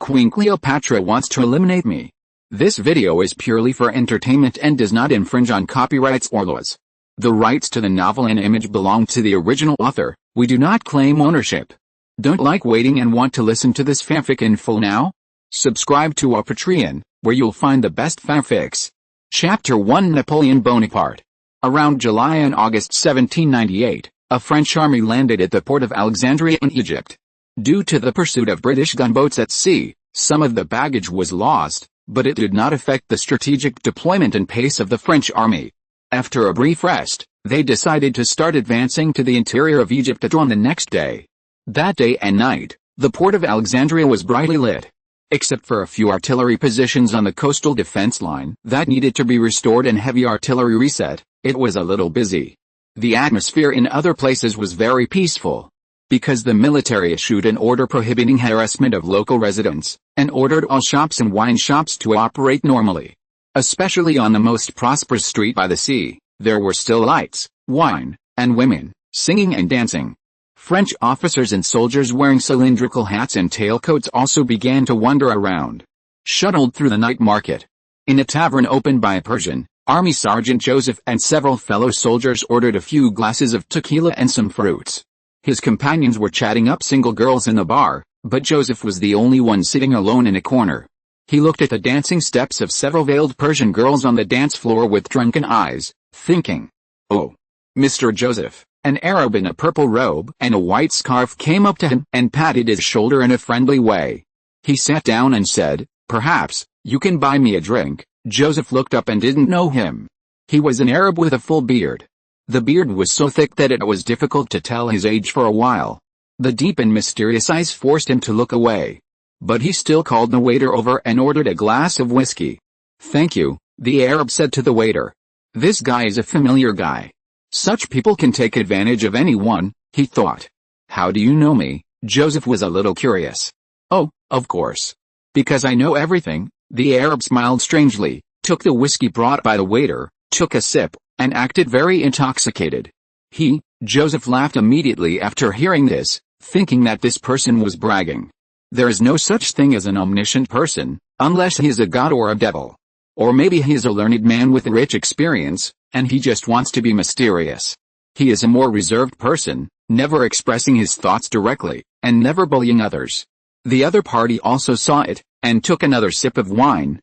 Queen Cleopatra wants to eliminate me. This video is purely for entertainment and does not infringe on copyrights or laws. The rights to the novel and image belong to the original author. We do not claim ownership. Don't like waiting and want to listen to this fanfic in full now? Subscribe to our Patreon, where you'll find the best fanfics. Chapter 1 Napoleon Bonaparte. Around July and August 1798, a French army landed at the port of Alexandria in Egypt. Due to the pursuit of British gunboats at sea, some of the baggage was lost, but it did not affect the strategic deployment and pace of the French army. After a brief rest, they decided to start advancing to the interior of Egypt at dawn the next day. That day and night, the port of Alexandria was brightly lit. Except for a few artillery positions on the coastal defense line that needed to be restored and heavy artillery reset, it was a little busy. The atmosphere in other places was very peaceful. Because the military issued an order prohibiting harassment of local residents, and ordered all shops and wine shops to operate normally. Especially on the most prosperous street by the sea, there were still lights, wine, and women, singing and dancing. French officers and soldiers wearing cylindrical hats and tailcoats also began to wander around. Shuttled through the night market. In a tavern opened by a Persian, Army Sergeant Joseph and several fellow soldiers ordered a few glasses of tequila and some fruits. His companions were chatting up single girls in the bar, but Joseph was the only one sitting alone in a corner. He looked at the dancing steps of several veiled Persian girls on the dance floor with drunken eyes, thinking, "Oh, Mr. Joseph." An Arab in a purple robe and a white scarf came up to him and patted his shoulder in a friendly way. He sat down and said, "Perhaps you can buy me a drink." Joseph looked up and didn't know him. He was an Arab with a full beard. The beard was so thick that it was difficult to tell his age for a while. The deep and mysterious eyes forced him to look away. But he still called the waiter over and ordered a glass of whiskey. "Thank you," the Arab said to the waiter. "This guy is a familiar guy. Such people can take advantage of anyone," he thought. "How do you know me?" Joseph was a little curious. "Oh, of course. Because I know everything." The Arab smiled strangely, took the whiskey brought by the waiter, took a sip, and acted very intoxicated. Joseph laughed immediately after hearing this, thinking that this person was bragging. There is no such thing as an omniscient person, unless he is a god or a devil. Or maybe he is a learned man with rich experience, and he just wants to be mysterious. He is a more reserved person, never expressing his thoughts directly, and never bullying others. The other party also saw it, and took another sip of wine.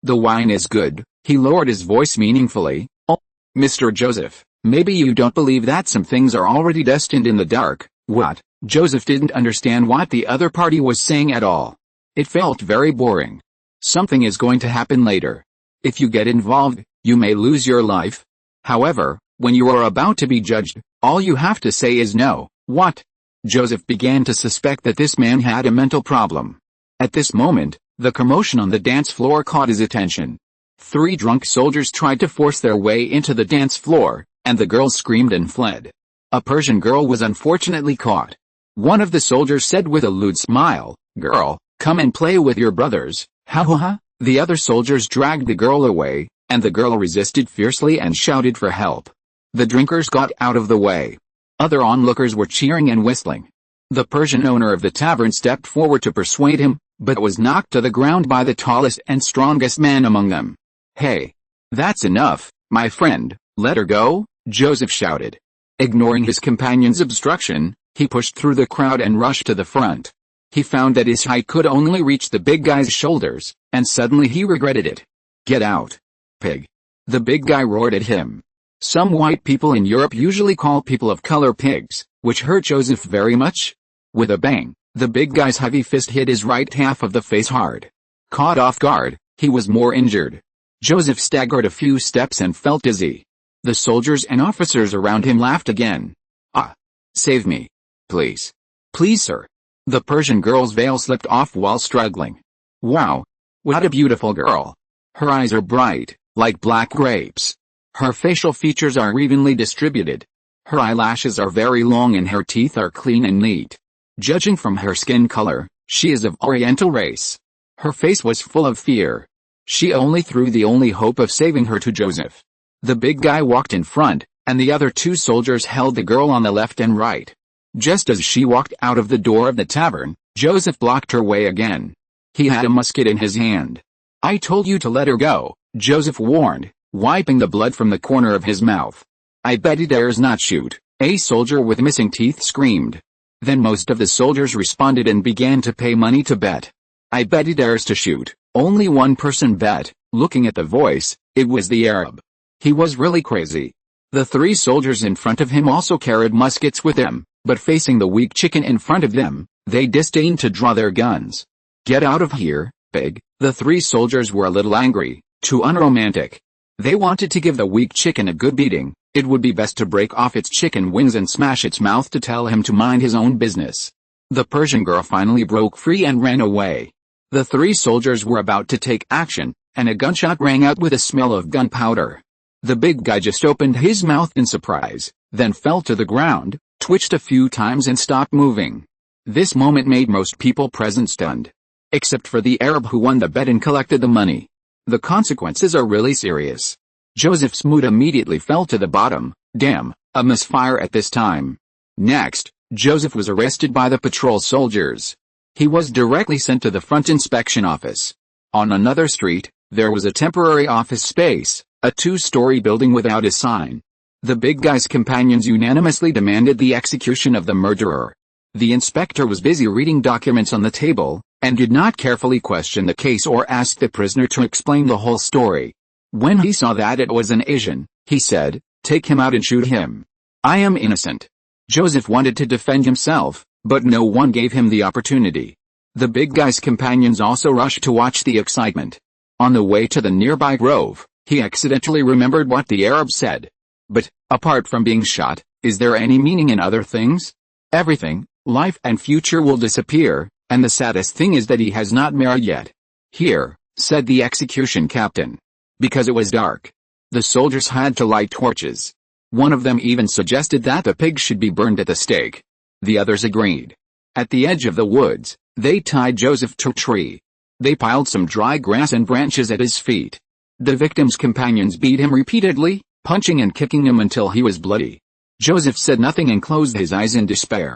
The wine is good," he lowered his voice meaningfully. "Oh, Mr. Joseph, maybe you don't believe that some things are already destined in the dark." What? Joseph didn't understand what the other party was saying at all. It felt very boring. Something is going to happen later. If you get involved, you may lose your life. However, when you are about to be judged, all you have to say is no. What? Joseph began to suspect that this man had a mental problem. At this moment, the commotion on the dance floor caught his attention. 3 drunk soldiers tried to force their way into the dance floor, and the girls screamed and fled. A Persian girl was unfortunately caught. One of the soldiers said with a lewd smile, "Girl, come and play with your brothers." Ha ha ha. The other soldiers dragged the girl away, and the girl resisted fiercely and shouted for help. The drinkers got out of the way. Other onlookers were cheering and whistling. The Persian owner of the tavern stepped forward to persuade him, but was knocked to the ground by the tallest and strongest man among them. "Hey! That's enough, my friend, let her go," Joseph shouted. Ignoring his companion's obstruction, he pushed through the crowd and rushed to the front. He found that his height could only reach the big guy's shoulders, and suddenly he regretted it. "Get out, pig!" the big guy roared at him. Some white people in Europe usually call people of color pigs, which hurt Joseph very much. With a bang, the big guy's heavy fist hit his right half of the face hard. Caught off guard, he was more injured. Joseph staggered a few steps and felt dizzy. The soldiers and officers around him laughed again. "Ah! Save me. Please. Please, sir." The Persian girl's veil slipped off while struggling. "Wow! What a beautiful girl. Her eyes are bright, like black grapes. Her facial features are evenly distributed. Her eyelashes are very long and her teeth are clean and neat. Judging from her skin color, she is of Oriental race." Her face was full of fear. She only threw the only hope of saving her to Joseph. The big guy walked in front, and the other 2 soldiers held the girl on the left and right. Just as she walked out of the door of the tavern, Joseph blocked her way again. He had a musket in his hand. "I told you to let her go," Joseph warned, wiping the blood from the corner of his mouth. "I bet he dares not shoot," a soldier with missing teeth screamed. Then most of the soldiers responded and began to pay money to bet. "I bet he dares to shoot." Only one person bet. Looking at the voice, it was the Arab. He was really crazy. The 3 soldiers in front of him also carried muskets with them, but facing the weak chicken in front of them, they disdained to draw their guns. "Get out of here, pig." The 3 soldiers were a little angry, too unromantic. They wanted to give the weak chicken a good beating. It would be best to break off its chicken wings and smash its mouth to tell him to mind his own business. The Persian girl finally broke free and ran away. The 3 soldiers were about to take action, and a gunshot rang out with a smell of gunpowder. The big guy just opened his mouth in surprise, then fell to the ground, twitched a few times and stopped moving. This moment made most people present stunned. Except for the Arab who won the bet and collected the money. The consequences are really serious. Joseph's mood immediately fell to the bottom. Damn, a misfire at this time. Next, Joseph was arrested by the patrol soldiers. He was directly sent to the front inspection office. On another street, there was a temporary office space, a 2-story building without a sign. The big guy's companions unanimously demanded the execution of the murderer. The inspector was busy reading documents on the table, and did not carefully question the case or ask the prisoner to explain the whole story. When he saw that it was an Asian, he said, "Take him out and shoot him. I am innocent." Joseph wanted to defend himself, but no one gave him the opportunity. The big guy's companions also rushed to watch the excitement. On the way to the nearby grove, he accidentally remembered what the Arab said. "But, apart from being shot, is there any meaning in other things? Everything, life and future will disappear, and the saddest thing is that he has not married yet." "Here," said the execution captain. Because it was dark, the soldiers had to light torches. One of them even suggested that the pig should be burned at the stake. The others agreed. At the edge of the woods, they tied Joseph to a tree. They piled some dry grass and branches at his feet. The victim's companions beat him repeatedly, punching and kicking him until he was bloody. Joseph said nothing and closed his eyes in despair.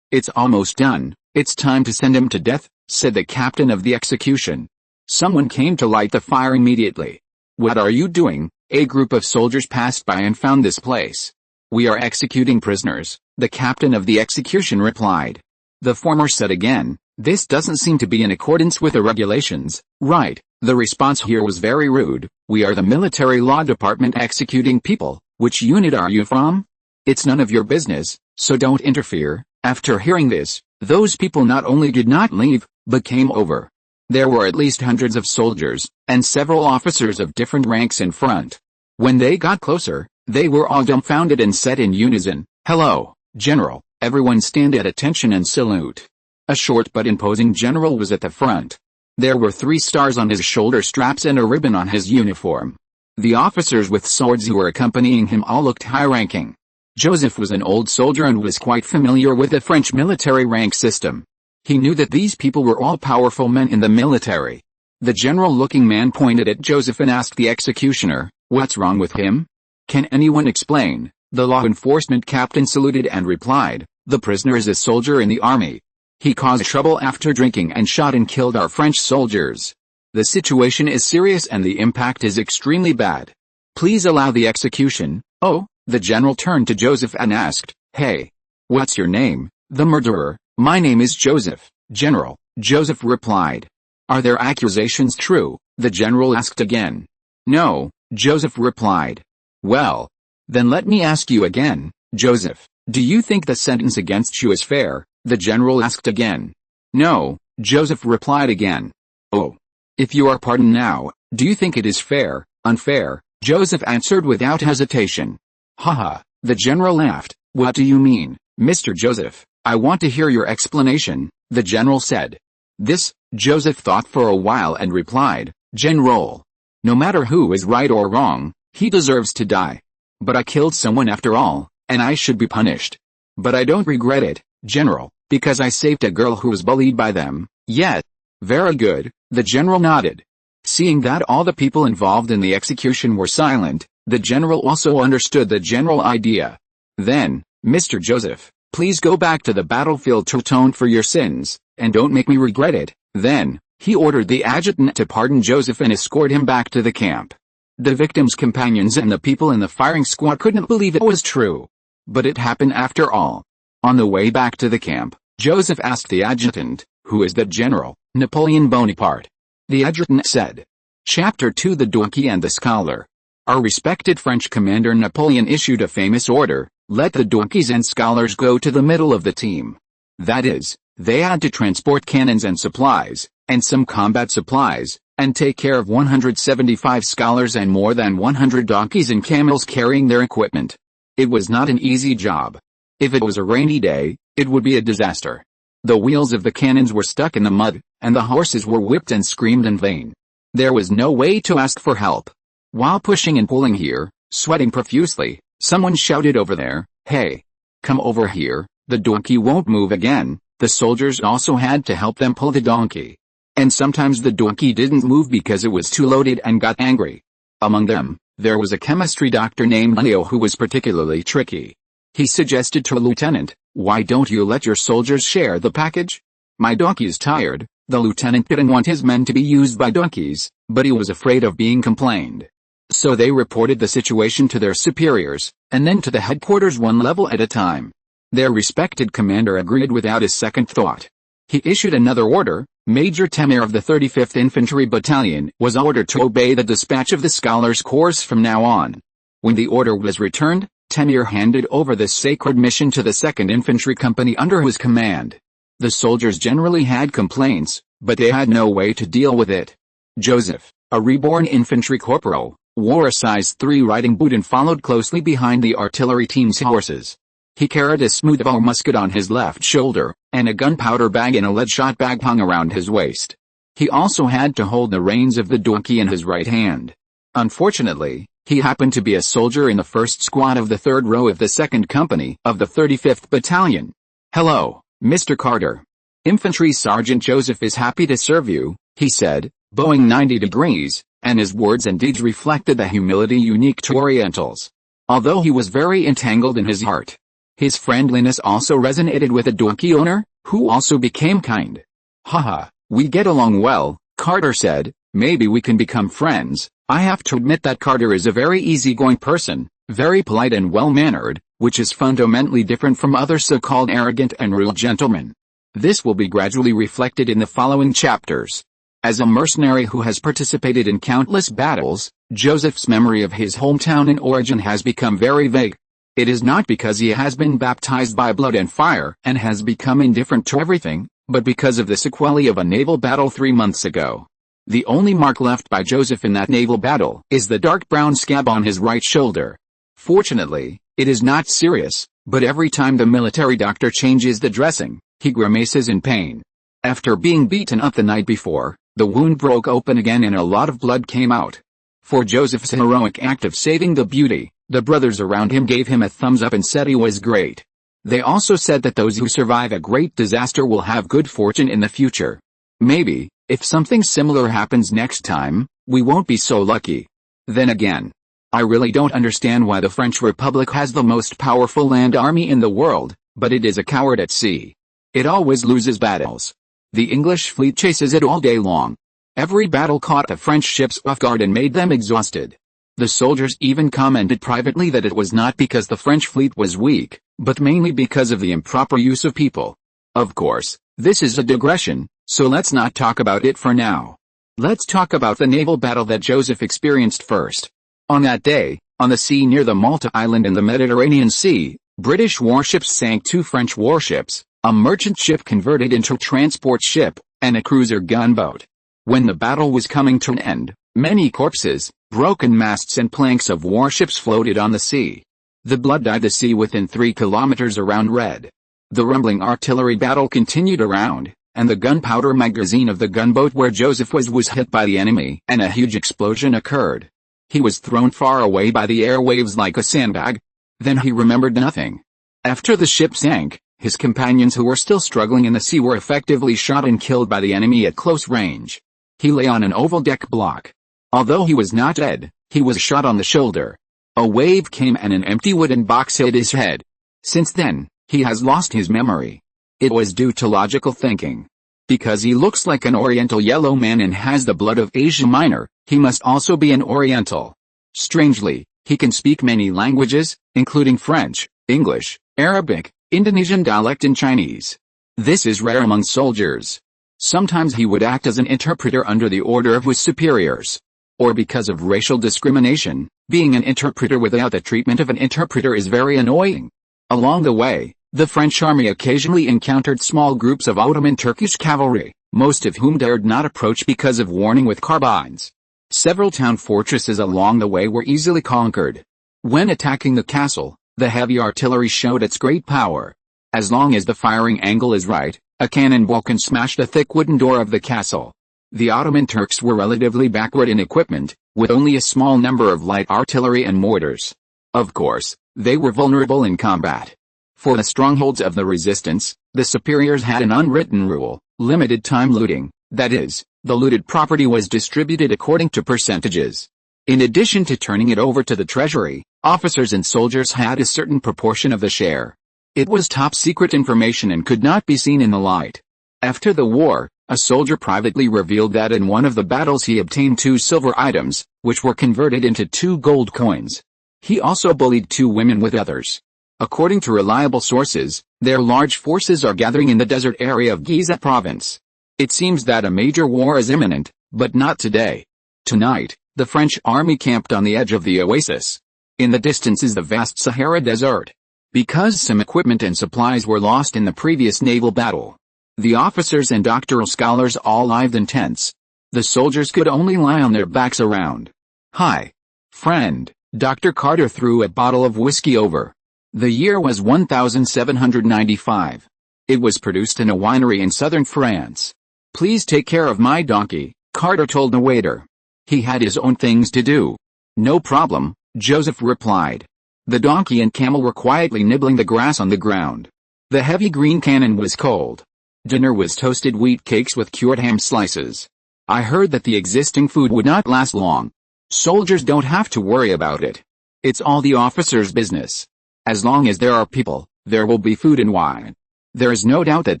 "It's almost done, it's time to send him to death," said the captain of the execution. Someone came to light the fire immediately. "What are you doing?" A group of soldiers passed by and found this place. "We are executing prisoners," the captain of the execution replied. The former said again, "This doesn't seem to be in accordance with the regulations, right?" The response here was very rude. "We are the military law department executing people. Which unit are you from? It's none of your business, so don't interfere." After hearing this, those people not only did not leave, but came over. There were at least hundreds of soldiers, and several officers of different ranks in front. When they got closer, they were all dumbfounded and said in unison, "Hello, General, everyone stand at attention and salute." A short but imposing general was at the front. There were 3 stars on his shoulder straps and a ribbon on his uniform. The officers with swords who were accompanying him all looked high-ranking. Joseph was an old soldier and was quite familiar with the French military rank system. He knew that these people were all powerful men in the military. The general-looking man pointed at Joseph and asked the executioner, "What's wrong with him? Can anyone explain?" The law enforcement captain saluted and replied, "The prisoner is a soldier in the army. He caused trouble after drinking and shot and killed our French soldiers. The situation is serious and the impact is extremely bad. Please allow the execution." "Oh," the general turned to Joseph and asked, "Hey, what's your name?" "The murderer, my name is Joseph, General," Joseph replied. "Are their accusations true?" the general asked again. "No," Joseph replied. "Well, then let me ask you again, Joseph, do you think the sentence against you is fair?" the general asked again. "No," Joseph replied again. "Oh. If you are pardoned now, do you think it is fair, unfair?" Joseph answered without hesitation. "Haha," the general laughed. "What do you mean, Mr. Joseph? I want to hear your explanation," the general said. This, Joseph thought for a while and replied, "General, no matter who is right or wrong, he deserves to die. But I killed someone after all, and I should be punished. But I don't regret it, General, because I saved a girl who was bullied by them." "Yes. Very good," the general nodded. Seeing that all the people involved in the execution were silent, the general also understood the general idea. "Then, Mr. Joseph, please go back to the battlefield to atone for your sins, and don't make me regret it." Then, He ordered the adjutant to pardon Joseph and escort him back to the camp. The victim's companions and the people in the firing squad couldn't believe it was true. But it happened after all. On the way back to the camp, Joseph asked the adjutant, "Who is that general, Napoleon Bonaparte?" The adjutant said. Chapter 2: The Donkey and the Scholar. Our respected French commander Napoleon issued a famous order: let the donkeys and scholars go to the middle of the team. That is, they had to transport cannons and supplies, and some combat supplies, and take care of 175 scholars and more than 100 donkeys and camels carrying their equipment. It was not an easy job. If it was a rainy day, it would be a disaster. The wheels of the cannons were stuck in the mud, and the horses were whipped and screamed in vain. There was no way to ask for help. While pushing and pulling here, sweating profusely, someone shouted over there, "Hey! Come over here, the donkey won't move again." The soldiers also had to help them pull the donkey. And sometimes the donkey didn't move because it was too loaded and got angry. Among them, there was a chemistry doctor named Leo who was particularly tricky. He suggested to a lieutenant, "Why don't you let your soldiers share the package? My donkey is tired." The lieutenant didn't want his men to be used by donkeys, but he was afraid of being complained. So they reported the situation to their superiors, and then to the headquarters one level at a time. Their respected commander agreed without a second thought. He issued another order. Major Temir of the 35th Infantry Battalion was ordered to obey the dispatch of the scholars' course from now on. When the order was returned, Temir handed over this sacred mission to the 2nd Infantry Company under his command. The soldiers generally had complaints, but they had no way to deal with it. Joseph, a reborn infantry corporal, wore a size 3 riding boot and followed closely behind the artillery team's horses. He carried a smooth-bore musket on his left shoulder, and a gunpowder bag and a lead-shot bag hung around his waist. He also had to hold the reins of the donkey in his right hand. Unfortunately, he happened to be a soldier in the 1st Squad of the 3rd Row of the 2nd Company of the 35th Battalion. "Hello, Mr. Carter. Infantry Sergeant Joseph is happy to serve you," he said, bowing 90 degrees, and his words and deeds reflected the humility unique to Orientals. Although he was very entangled in his heart, his friendliness also resonated with the donkey owner, who also became kind. "Haha, we get along well," Carter said. "Maybe we can become friends." I have to admit that Carter is a very easygoing person, very polite and well-mannered, which is fundamentally different from other so-called arrogant and rude gentlemen. This will be gradually reflected in the following chapters. As a mercenary who has participated in countless battles, Joseph's memory of his hometown and origin has become very vague. It is not because he has been baptized by blood and fire and has become indifferent to everything, but because of the sequelae of a naval battle 3 months ago. The only mark left by Joseph in that naval battle is the dark brown scab on his right shoulder. Fortunately, it is not serious, but every time the military doctor changes the dressing, he grimaces in pain. After being beaten up the night before, the wound broke open again and a lot of blood came out. For Joseph's heroic act of saving the beauty, the brothers around him gave him a thumbs up and said he was great. They also said that those who survive a great disaster will have good fortune in the future. Maybe, if something similar happens next time, we won't be so lucky. Then again, I really don't understand why the French Republic has the most powerful land army in the world, but it is a coward at sea. It always loses battles. The English fleet chases it all day long. Every battle caught the French ships off guard and made them exhausted. The soldiers even commented privately that it was not because the French fleet was weak, but mainly because of the improper use of people. Of course, this is a digression, so let's not talk about it for now. Let's talk about the naval battle that Joseph experienced first. On that day, on the sea near the Malta Island in the Mediterranean Sea, British warships sank 2 French warships, a merchant ship converted into a transport ship, and a cruiser gunboat. When the battle was coming to an end, many corpses, broken masts and planks of warships floated on the sea. The blood dyed the sea within 3 kilometers around Red. The rumbling artillery battle continued around, and the gunpowder magazine of the gunboat where Joseph was hit by the enemy, and a huge explosion occurred. He was thrown far away by the airwaves like a sandbag. Then he remembered nothing. After the ship sank, his companions who were still struggling in the sea were effectively shot and killed by the enemy at close range. He lay on an oval deck block. Although he was not dead, he was shot on the shoulder. A wave came and an empty wooden box hit his head. Since then, he has lost his memory. It was due to logical thinking. Because he looks like an Oriental yellow man and has the blood of Asia Minor, he must also be an Oriental. Strangely, he can speak many languages, including French, English, Arabic, Indonesian dialect and Chinese. This is rare among soldiers. Sometimes he would act as an interpreter under the order of his superiors. Or because of racial discrimination, being an interpreter without the treatment of an interpreter is very annoying. Along the way, the French army occasionally encountered small groups of Ottoman Turkish cavalry, most of whom dared not approach because of warning with carbines. Several town fortresses along the way were easily conquered. When attacking the castle, the heavy artillery showed its great power. As long as the firing angle is right, a cannonball can smash the thick wooden door of the castle. The Ottoman Turks were relatively backward in equipment, with only a small number of light artillery and mortars. Of course, they were vulnerable in combat. For the strongholds of the resistance, the superiors had an unwritten rule: limited time looting, that is, the looted property was distributed according to percentages. In addition to turning it over to the treasury, officers and soldiers had a certain proportion of the share. It was top secret information and could not be seen in the light. After the war, a soldier privately revealed that in one of the battles he obtained 2 silver items, which were converted into 2 gold coins. He also bullied 2 women with others. According to reliable sources, their large forces are gathering in the desert area of Giza province. It seems that a major war is imminent, but not today. Tonight, the French army camped on the edge of the oasis. In the distance is the vast Sahara Desert. Because some equipment and supplies were lost in the previous naval battle, the officers and doctoral scholars all lived in tents. The soldiers could only lie on their backs around. "Hi, friend," Dr. Carter threw a bottle of whiskey over. The year was 1795. It was produced in a winery in southern France. "Please take care of my donkey," Carter told the waiter. He had his own things to do. "No problem," Joseph replied. The donkey and camel were quietly nibbling the grass on the ground. The heavy green cannon was cold. Dinner was toasted wheat cakes with cured ham slices. "I heard that the existing food would not last long. Soldiers don't have to worry about it. It's all the officers' business. As long as there are people, there will be food and wine. There is no doubt that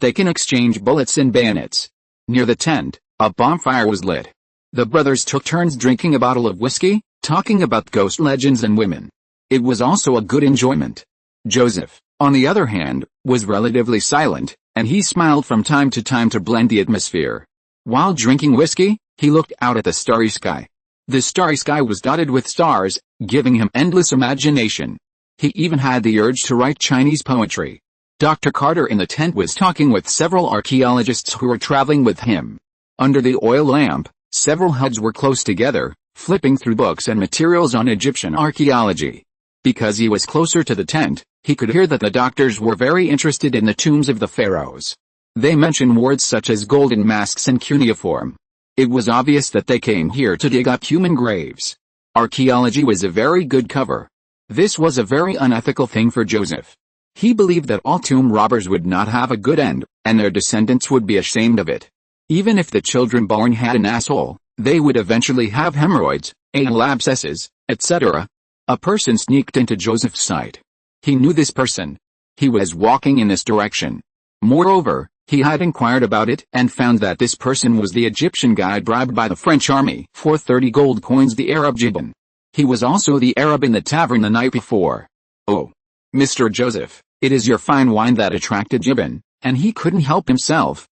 they can exchange bullets and bayonets." Near the tent, a bonfire was lit. The brothers took turns drinking a bottle of whiskey, talking about ghost legends and women. It was also a good enjoyment. Joseph, on the other hand, was relatively silent, and he smiled from time to time to blend the atmosphere. While drinking whiskey, he looked out at the starry sky. The starry sky was dotted with stars, giving him endless imagination. He even had the urge to write Chinese poetry. Dr. Carter in the tent was talking with several archaeologists who were traveling with him. Under the oil lamp, several heads were close together, flipping through books and materials on Egyptian archaeology. Because he was closer to the tent, he could hear that the doctors were very interested in the tombs of the pharaohs. They mentioned words such as golden masks and cuneiform. It was obvious that they came here to dig up human graves. Archaeology was a very good cover. This was a very unethical thing for Joseph. He believed that all tomb robbers would not have a good end, and their descendants would be ashamed of it. Even if the children born had an asshole, they would eventually have hemorrhoids, anal abscesses, etc. A person sneaked into Joseph's sight. He knew this person. He was walking in this direction. Moreover, he had inquired about it and found that this person was the Egyptian guide bribed by the French army for 30 gold coins, the Arab Gibbon. He was also the Arab in the tavern the night before. "Oh, Mr. Joseph, it is your fine wine that attracted Gibbon," and he couldn't help himself.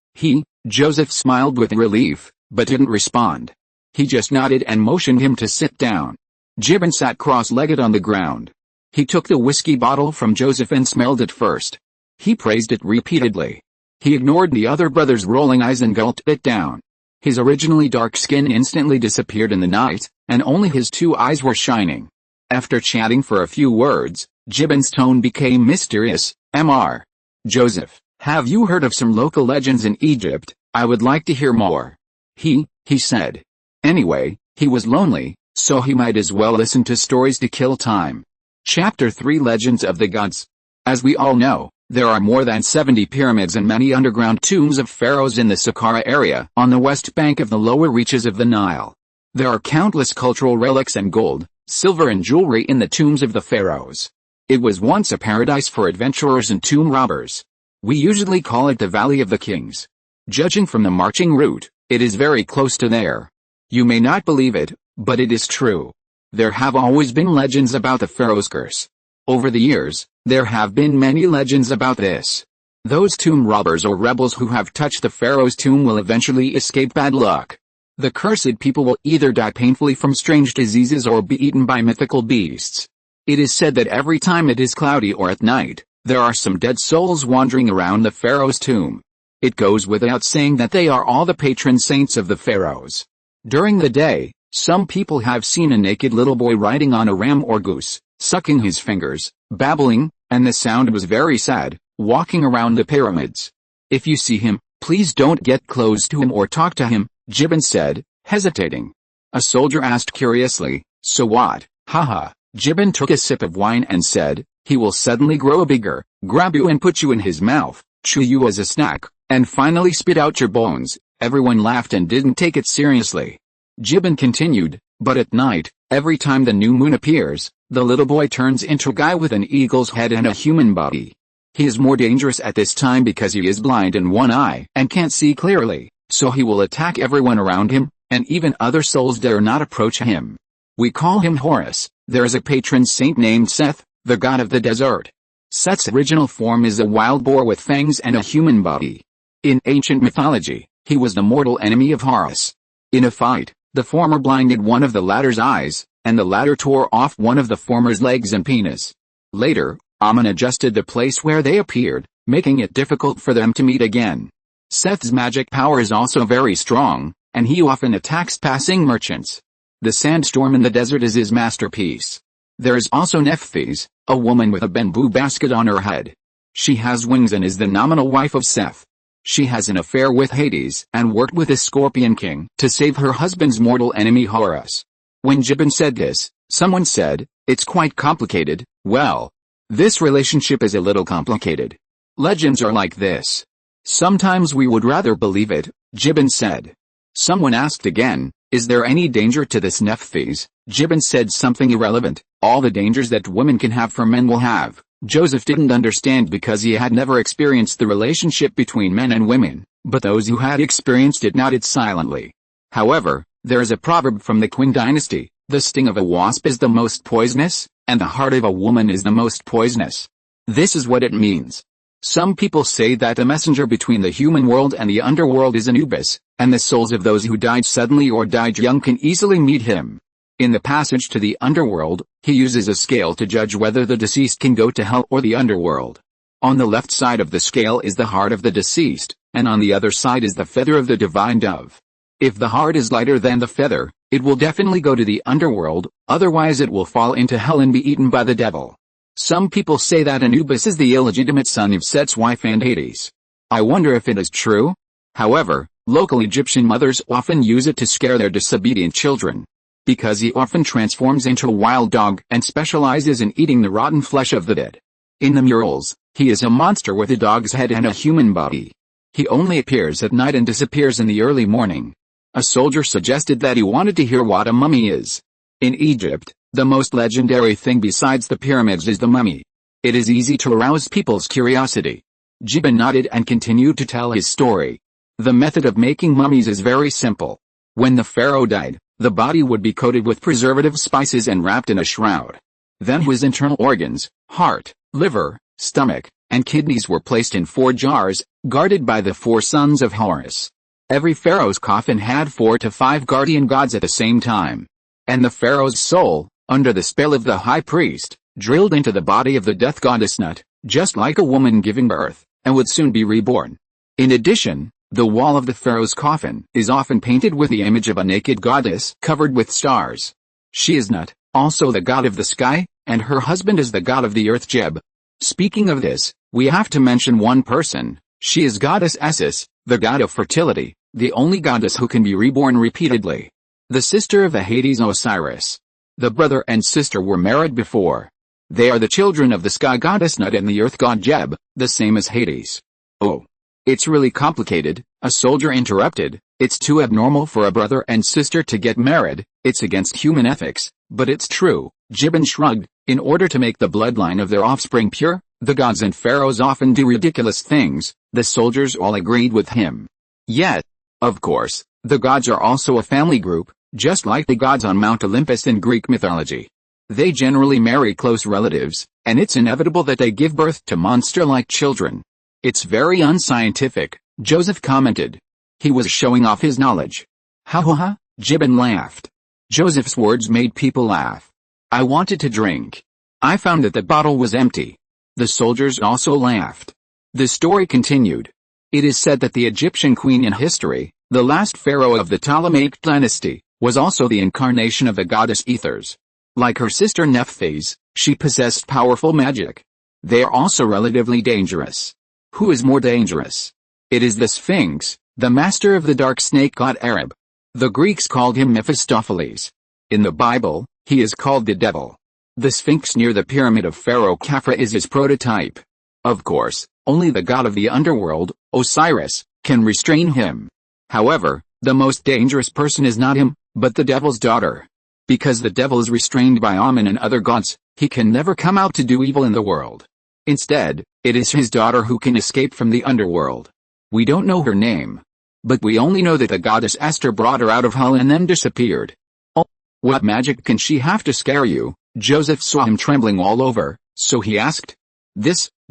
Joseph smiled with relief, but didn't respond. He just nodded and motioned him to sit down. Gibbon sat cross-legged on the ground. He took the whiskey bottle from Joseph and smelled it first. He praised it repeatedly. He ignored the other brother's rolling eyes and gulped it down. His originally dark skin instantly disappeared in the night, and only his 2 eyes were shining. After chatting for a few words, Gibbon's tone became mysterious. "Mr. Joseph, have you heard of some local legends in Egypt? I would like to hear more." He said. Anyway, he was lonely, so he might as well listen to stories to kill time. Chapter 3: Legends of the Gods. As we all know, there are more than 70 pyramids and many underground tombs of pharaohs in the Saqqara area on the west bank of the lower reaches of the Nile. There are countless cultural relics and gold, silver and jewelry in the tombs of the pharaohs. It was once a paradise for adventurers and tomb robbers. We usually call it the Valley of the Kings. Judging from the marching route, it is very close to there. You may not believe it, but it is true. There have always been legends about the Pharaoh's curse. Over the years, there have been many legends about this. Those tomb robbers or rebels who have touched the Pharaoh's tomb will eventually escape bad luck. The cursed people will either die painfully from strange diseases or be eaten by mythical beasts. It is said that every time it is cloudy or at night, there are some dead souls wandering around the Pharaoh's tomb. It goes without saying that they are all the patron saints of the pharaohs. During the day, some people have seen a naked little boy riding on a ram or goose, sucking his fingers, babbling, and the sound was very sad, walking around the pyramids. If you see him, please don't get close to him or talk to him, Gibbon said, hesitating. A soldier asked curiously, so what? Haha. Gibbon took a sip of wine and said, he will suddenly grow bigger, grab you and put you in his mouth, chew you as a snack, and finally spit out your bones. Everyone laughed and didn't take it seriously. Gibbon continued, but at night, every time the new moon appears, the little boy turns into a guy with an eagle's head and a human body. He is more dangerous at this time because he is blind in one eye and can't see clearly, so he will attack everyone around him, and even other souls dare not approach him. We call him Horus. There is a patron saint named Seth, the god of the desert. Seth's original form is a wild boar with fangs and a human body. In ancient mythology, he was the mortal enemy of Horus. In a fight, the former blinded one of the latter's eyes, and the latter tore off one of the former's legs and penis. Later, Amun adjusted the place where they appeared, making it difficult for them to meet again. Seth's magic power is also very strong, and he often attacks passing merchants. The sandstorm in the desert is his masterpiece. There is also Nephthys, a woman with a bamboo basket on her head. She has wings and is the nominal wife of Seth. She has an affair with Hades and worked with the Scorpion King to save her husband's mortal enemy Horus. When Gibbon said this, someone said, it's quite complicated. Well, this relationship is a little complicated. Legends are like this. Sometimes we would rather believe it, Gibbon said. Someone asked again, is there any danger to this Nephthys? Gibbon said something irrelevant. All the dangers that women can have for men will have. Joseph didn't understand because he had never experienced the relationship between men and women, but those who had experienced it nodded silently. However, there is a proverb from the Qin dynasty, the sting of a wasp is the most poisonous, and the heart of a woman is the most poisonous. This is what it means. Some people say that the messenger between the human world and the underworld is Anubis, and the souls of those who died suddenly or died young can easily meet him. In the passage to the underworld, he uses a scale to judge whether the deceased can go to hell or the underworld. On the left side of the scale is the heart of the deceased, and on the other side is the feather of the divine dove. If the heart is lighter than the feather, it will definitely go to the underworld, otherwise it will fall into hell and be eaten by the devil. Some people say that Anubis is the illegitimate son of Set's wife and Hades. I wonder if it is true. However, local Egyptian mothers often use it to scare their disobedient children. Because he often transforms into a wild dog and specializes in eating the rotten flesh of the dead. In the murals, he is a monster with a dog's head and a human body. He only appears at night and disappears in the early morning. A soldier suggested that he wanted to hear what a mummy is. In Egypt, the most legendary thing besides the pyramids is the mummy. It is easy to arouse people's curiosity. Gibbon nodded and continued to tell his story. The method of making mummies is very simple. When the pharaoh died, the body would be coated with preservative spices and wrapped in a shroud. Then his internal organs, heart, liver, stomach, and kidneys were placed in 4 jars, guarded by the 4 sons of Horus. Every pharaoh's coffin had 4 to 5 guardian gods at the same time. And the pharaoh's soul, under the spell of the high priest, drilled into the body of the death goddess Nut, just like a woman giving birth, and would soon be reborn. In addition, the wall of the pharaoh's coffin is often painted with the image of a naked goddess covered with stars. She is Nut, also the god of the sky, and her husband is the god of the earth Geb. Speaking of this, we have to mention one person. She is goddess Isis, the god of fertility, the only goddess who can be reborn repeatedly. The sister of the Hades Osiris. The brother and sister were married before. They are the children of the sky goddess Nut and the earth god Geb, the same as Hades. Oh. It's really complicated, a soldier interrupted. It's too abnormal for a brother and sister to get married, it's against human ethics, but it's true. Gibbon shrugged. In order to make the bloodline of their offspring pure, the gods and pharaohs often do ridiculous things. The soldiers all agreed with him. Yet, of course, the gods are also a family group, just like the gods on Mount Olympus in Greek mythology. They generally marry close relatives, and it's inevitable that they give birth to monster-like children. It's very unscientific, Joseph commented. He was showing off his knowledge. Ha ha ha, Gibbon laughed. Joseph's words made people laugh. I wanted to drink. I found that the bottle was empty. The soldiers also laughed. The story continued. It is said that the Egyptian queen in history, the last pharaoh of the Ptolemaic dynasty, was also the incarnation of the goddess Ethers. Like her sister Nephthys, she possessed powerful magic. They are also relatively dangerous. Who is more dangerous? It is the Sphinx, the master of the dark snake god Arab. The Greeks called him Mephistopheles. In the Bible, he is called the devil. The Sphinx near the pyramid of Pharaoh Khafra is his prototype. Of course, only the god of the underworld, Osiris, can restrain him. However, the most dangerous person is not him, but the devil's daughter. Because the devil is restrained by Amun and other gods, he can never come out to do evil in the world. Instead, it is his daughter who can escape from the underworld. We don't know her name. But we only know that the goddess Esther brought her out of hell and then disappeared. Oh, what magic can she have to scare you? Joseph saw him trembling all over, so he asked.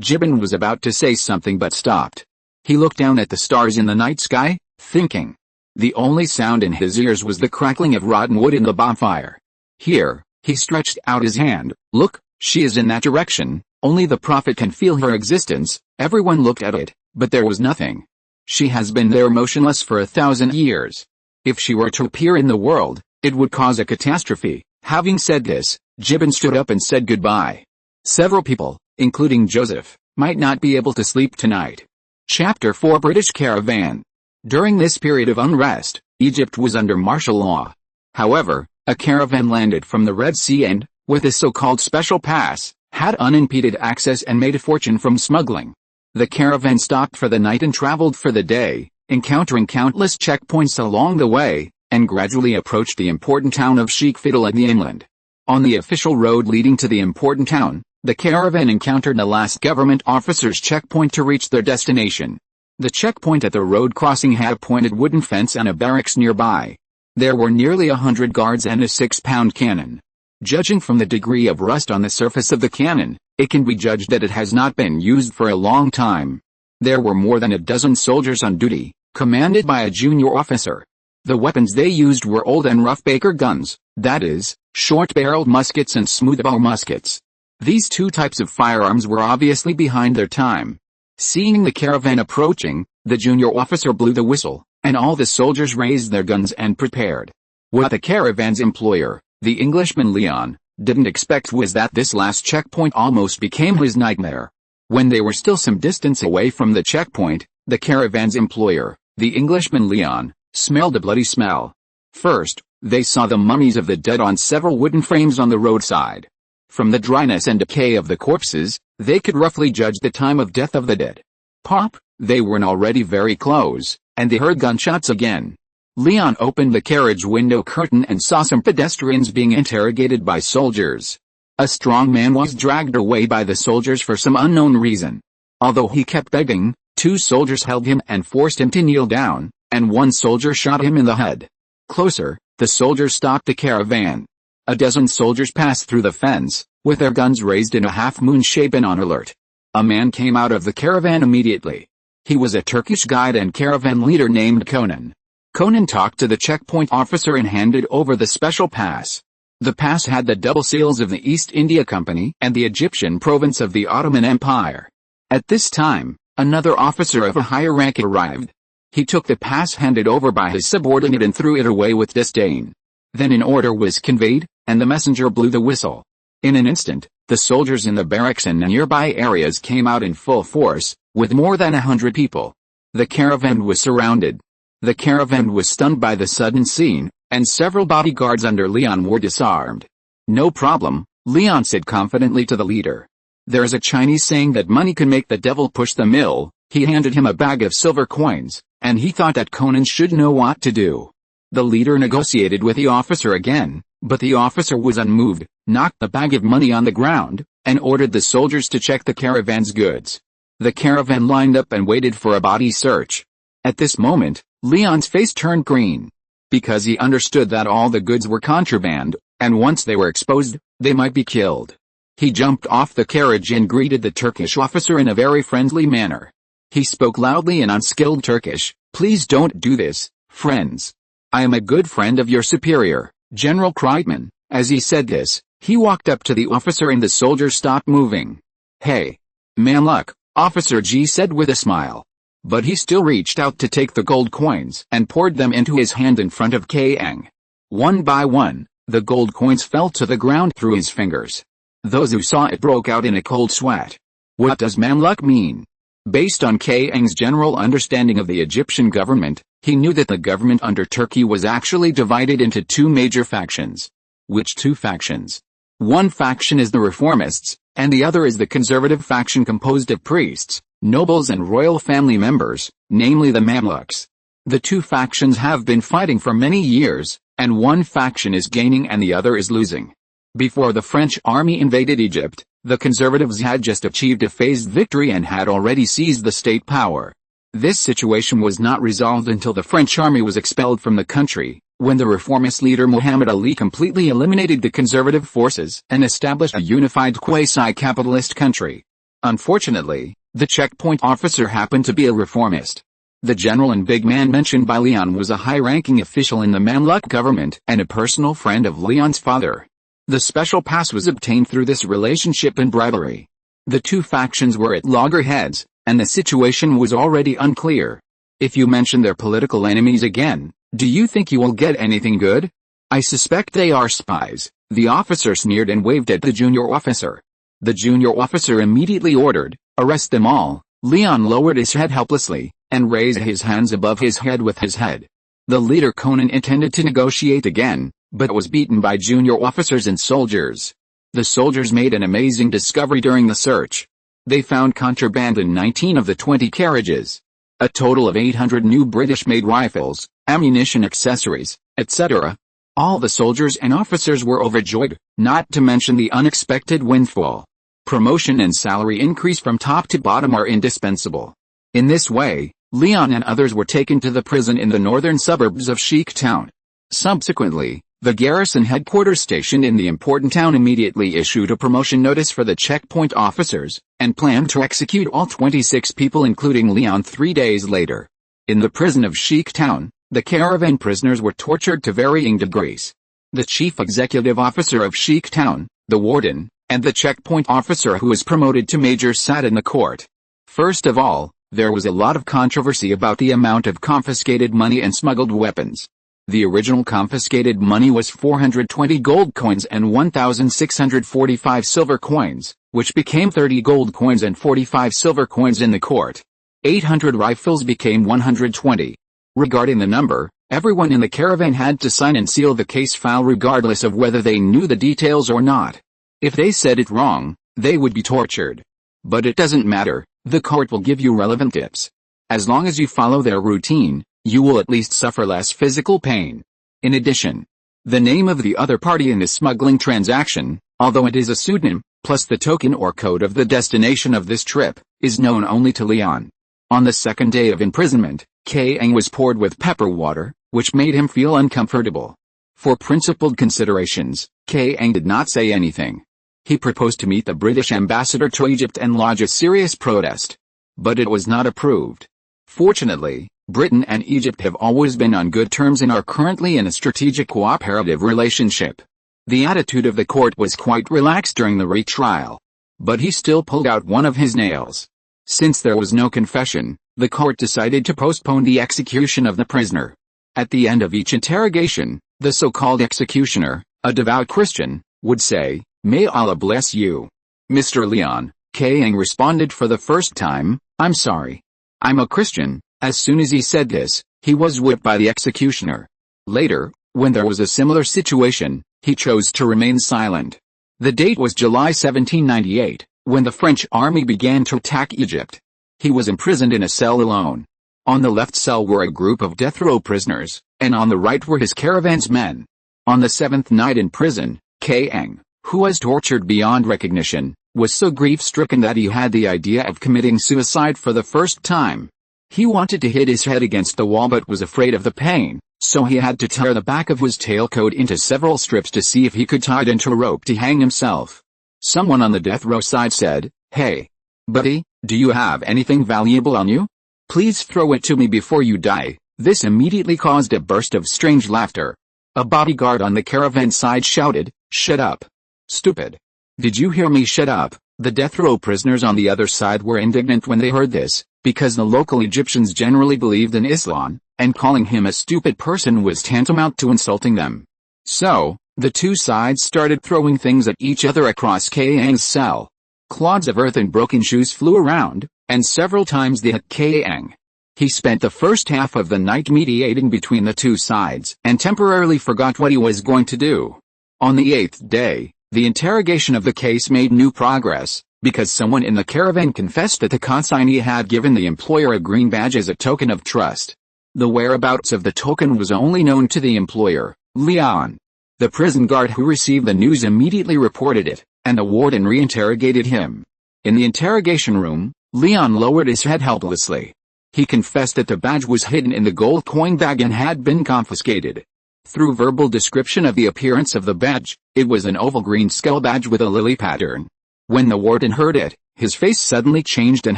Gibbon was about to say something but stopped. He looked down at the stars in the night sky, thinking. The only sound in his ears was the crackling of rotten wood in the bonfire. Here, he stretched out his hand. Look, she is in that direction, only the prophet can feel her existence. Everyone looked at it, but there was nothing. She has been there motionless for 1,000 years. If she were to appear in the world, it would cause a catastrophe. Having said this, Gibbon stood up and said goodbye. Several people, including Joseph, might not be able to sleep tonight. Chapter 4 British Caravan. During this period of unrest, Egypt was under martial law. However, a caravan landed from the Red Sea and, with a so-called special pass, had unimpeded access and made a fortune from smuggling. The caravan stopped for the night and traveled for the day, encountering countless checkpoints along the way, and gradually approached the important town of Sheikh Fidel at the inland. On the official road leading to the important town, the caravan encountered the last government officer's checkpoint to reach their destination. The checkpoint at the road crossing had a pointed wooden fence and a barracks nearby. There were nearly 100 guards and a 6-pound cannon. Judging from the degree of rust on the surface of the cannon, it can be judged that it has not been used for a long time. There were more than a dozen soldiers on duty, commanded by a junior officer. The weapons they used were old and rough Baker guns, that is, short-barreled muskets and smoothbore muskets. These two types of firearms were obviously behind their time. Seeing the caravan approaching, the junior officer blew the whistle, and all the soldiers raised their guns and prepared. What the caravan's employer, the Englishman Leon, didn't expect was that this last checkpoint almost became his nightmare. When they were still some distance away from the checkpoint, the caravan's employer, the Englishman Leon, smelled a bloody smell. First, they saw the mummies of the dead on several wooden frames on the roadside. From the dryness and decay of the corpses, they could roughly judge the time of death of the dead. Pop, they were already very close, and they heard gunshots again. Leon opened the carriage window curtain and saw some pedestrians being interrogated by soldiers. A strong man was dragged away by the soldiers for some unknown reason. Although he kept begging, 2 soldiers held him and forced him to kneel down, and 1 soldier shot him in the head. Closer, the soldiers stopped the caravan. A dozen soldiers passed through the fence, with their guns raised in a half-moon shape and on alert. A man came out of the caravan immediately. He was a Turkish guide and caravan leader named Conan. Conan talked to the checkpoint officer and handed over the special pass. The pass had the double seals of the East India Company and the Egyptian province of the Ottoman Empire. At this time, another officer of a higher rank arrived. He took the pass handed over by his subordinate and threw it away with disdain. Then an order was conveyed, and the messenger blew the whistle. In an instant, the soldiers in the barracks and nearby areas came out in full force, with more than 100 people. The caravan was surrounded. The caravan was stunned by the sudden scene, and several bodyguards under Leon were disarmed. No problem, Leon said confidently to the leader. There's a Chinese saying that money can make the devil push the mill. He handed him a bag of silver coins, and he thought that Conan should know what to do. The leader negotiated with the officer again, but the officer was unmoved, knocked the bag of money on the ground, and ordered the soldiers to check the caravan's goods. The caravan lined up and waited for a body search. At this moment, Leon's face turned green. Because he understood that all the goods were contraband, and once they were exposed, they might be killed. He jumped off the carriage and greeted the Turkish officer in a very friendly manner. He spoke loudly in unskilled Turkish, "Please don't do this, friends. I am a good friend of your superior, General Kreitman." As he said this, he walked up to the officer and the soldier stopped moving. "Hey, Mamluk," Officer G said with a smile. But he still reached out to take the gold coins and poured them into his hand in front of Kang. One by one, the gold coins fell to the ground through his fingers. Those who saw it broke out in a cold sweat. What does Mamluk mean? Based on Kang's general understanding of the Egyptian government, he knew that the government under Turkey was actually divided into two major factions. Which two factions? One faction is the reformists, and the other is the conservative faction composed of priests, nobles and royal family members, namely the Mamluks. The two factions have been fighting for many years, and one faction is gaining and the other is losing. Before the French army invaded Egypt, the conservatives had just achieved a phased victory and had already seized the state power. This situation was not resolved until the French army was expelled from the country, when the reformist leader Muhammad Ali completely eliminated the conservative forces and established a unified quasi-capitalist country. Unfortunately, the checkpoint officer happened to be a reformist. The general and big man mentioned by Leon was a high-ranking official in the Mamluk government and a personal friend of Leon's father. The special pass was obtained through this relationship and bribery. The two factions were at loggerheads, and the situation was already unclear. If you mention their political enemies again, do you think you will get anything good? I suspect they are spies, the officer sneered and waved at the junior officer. The junior officer immediately ordered, "Arrest them all." Leon lowered his head helplessly, and raised his hands above his head with his head. The leader Conan intended to negotiate again, but was beaten by junior officers and soldiers. The soldiers made an amazing discovery during the search. They found contraband in 19 of the 20 carriages. A total of 800 new British-made rifles, ammunition, accessories, etc. All the soldiers and officers were overjoyed, not to mention the unexpected windfall. Promotion and salary increase from top to bottom are indispensable. In this way, Leon and others were taken to the prison in the northern suburbs of Sheikh Town. Subsequently, the garrison headquarters stationed in the important town immediately issued a promotion notice for the checkpoint officers, and planned to execute all 26 people including Leon 3 days later. In the prison of Sheikh Town, the caravan prisoners were tortured to varying degrees. The chief executive officer of Sheikh Town, the warden, and the checkpoint officer who was promoted to major sat in the court. First of all, there was a lot of controversy about the amount of confiscated money and smuggled weapons. The original confiscated money was 420 gold coins and 1,645 silver coins, which became 30 gold coins and 45 silver coins in the court. 800 rifles became 120. Regarding the number, everyone in the caravan had to sign and seal the case file regardless of whether they knew the details or not. If they said it wrong, they would be tortured. But it doesn't matter, the court will give you relevant tips. As long as you follow their routine, you will at least suffer less physical pain. In addition, the name of the other party in the smuggling transaction, although it is a pseudonym, plus the token or code of the destination of this trip, is known only to Leon. On the second day of imprisonment, Kang was poured with pepper water, which made him feel uncomfortable. For principled considerations, Kang did not say anything. He proposed to meet the British ambassador to Egypt and lodge a serious protest. But it was not approved. Fortunately, Britain and Egypt have always been on good terms and are currently in a strategic cooperative relationship. The attitude of the court was quite relaxed during the retrial. But he still pulled out one of his nails. Since there was no confession, the court decided to postpone the execution of the prisoner. At the end of each interrogation, the so-called executioner, a devout Christian, would say, "May Allah bless you, Mr. Leon." Kang responded for the first time, "I'm sorry. I'm a Christian." As soon as he said this, he was whipped by the executioner. Later, when there was a similar situation, he chose to remain silent. The date was July 1798, when the French army began to attack Egypt. He was imprisoned in a cell alone. On the left cell were a group of death row prisoners, and on the right were his caravan's men. On the 7th night in prison, Kang, who was tortured beyond recognition, was so grief-stricken that he had the idea of committing suicide for the first time. He wanted to hit his head against the wall but was afraid of the pain, so he had to tear the back of his tailcoat into several strips to see if he could tie it into a rope to hang himself. Someone on the death row side said, "Hey, buddy, do you have anything valuable on you? Please throw it to me before you die." This immediately caused a burst of strange laughter. A bodyguard on the caravan side shouted, "Shut up. Stupid. Did you hear me? Shut up." The death row prisoners on the other side were indignant when they heard this, because the local Egyptians generally believed in Islam, and calling him a stupid person was tantamount to insulting them. So, the two sides started throwing things at each other across Kang's cell. Clods of earth and broken shoes flew around, and several times they hit Kang. He spent the first half of the night mediating between the two sides and temporarily forgot what he was going to do. On the 8th day, the interrogation of the case made new progress, because someone in the caravan confessed that the consignee had given the employer a green badge as a token of trust. The whereabouts of the token was only known to the employer, Leon. The prison guard who received the news immediately reported it, and the warden re-interrogated him. In the interrogation room, Leon lowered his head helplessly. He confessed that the badge was hidden in the gold coin bag and had been confiscated. Through verbal description of the appearance of the badge, it was an oval green skull badge with a lily pattern. When the warden heard it, his face suddenly changed and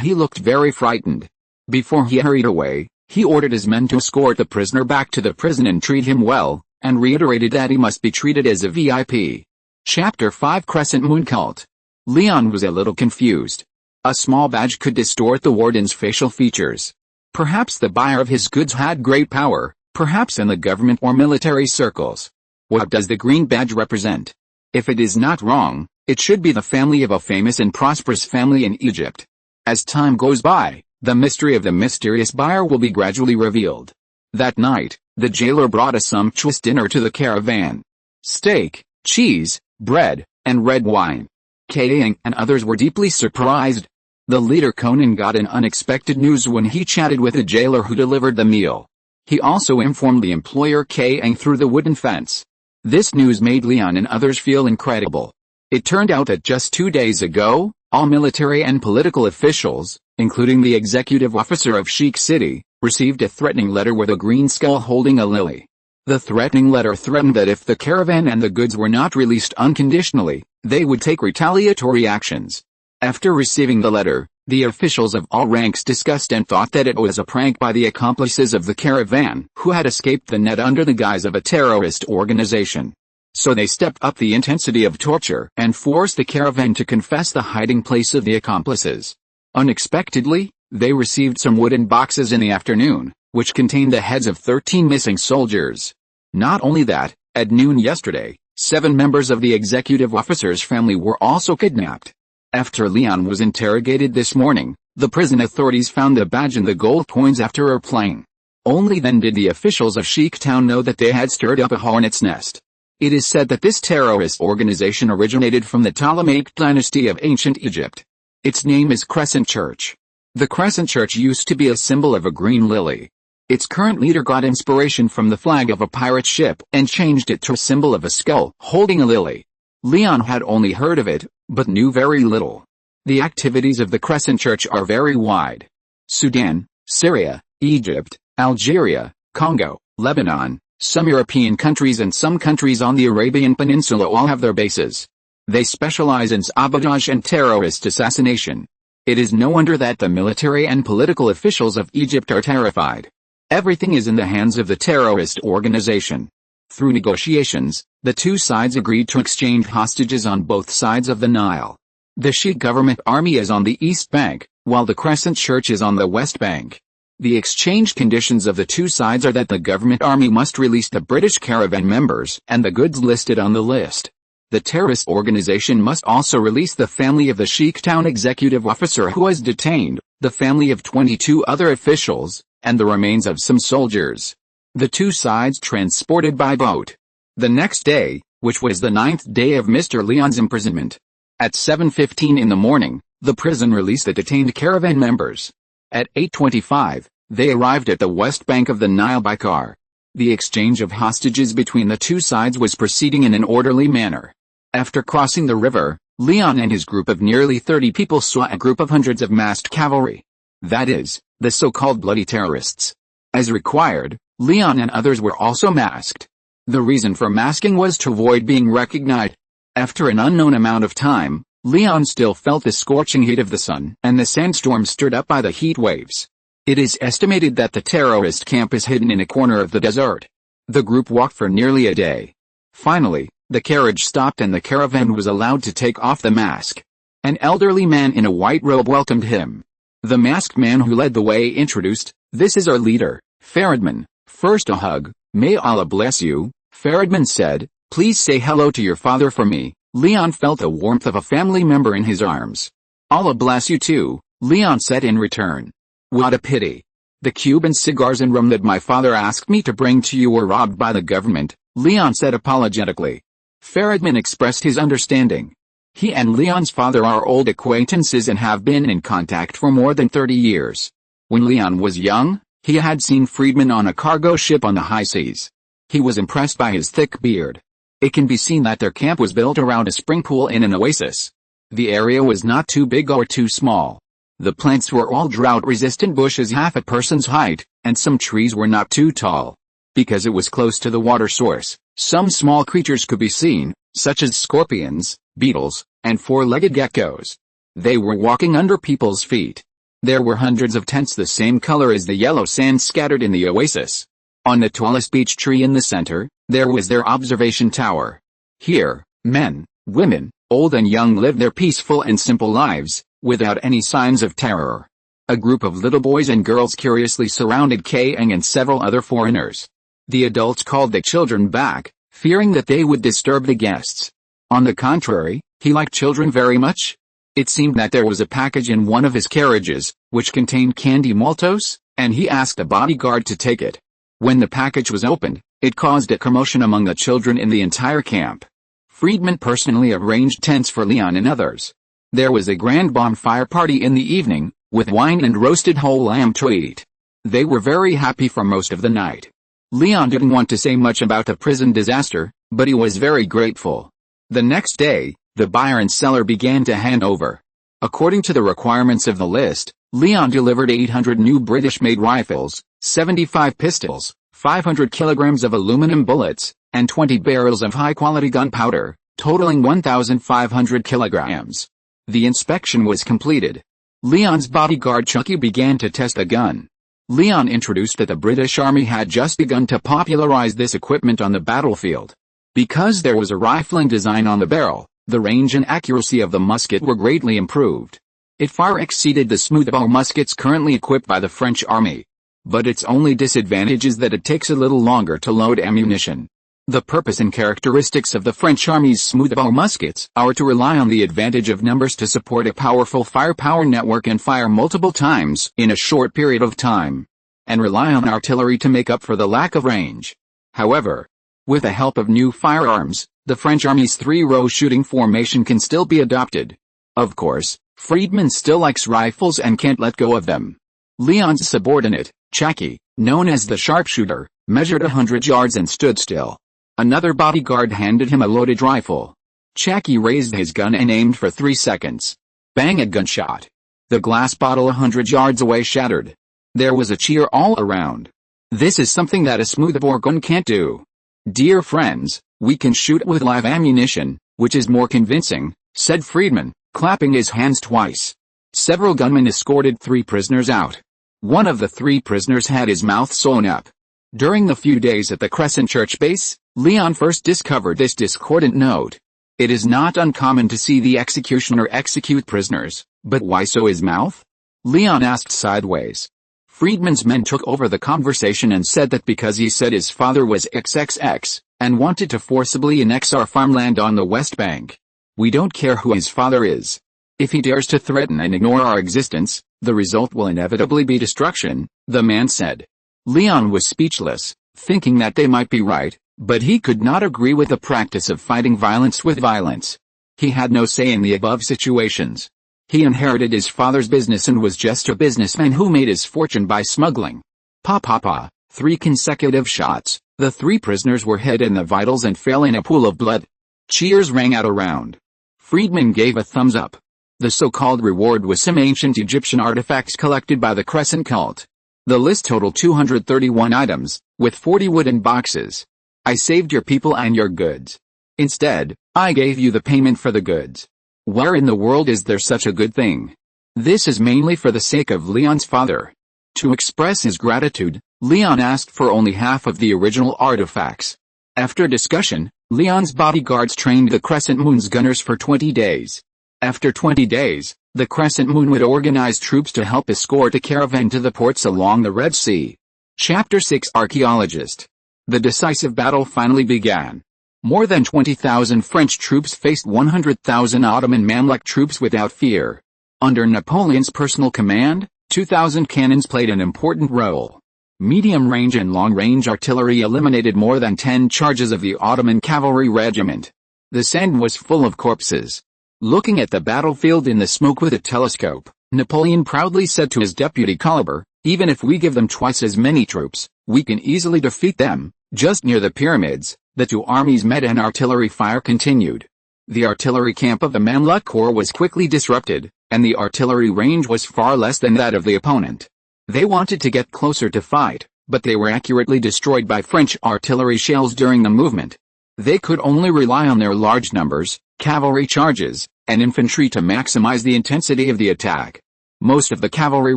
he looked very frightened. Before he hurried away, he ordered his men to escort the prisoner back to the prison and treat him well, and reiterated that he must be treated as a VIP. Chapter 5 Crescent Moon Cult. Leon was a little confused. A small badge could distort the warden's facial features. Perhaps the buyer of his goods had great power, perhaps in the government or military circles. What does the green badge represent? If it is not wrong, it should be the family of a famous and prosperous family in Egypt. As time goes by, the mystery of the mysterious buyer will be gradually revealed. That night, the jailer brought a sumptuous dinner to the caravan. Steak, cheese, bread, and red wine. Kang and others were deeply surprised. The leader Conan got an unexpected news when he chatted with the jailer who delivered the meal. He also informed the employer Kang through the wooden fence. This news made Leon and others feel incredible. It turned out that just 2 days ago, all military and political officials, including the executive officer of Sheikh City, received a threatening letter with a green skull holding a lily. The threatening letter threatened that if the caravan and the goods were not released unconditionally, they would take retaliatory actions. After receiving the letter, the officials of all ranks discussed and thought that it was a prank by the accomplices of the caravan who had escaped the net under the guise of a terrorist organization. So they stepped up the intensity of torture and forced the caravan to confess the hiding place of the accomplices. Unexpectedly, they received some wooden boxes in the afternoon, which contained the heads of 13 missing soldiers. Not only that, at noon yesterday, 7 members of the executive officer's family were also kidnapped. After Leon was interrogated this morning, the prison authorities found the badge and the gold coins after her plane. Only then did the officials of Sheikh Town know that they had stirred up a hornet's nest. It is said that this terrorist organization originated from the Ptolemaic dynasty of ancient Egypt. Its name is Crescent Church. The Crescent Church used to be a symbol of a green lily. Its current leader got inspiration from the flag of a pirate ship and changed it to a symbol of a skull holding a lily. Leon had only heard of it, but knew very little. The activities of the Crescent Church are very wide. Sudan, Syria, Egypt, Algeria, Congo, Lebanon, some European countries and some countries on the Arabian Peninsula all have their bases. They specialize in sabotage and terrorist assassination. It is no wonder that the military and political officials of Egypt are terrified. Everything is in the hands of the terrorist organization. Through negotiations, the two sides agreed to exchange hostages on both sides of the Nile. The Sheikh government army is on the east bank, while the Crescent Church is on the west bank. The exchange conditions of the two sides are that the government army must release the British caravan members and the goods listed on the list. The terrorist organization must also release the family of the Sheikh Town executive officer who was detained, the family of 22 other officials, and the remains of some soldiers. The two sides transported by boat. The next day, which was the 9th day of Mr. Leon's imprisonment. At 7:15 in the morning, the prison released the detained caravan members. At 8:25, they arrived at the west bank of the Nile by car. The exchange of hostages between the two sides was proceeding in an orderly manner. After crossing the river, Leon and his group of nearly 30 people saw a group of hundreds of masked cavalry. That is, the so-called bloody terrorists. As required, Leon and others were also masked. The reason for masking was to avoid being recognized. After an unknown amount of time, Leon still felt the scorching heat of the sun and the sandstorm stirred up by the heat waves. It is estimated that the terrorist camp is hidden in a corner of the desert. The group walked for nearly a day. Finally, the carriage stopped and the caravan was allowed to take off the mask. An elderly man in a white robe welcomed him. The masked man who led the way introduced, "This is our leader, Feridman." First a hug. "May Allah bless you," Feridman said. "Please say hello to your father for me." Leon felt the warmth of a family member in his arms. "Allah bless you too," Leon said in return. "What a pity. The Cuban cigars and rum that my father asked me to bring to you were robbed by the government," Leon said apologetically. Feridman expressed his understanding. He and Leon's father are old acquaintances and have been in contact for more than 30 years. When Leon was young, he had seen Friedman on a cargo ship on the high seas. He was impressed by his thick beard. It can be seen that their camp was built around a spring pool in an oasis. The area was not too big or too small. The plants were all drought-resistant bushes half a person's height, and some trees were not too tall. Because it was close to the water source, some small creatures could be seen, such as scorpions, beetles, and four-legged geckos. They were walking under people's feet. There were hundreds of tents the same color as the yellow sand scattered in the oasis. On the tallest beech tree in the center, there was their observation tower. Here, men, women, old and young lived their peaceful and simple lives, without any signs of terror. A group of little boys and girls curiously surrounded Kang and several other foreigners. The adults called the children back, fearing that they would disturb the guests. On the contrary, he liked children very much. It seemed that there was a package in one of his carriages, which contained candy maltose, and he asked a bodyguard to take it. When the package was opened, it caused a commotion among the children in the entire camp. Friedman personally arranged tents for Leon and others. There was a grand bonfire party in the evening, with wine and roasted whole lamb to eat. They were very happy for most of the night. Leon didn't want to say much about the prison disaster, but he was very grateful. The next day, the buyer and seller began to hand over. According to the requirements of the list, Leon delivered 800 new British-made rifles, 75 pistols, 500 kilograms of aluminum bullets, and 20 barrels of high-quality gunpowder, totaling 1,500 kilograms. The inspection was completed. Leon's bodyguard Chucky began to test the gun. Leon introduced that the British Army had just begun to popularize this equipment on the battlefield. Because there was a rifling design on the barrel, the range and accuracy of the musket were greatly improved. It far exceeded the smoothbore muskets currently equipped by the French Army. But its only disadvantage is that it takes a little longer to load ammunition. The purpose and characteristics of the French Army's smoothbore muskets are to rely on the advantage of numbers to support a powerful firepower network and fire multiple times in a short period of time, and rely on artillery to make up for the lack of range. However, with the help of new firearms, the French Army's three-row shooting formation can still be adopted. Of course, Friedman still likes rifles and can't let go of them. Leon's subordinate, Chucky, known as the sharpshooter, measured 100 yards and stood still. Another bodyguard handed him a loaded rifle. Chucky raised his gun and aimed for 3 seconds. Bang, a gunshot. The glass bottle 100 yards away shattered. There was a cheer all around. This is something that a smoothbore gun can't do. Dear friends, we can shoot with live ammunition, which is more convincing, said Friedman, clapping his hands twice. Several gunmen escorted 3 prisoners out. One of the 3 prisoners had his mouth sewn up. During the few days at the Crescent Church base, Leon first discovered this discordant note. It is not uncommon to see the executioner execute prisoners, but why sew his mouth? Leon asked sideways. Friedman's men took over the conversation and said that because he said his father was XXX, and wanted to forcibly annex our farmland on the West Bank. We don't care who his father is. If he dares to threaten and ignore our existence, the result will inevitably be destruction, the man said. Leon was speechless, thinking that they might be right, but he could not agree with the practice of fighting violence with violence. He had no say in the above situations. He inherited his father's business and was just a businessman who made his fortune by smuggling. Pa pa pa, 3 consecutive shots, the 3 prisoners were hit in the vitals and fell in a pool of blood. Cheers rang out around. Friedman gave a thumbs up. The so-called reward was some ancient Egyptian artifacts collected by the Crescent cult. The list totaled 231 items, with 40 wooden boxes. I saved your people and your goods. Instead, I gave you the payment for the goods. Where in the world is there such a good thing? This is mainly for the sake of Leon's father. To express his gratitude, Leon asked for only half of the original artifacts. After discussion, Leon's bodyguards trained the Crescent Moon's gunners for 20 days. After 20 days, the Crescent Moon would organize troops to help escort a caravan to the ports along the Red Sea. Chapter 6 Archaeologist. The decisive battle finally began. More than 20,000 French troops faced 100,000 Ottoman Mamluk troops without fear. Under Napoleon's personal command, 2,000 cannons played an important role. Medium-range and long-range artillery eliminated more than 10 charges of the Ottoman cavalry regiment. The sand was full of corpses. Looking at the battlefield in the smoke with a telescope, Napoleon proudly said to his deputy Caliber, "Even if we give them twice as many troops, we can easily defeat them." Just near the pyramids, the two armies met and artillery fire continued. The artillery camp of the Mamluk Corps was quickly disrupted, and the artillery range was far less than that of the opponent. They wanted to get closer to fight, but they were accurately destroyed by French artillery shells during the movement. They could only rely on their large numbers, cavalry charges, and infantry to maximize the intensity of the attack. Most of the cavalry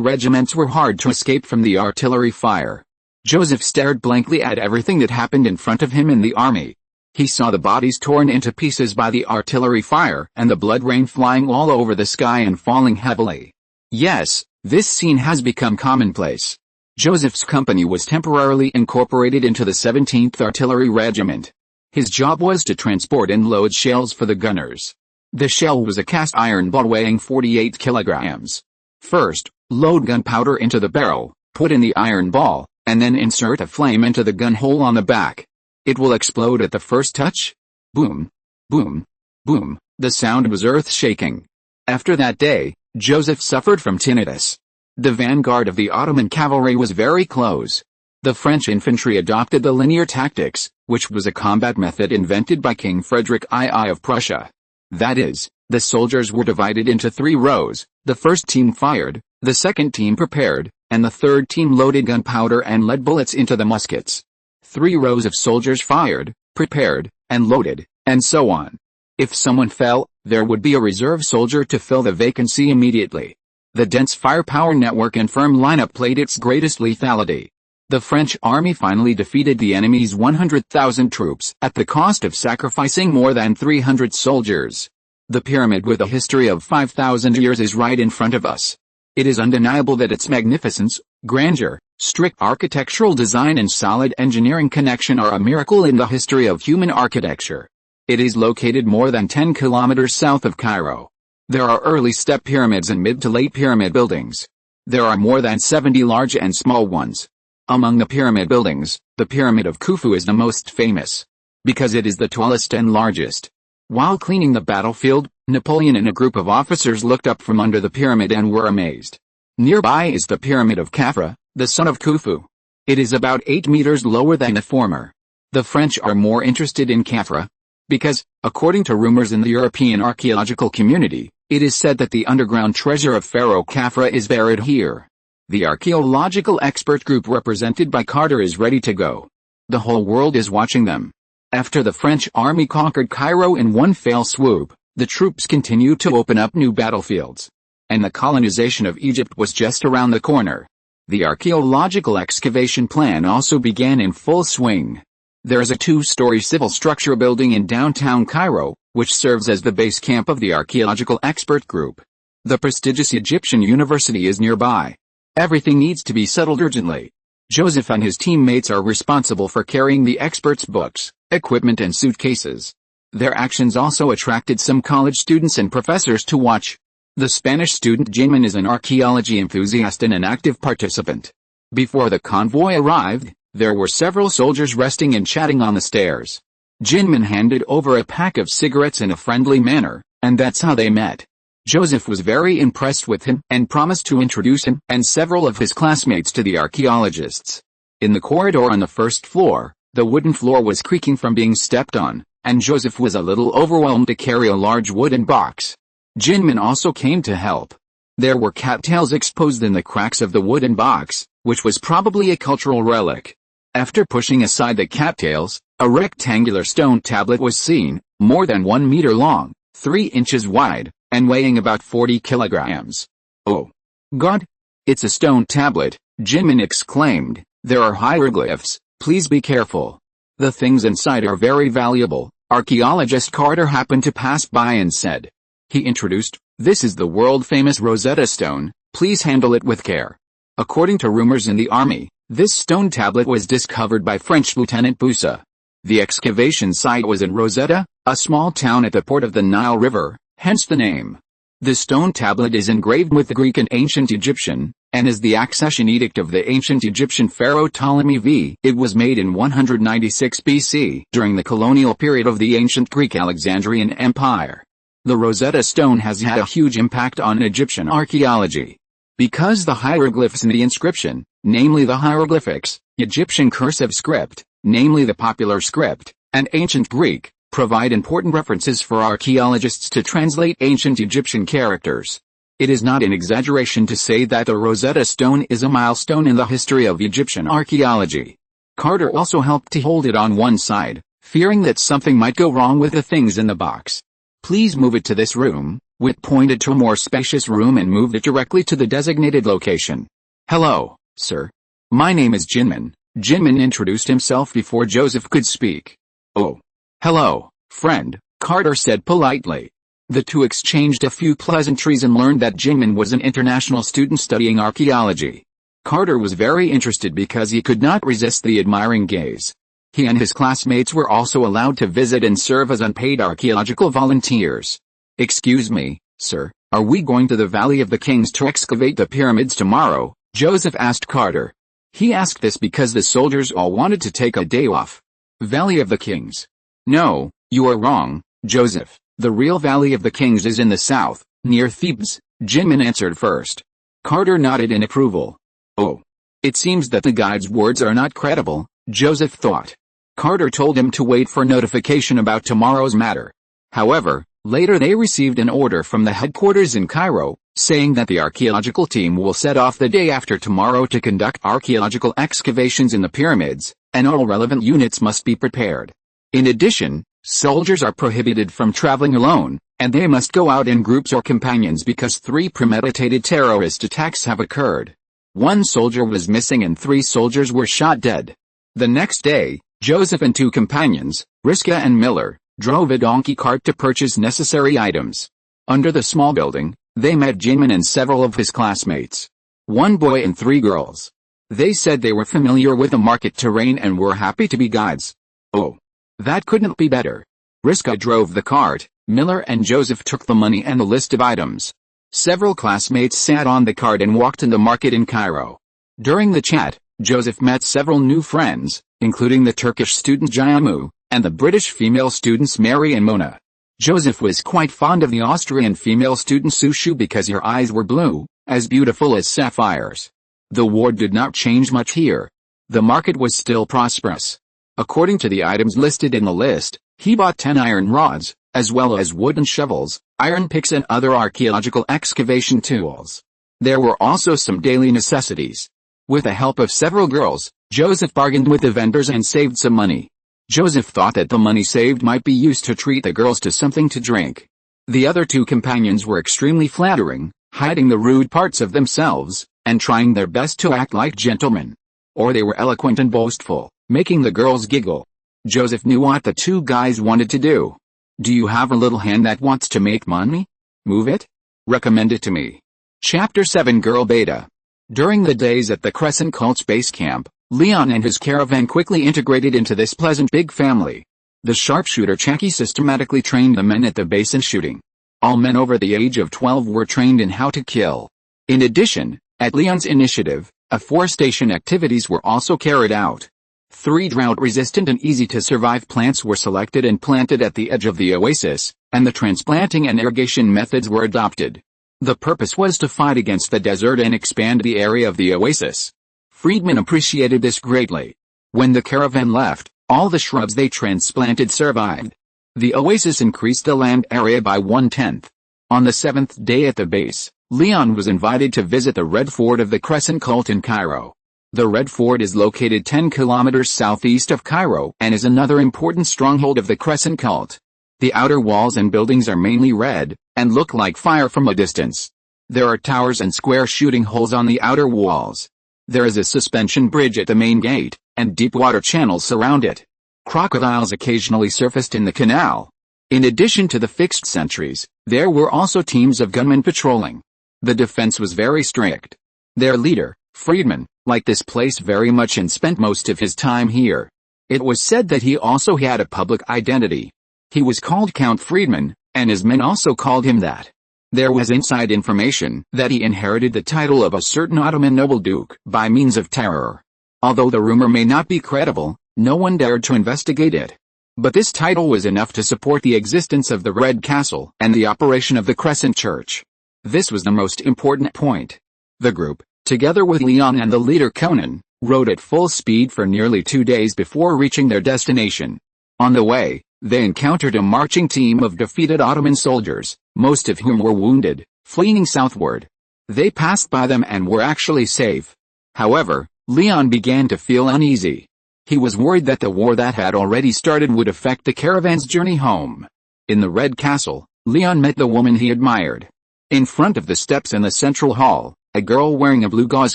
regiments were hard to escape from the artillery fire. Joseph stared blankly at everything that happened in front of him in the army. He saw the bodies torn into pieces by the artillery fire and the blood rain flying all over the sky and falling heavily. Yes, this scene has become commonplace. Joseph's company was temporarily incorporated into the 17th Artillery Regiment. His job was to transport and load shells for the gunners. The shell was a cast iron ball weighing 48 kilograms. First, load gunpowder into the barrel, put in the iron ball, and then insert a flame into the gun hole on the back. It will explode at the first touch. Boom, boom, boom. The sound was earth-shaking. After that day, Joseph suffered from tinnitus. The vanguard of the Ottoman cavalry was very close. The French infantry adopted the linear tactics, which was a combat method invented by King Frederick II of Prussia. That is, the soldiers were divided into 3 rows, the first team fired, the second team prepared, and the third team loaded gunpowder and lead bullets into the muskets. 3 rows of soldiers fired, prepared, and loaded, and so on. If someone fell, there would be a reserve soldier to fill the vacancy immediately. The dense firepower network and firm lineup played its greatest lethality. The French army finally defeated the enemy's 100,000 troops at the cost of sacrificing more than 300 soldiers. The pyramid with a history of 5,000 years is right in front of us. It is undeniable that its magnificence, grandeur, strict architectural design and solid engineering connection are a miracle in the history of human architecture. It is located more than 10 kilometers south of Cairo. There are early step pyramids and mid to late pyramid buildings. There are more than 70 large and small ones. Among the pyramid buildings, the Pyramid of Khufu is the most famous, because it is the tallest and largest. While cleaning the battlefield, Napoleon and a group of officers looked up from under the pyramid and were amazed. Nearby is the Pyramid of Khafra, the son of Khufu. It is about 8 meters lower than the former. The French are more interested in Khafra, because, according to rumors in the European archaeological community, it is said that the underground treasure of Pharaoh Khafra is buried here. The archaeological expert group represented by Carter is ready to go. The whole world is watching them. After the French army conquered Cairo in one fell swoop, the troops continued to open up new battlefields. And the colonization of Egypt was just around the corner. The archaeological excavation plan also began in full swing. There is a 2-story civil structure building in downtown Cairo, which serves as the base camp of the archaeological expert group. The prestigious Egyptian University is nearby. Everything needs to be settled urgently. Joseph and his teammates are responsible for carrying the experts' books, equipment and suitcases. Their actions also attracted some college students and professors to watch. The Spanish student Jinmin is an archaeology enthusiast and an active participant. Before the convoy arrived, there were several soldiers resting and chatting on the stairs. Jinmin handed over a pack of cigarettes in a friendly manner, and that's how they met. Joseph was very impressed with him and promised to introduce him and several of his classmates to the archaeologists. In the corridor on the first floor, the wooden floor was creaking from being stepped on, and Joseph was a little overwhelmed to carry a large wooden box. Jinmin also came to help. There were cattails exposed in the cracks of the wooden box, which was probably a cultural relic. After pushing aside the cattails, a rectangular stone tablet was seen, more than 1 meter long, 3 inches wide, and weighing about 40 kilograms. "Oh God! It's a stone tablet," Jinmin exclaimed. "There are hieroglyphs, please be careful. The things inside are very valuable." Archaeologist Carter happened to pass by and said. He introduced, "This is the world-famous Rosetta Stone, please handle it with care." According to rumors in the army, this stone tablet was discovered by French Lieutenant Boussa. The excavation site was in Rosetta, a small town at the port of the Nile River, hence the name. The stone tablet is engraved with the Greek and ancient Egyptian, and is the accession edict of the ancient Egyptian pharaoh Ptolemy V. It was made in 196 BC during the colonial period of the ancient Greek Alexandrian Empire. The Rosetta Stone has had a huge impact on Egyptian archaeology. Because the hieroglyphs in the inscription, namely the hieroglyphics, Egyptian cursive script, namely the popular script, and ancient Greek, provide important references for archaeologists to translate ancient Egyptian characters. It is not an exaggeration to say that the Rosetta Stone is a milestone in the history of Egyptian archaeology. Carter also helped to hold it on one side, fearing that something might go wrong with the things in the box. "Please move it to this room." Whit pointed to a more spacious room and moved it directly to the designated location. "Hello, sir. My name is Jinmin." Jinmin introduced himself before Joseph could speak. "Oh. Hello, friend," Carter said politely. The two exchanged a few pleasantries and learned that Jinmin was an international student studying archaeology. Carter was very interested because he could not resist the admiring gaze. He and his classmates were also allowed to visit and serve as unpaid archaeological volunteers. "Excuse me, sir, are we going to the Valley of the Kings to excavate the pyramids tomorrow?" Joseph asked Carter. He asked this because the soldiers all wanted to take a day off. Valley of the Kings? No, you are wrong, Joseph. The real Valley of the Kings is in the south, near Thebes, Jinmin answered first. Carter nodded in approval. Oh. It seems that the guide's words are not credible, Joseph thought. Carter told him to wait for notification about tomorrow's matter. However, later they received an order from the headquarters in Cairo, saying that the archaeological team will set off the day after tomorrow to conduct archaeological excavations in the pyramids, and all relevant units must be prepared. In addition, soldiers are prohibited from traveling alone, and they must go out in groups or companions because 3 premeditated terrorist attacks have occurred. 1 soldier was missing and 3 soldiers were shot dead. The next day, Joseph and 2 companions, Riska and Miller, drove a donkey cart to purchase necessary items. Under the small building, they met Jinmin and several of his classmates. 1 boy and 3 girls. They said they were familiar with the market terrain and were happy to be guides. Oh. That couldn't be better. Riska drove the cart, Miller and Joseph took the money and a list of items. Several classmates sat on the cart and walked in the market in Cairo. During the chat, Joseph met several new friends, including the Turkish student Jayamu, and the British female students Mary and Mona. Joseph was quite fond of the Austrian female student Sushu because her eyes were blue, as beautiful as sapphires. The war did not change much here. The market was still prosperous. According to the items listed in the list, he bought 10 iron rods, as well as wooden shovels, iron picks and other archaeological excavation tools. There were also some daily necessities. With the help of several girls, Joseph bargained with the vendors and saved some money. Joseph thought that the money saved might be used to treat the girls to something to drink. The other 2 companions were extremely flattering, hiding the rude parts of themselves, and trying their best to act like gentlemen. Or they were eloquent and boastful, making the girls giggle. Joseph knew what the 2 guys wanted to do. Do you have a little hand that wants to make money? Move it? Recommend it to me. Chapter 7 Girl Beta. During the days at the Crescent Cult's base camp, Leon and his caravan quickly integrated into this pleasant big family. The sharpshooter Chucky systematically trained the men at the base in shooting. All men over the age of 12 were trained in how to kill. In addition, at Leon's initiative, afforestation activities were also carried out. 3 drought-resistant and easy-to-survive plants were selected and planted at the edge of the oasis, and the transplanting and irrigation methods were adopted. The purpose was to fight against the desert and expand the area of the oasis. Friedman appreciated this greatly. When the caravan left, all the shrubs they transplanted survived. The oasis increased the land area by 1/10. On the 7th day at the base, Leon was invited to visit the Red Fort of the Crescent Cult in Cairo. The Red Fort is located 10 kilometers southeast of Cairo and is another important stronghold of the Crescent Cult. The outer walls and buildings are mainly red, and look like fire from a distance. There are towers and square shooting holes on the outer walls. There is a suspension bridge at the main gate, and deep water channels surround it. Crocodiles occasionally surfaced in the canal. In addition to the fixed sentries, there were also teams of gunmen patrolling. The defense was very strict. Their leader, Friedman, liked this place very much and spent most of his time here. It was said that he also had a public identity. He was called Count Friedman, and his men also called him that. There was inside information that he inherited the title of a certain Ottoman noble duke by means of terror. Although the rumor may not be credible, no one dared to investigate it. But this title was enough to support the existence of the Red Castle and the operation of the Crescent Church. This was the most important point. The group, together with Leon and the leader Conan, rode at full speed for nearly 2 days before reaching their destination. On the way, they encountered a marching team of defeated Ottoman soldiers, most of whom were wounded, fleeing southward. They passed by them and were actually safe. However, Leon began to feel uneasy. He was worried that the war that had already started would affect the caravan's journey home. In the Red Castle, Leon met the woman he admired. In front of the steps in the central hall, a girl wearing a blue gauze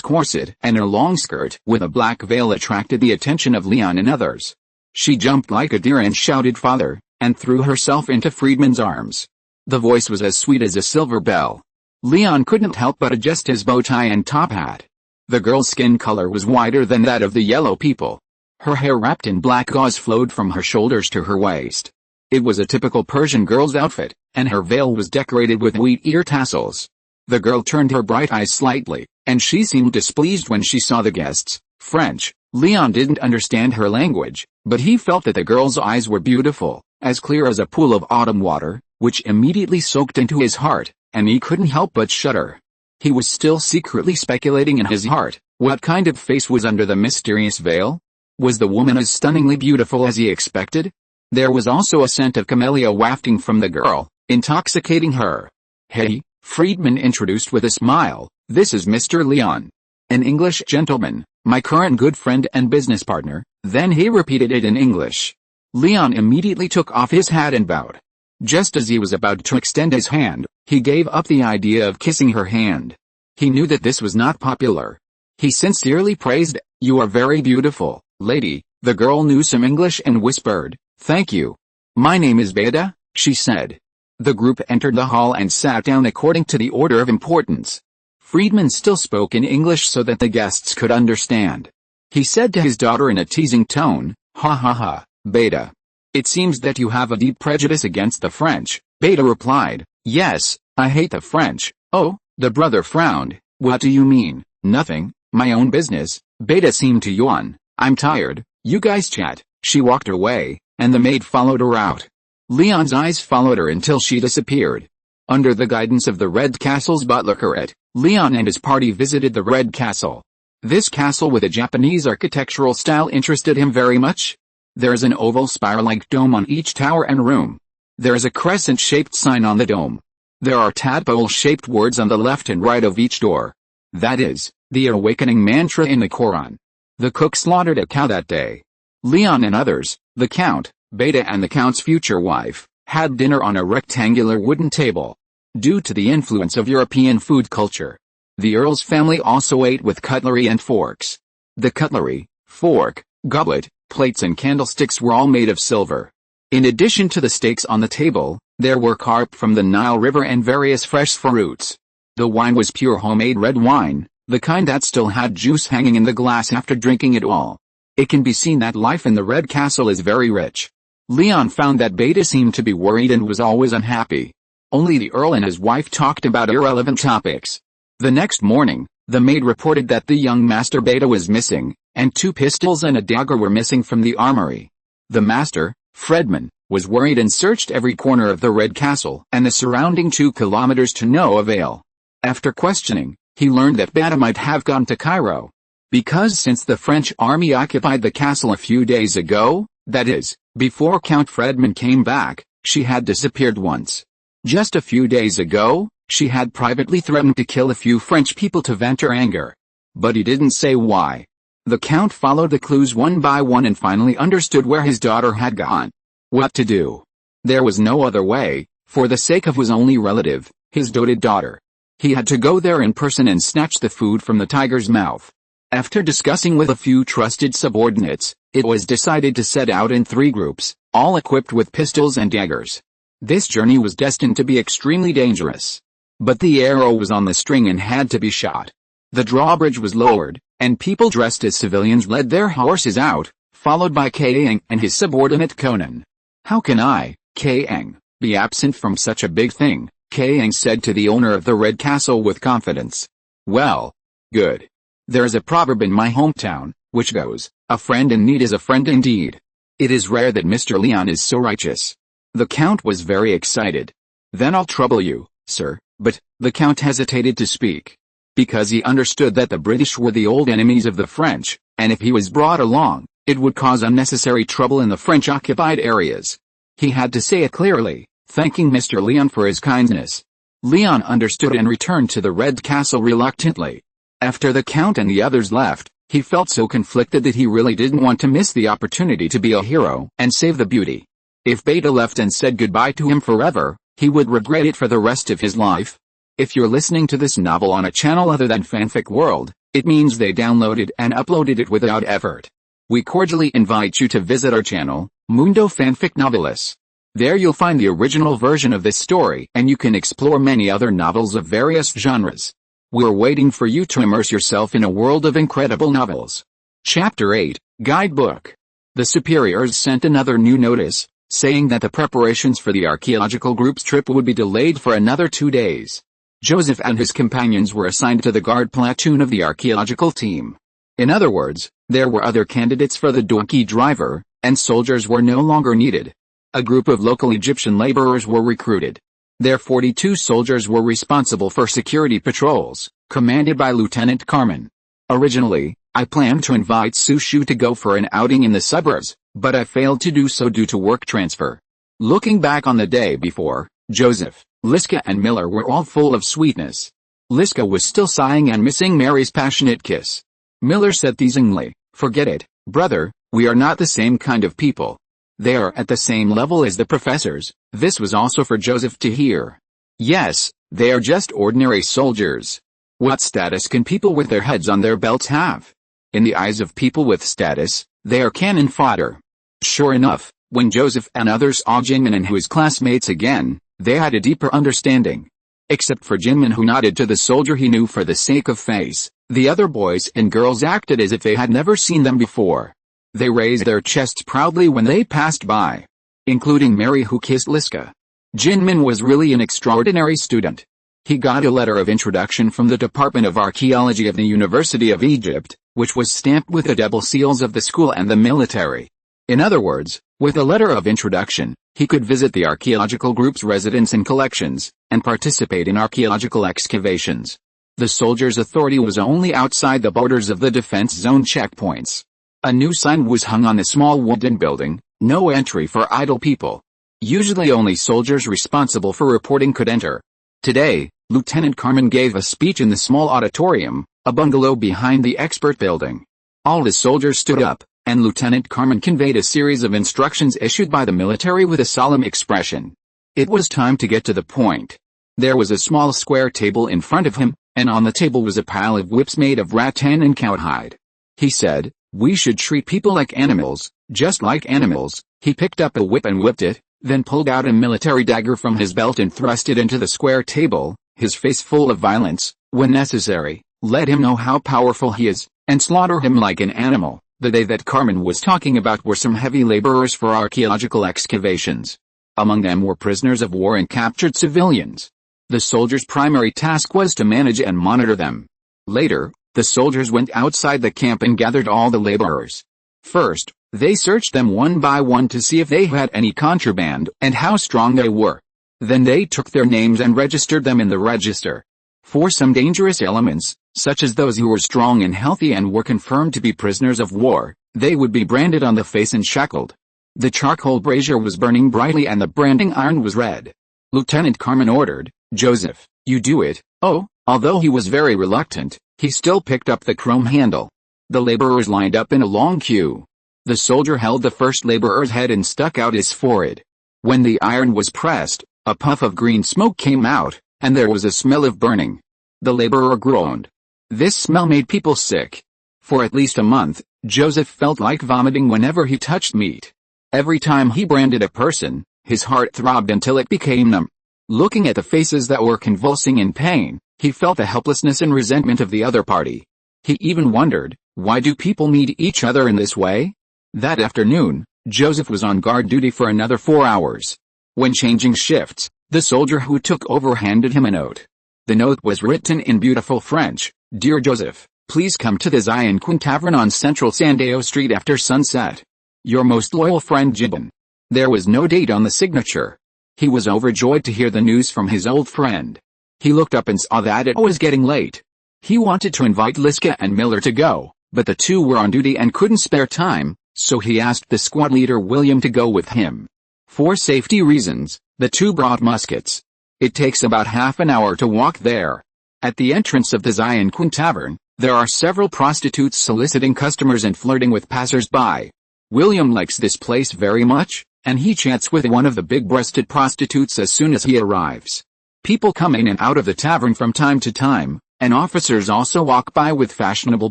corset and a long skirt with a black veil attracted the attention of Leon and others. She jumped like a deer and shouted "Father," and threw herself into Friedman's arms. The voice was as sweet as a silver bell. Leon couldn't help but adjust his bow tie and top hat. The girl's skin color was whiter than that of the yellow people. Her hair wrapped in black gauze flowed from her shoulders to her waist. It was a typical Persian girl's outfit, and her veil was decorated with wheat ear tassels. The girl turned her bright eyes slightly, and she seemed displeased when she saw the guests. French. Leon didn't understand her language, but he felt that the girl's eyes were beautiful, as clear as a pool of autumn water, which immediately soaked into his heart, and he couldn't help but shudder. He was still secretly speculating in his heart, what kind of face was under the mysterious veil? Was the woman as stunningly beautiful as he expected? There was also a scent of camellia wafting from the girl, intoxicating her. "Hey," Friedman introduced with a smile, "this is Mr. Leon. An English gentleman, my current good friend and business partner." Then he repeated it in English. Leon immediately took off his hat and bowed. Just as he was about to extend his hand, he gave up the idea of kissing her hand. He knew that this was not popular. He sincerely praised, "You are very beautiful, lady." The girl knew some English and whispered, "Thank you. My name is Beda," she said. The group entered the hall and sat down according to the order of importance. Friedman still spoke in English so that the guests could understand. He said to his daughter in a teasing tone, "Ha ha ha, Beda. It seems that you have a deep prejudice against the French." Beda replied, "Yes, I hate the French." "Oh," the brother frowned, "what do you mean?" "Nothing, my own business." Beda seemed to yawn. "I'm tired, you guys chat." She walked away, and the maid followed her out. Leon's eyes followed her until she disappeared. Under the guidance of the Red Castle's butler Karet, Leon and his party visited the Red Castle. This castle with a Japanese architectural style interested him very much. There is an oval spire-like dome on each tower and room. There is a crescent-shaped sign on the dome. There are tadpole-shaped words on the left and right of each door. That is, the awakening mantra in the Quran. The cook slaughtered a cow that day. Leon and others, the Count, Beda and the Count's future wife, had dinner on a rectangular wooden table. Due to the influence of European food culture, the Earl's family also ate with cutlery and forks. The cutlery, fork, goblet, plates and candlesticks were all made of silver. In addition to the steaks on the table, there were carp from the Nile River and various fresh fruits. The wine was pure homemade red wine, the kind that still had juice hanging in the glass after drinking it all. It can be seen that life in the Red Castle is very rich. Leon found that Beda seemed to be worried and was always unhappy. Only the Earl and his wife talked about irrelevant topics. The next morning, the maid reported that the young master Beda was missing, and 2 pistols and a dagger were missing from the armory. The master, Friedman, was worried and searched every corner of the Red Castle and the surrounding 2 kilometers to no avail. After questioning, he learned that Beda might have gone to Cairo. Because since the French army occupied the castle a few days ago, that is, before Count Friedman came back, she had disappeared once. Just a few days ago, she had privately threatened to kill a few French people to vent her anger. But he didn't say why. The Count followed the clues one by one and finally understood where his daughter had gone. What to do? There was no other way, for the sake of his only relative, his doted daughter. He had to go there in person and snatch the food from the tiger's mouth. After discussing with a few trusted subordinates, it was decided to set out in 3 groups, all equipped with pistols and daggers. This journey was destined to be extremely dangerous. But the arrow was on the string and had to be shot. The drawbridge was lowered, and people dressed as civilians led their horses out, followed by Kang and his subordinate Conan. "How can I, Kang, be absent from such a big thing?" Kang said to the owner of the Red Castle with confidence. "Well, good. There's a proverb in my hometown, which goes, 'A friend in need is a friend indeed.' It is rare that Mr. Leon is so righteous." The Count was very excited. "Then I'll trouble you, sir." But the Count hesitated to speak. Because he understood that the British were the old enemies of the French, and if he was brought along, it would cause unnecessary trouble in the French-occupied areas. He had to say it clearly, thanking Mr. Leon for his kindness. Leon understood and returned to the Red Castle reluctantly. After the Count and the others left, he felt so conflicted that he really didn't want to miss the opportunity to be a hero and save the beauty. If Beta left and said goodbye to him forever, he would regret it for the rest of his life. If you're listening to this novel on a channel other than Fanfic World, it means they downloaded and uploaded it without effort. We cordially invite you to visit our channel, Mundo Fanfic Novelis. There you'll find the original version of this story and you can explore many other novels of various genres. We're waiting for you to immerse yourself in a world of incredible novels. Chapter 8, Guidebook. The superiors sent another new notice, saying that the preparations for the archaeological group's trip would be delayed for another 2 days. Joseph and his companions were assigned to the guard platoon of the archaeological team. In other words, there were other candidates for the donkey driver, and soldiers were no longer needed. A group of local Egyptian laborers were recruited. Their 42 soldiers were responsible for security patrols, commanded by Lieutenant Carmen. Originally, I planned to invite Sushu to go for an outing in the suburbs, but I failed to do so due to work transfer. Looking back on the day before, Joseph, Liska and Miller were all full of sweetness. Liska was still sighing and missing Mary's passionate kiss. Miller said teasingly, "Forget it, brother, we are not the same kind of people. They are at the same level as the professors." This was also for Joseph to hear. Yes, they are just ordinary soldiers. What status can people with their heads on their belts have? In the eyes of people with status, they are cannon fodder. Sure enough, when Joseph and others saw Jinmin and his classmates again, they had a deeper understanding. Except for Jinmin, who nodded to the soldier he knew for the sake of face, the other boys and girls acted as if they had never seen them before. They raised their chests proudly when they passed by. Including Mary, who kissed Liska. Jinmin was really an extraordinary student. He got a letter of introduction from the Department of Archaeology of the University of Egypt, which was stamped with the double seals of the school and the military. In other words, with a letter of introduction, he could visit the archaeological group's residence and collections, and participate in archaeological excavations. The soldiers' authority was only outside the borders of the defense zone checkpoints. A new sign was hung on the small wooden building, "No entry for idle people." Usually only soldiers responsible for reporting could enter. Today, Lieutenant Carmen gave a speech in the small auditorium, a bungalow behind the expert building. All the soldiers stood up, and Lieutenant Carmen conveyed a series of instructions issued by the military with a solemn expression. It was time to get to the point. There was a small square table in front of him, and on the table was a pile of whips made of rattan and cowhide. He said, "We should treat people like animals, just like animals." He picked up a whip and whipped it, then pulled out a military dagger from his belt and thrust it into the square table, his face full of violence. "When necessary, let him know how powerful he is, and slaughter him like an animal." The day that Carmen was talking about were some heavy laborers for archaeological excavations. Among them were prisoners of war and captured civilians. The soldiers' primary task was to manage and monitor them. Later, the soldiers went outside the camp and gathered all the laborers. First, they searched them one by one to see if they had any contraband and how strong they were. Then they took their names and registered them in the register. For some dangerous elements, such as those who were strong and healthy and were confirmed to be prisoners of war, they would be branded on the face and shackled. The charcoal brazier was burning brightly and the branding iron was red. Lieutenant Carmen ordered. Joseph, you do it. Oh, although he was very reluctant, he still picked up the chrome handle. The laborers lined up in a long queue. The soldier held the first laborer's head and stuck out his forehead. When the iron was pressed, a puff of green smoke came out, and there was a smell of burning. The laborer groaned. This smell made people sick. For at least a month, Joseph felt like vomiting whenever he touched meat. Every time he branded a person, his heart throbbed until it became numb. Looking at the faces that were convulsing in pain, he felt the helplessness and resentment of the other party. He even wondered, why do people meet each other in this way? That afternoon, Joseph was on guard duty for another 4 hours. When changing shifts, the soldier who took over handed him a note. The note was written in beautiful French. Dear Joseph, please come to the SYNOPSIS tavern on Central Sandeo Street after sunset. Your most loyal friend Gibbon. There was no date on the signature. He was overjoyed to hear the news from his old friend. He looked up and saw that it was getting late. He wanted to invite Liska and Miller to go, but the two were on duty and couldn't spare time, so he asked the squad leader William to go with him. For safety reasons, the two brought muskets. It takes about half an hour to walk there. At the entrance of the SYNOPSIS tavern, there are several prostitutes soliciting customers and flirting with passers-by. William likes this place very much, and he chats with one of the big-breasted prostitutes as soon as he arrives. People come in and out of the tavern from time to time, and officers also walk by with fashionable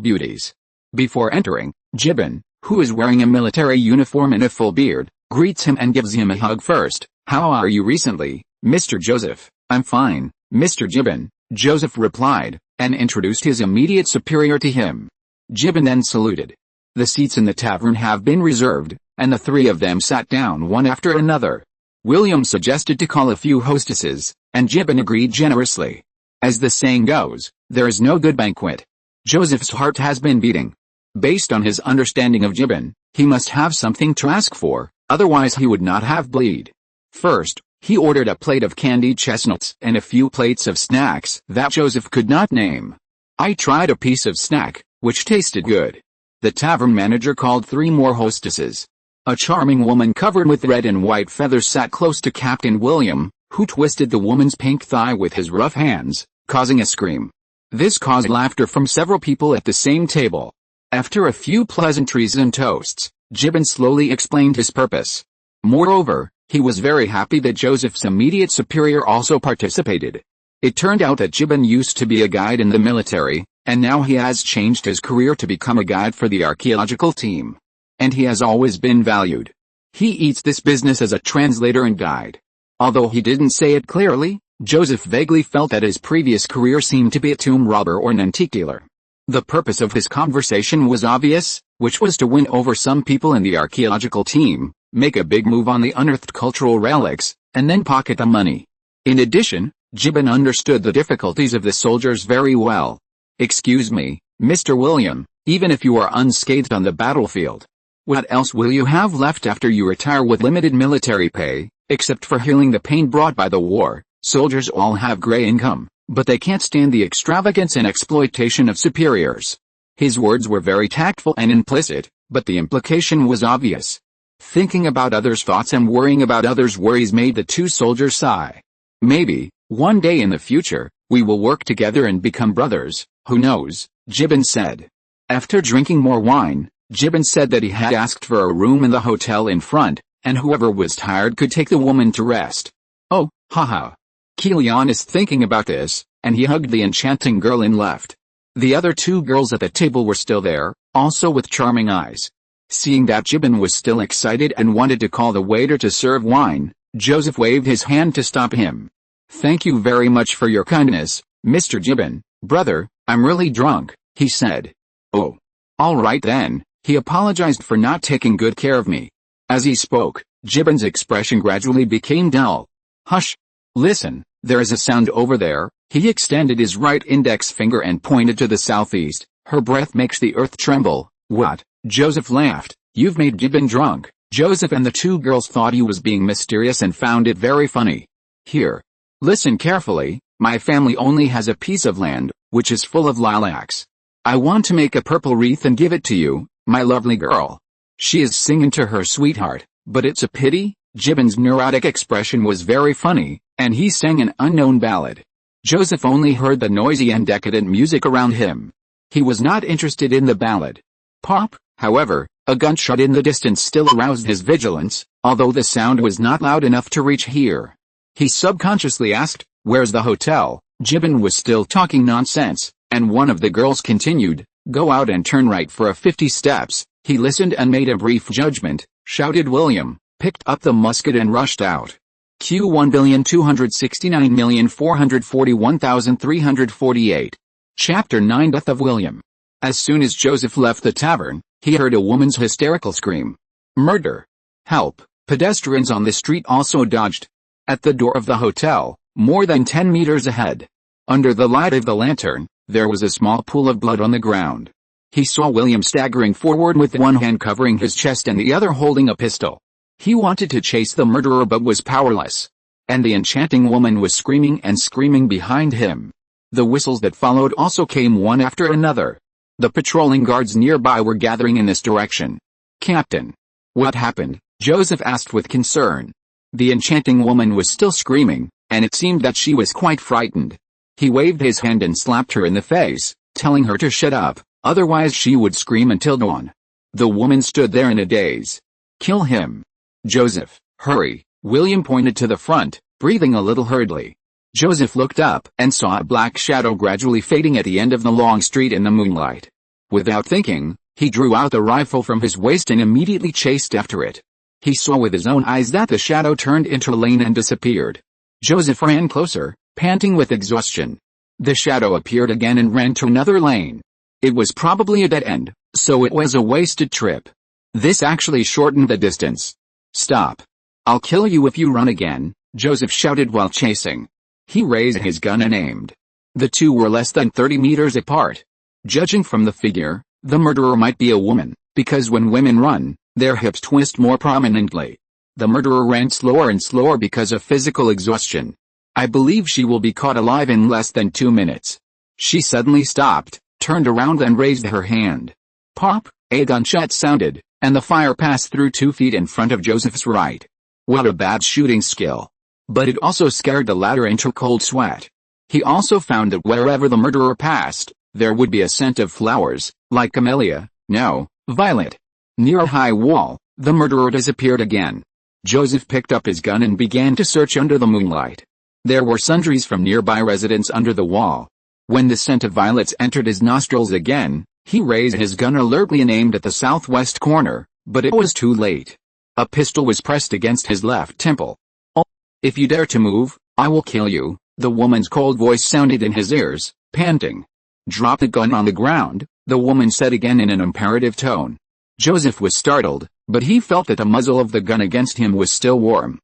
beauties. Before entering, Gibbon, who is wearing a military uniform and a full beard, greets him and gives him a hug first. How are you recently, Mr. Joseph? I'm fine, Mr. Gibbon, Joseph replied, and introduced his immediate superior to him. Gibbon then saluted. The seats in the tavern have been reserved, and the three of them sat down one after another. William suggested to call a few hostesses, and Gibbon agreed generously. As the saying goes, there is no good banquet. Joseph's heart has been beating. Based on his understanding of Gibbon, he must have something to ask for, otherwise he would not have bleed. First, he ordered a plate of candied chestnuts and a few plates of snacks that Joseph could not name. I tried a piece of snack, which tasted good. The tavern manager called 3 more hostesses. A charming woman covered with red and white feathers sat close to Captain William, who twisted the woman's pink thigh with his rough hands, causing a scream. This caused laughter from several people at the same table. After a few pleasantries and toasts, Gibbon slowly explained his purpose. Moreover, he was very happy that Joseph's immediate superior also participated. It turned out that Gibbon used to be a guide in the military, and now he has changed his career to become a guide for the archaeological team. And he has always been valued. He eats this business as a translator and guide. Although he didn't say it clearly, Joseph vaguely felt that his previous career seemed to be a tomb robber or an antique dealer. The purpose of his conversation was obvious, which was to win over some people in the archaeological team, make a big move on the unearthed cultural relics, and then pocket the money. In addition, Gibbon understood the difficulties of the soldiers very well. Excuse me, Mr. William, even if you are unscathed on the battlefield, what else will you have left after you retire with limited military pay, except for healing the pain brought by the war? Soldiers all have gray income, but they can't stand the extravagance and exploitation of superiors. His words were very tactful and implicit, but the implication was obvious. Thinking about others' thoughts and worrying about others' worries made the two soldiers sigh. Maybe, one day in the future, we will work together and become brothers, who knows, Gibbon said. After drinking more wine, Gibbon said that he had asked for a room in the hotel in front, and whoever was tired could take the woman to rest. Oh, haha. Kilian is thinking about this, and he hugged the enchanting girl and left. The other 2 girls at the table were still there, also with charming eyes. Seeing that Gibbon was still excited and wanted to call the waiter to serve wine, Joseph waved his hand to stop him. Thank you very much for your kindness, Mr. Gibbon, brother, I'm really drunk, he said. Oh. All right then, he apologized for not taking good care of me. As he spoke, Gibbon's expression gradually became dull. Hush. Listen, there is a sound over there. He extended his right index finger and pointed to the southeast. Her breath makes the earth tremble. What? Joseph laughed. You've made Gibbon drunk. Joseph and the 2 girls thought he was being mysterious and found it very funny. Here. Listen carefully, my family only has a piece of land, which is full of lilacs. I want to make a purple wreath and give it to you, my lovely girl. She is singing to her sweetheart, but it's a pity. Gibbon's neurotic expression was very funny, and he sang an unknown ballad. Joseph only heard the noisy and decadent music around him. He was not interested in the ballad. Pop, however, a gunshot in the distance still aroused his vigilance, although the sound was not loud enough to reach here. He subconsciously asked, "Where's the hotel?" Gibbon was still talking nonsense, and one of the girls continued, "Go out and turn right for 50 steps." He listened and made a brief judgment, shouted William, picked up the musket and rushed out. Q 1,269,441,348. Chapter 9 Death of William. As soon as Joseph left the tavern, he heard a woman's hysterical scream. Murder! Help! Pedestrians on the street also dodged. At the door of the hotel, more than 10 meters ahead, under the light of the lantern, there was a small pool of blood on the ground. He saw William staggering forward with one hand covering his chest and the other holding a pistol. He wanted to chase the murderer but was powerless. And the enchanting woman was screaming and screaming behind him. The whistles that followed also came one after another. The patrolling guards nearby were gathering in this direction. "Captain, what happened?" Joseph asked with concern. The enchanting woman was still screaming, and it seemed that she was quite frightened. He waved his hand and slapped her in the face, telling her to shut up, otherwise she would scream until dawn. The woman stood there in a daze. "Kill him. Joseph, hurry." William pointed to the front, breathing a little hurriedly. Joseph looked up and saw a black shadow gradually fading at the end of the long street in the moonlight. Without thinking, he drew out the rifle from his waist and immediately chased after it. He saw with his own eyes that the shadow turned into a lane and disappeared. Joseph ran closer, panting with exhaustion. The shadow appeared again and ran to another lane. It was probably a dead end, so it was a wasted trip. This actually shortened the distance. "Stop. I'll kill you if you run again," Joseph shouted while chasing. He raised his gun and aimed. The two were less than 30 meters apart. Judging from the figure, the murderer might be a woman, because when women run, their hips twist more prominently. The murderer ran slower and slower because of physical exhaustion. "I believe she will be caught alive in less than 2 minutes." She suddenly stopped, turned around and raised her hand. Pop! A gunshot sounded, and the fire passed through 2 feet in front of Joseph's right. What a bad shooting skill. But it also scared the latter into cold sweat. He also found that wherever the murderer passed, there would be a scent of flowers, like camellia, no, violet. Near a high wall, the murderer disappeared again. Joseph picked up his gun and began to search under the moonlight. There were sundries from nearby residents under the wall. When the scent of violets entered his nostrils again, he raised his gun alertly and aimed at the southwest corner, but it was too late. A pistol was pressed against his left temple. "Oh, if you dare to move, I will kill you," the woman's cold voice sounded in his ears, panting. "Drop the gun on the ground," the woman said again in an imperative tone. Joseph was startled, but he felt that the muzzle of the gun against him was still warm.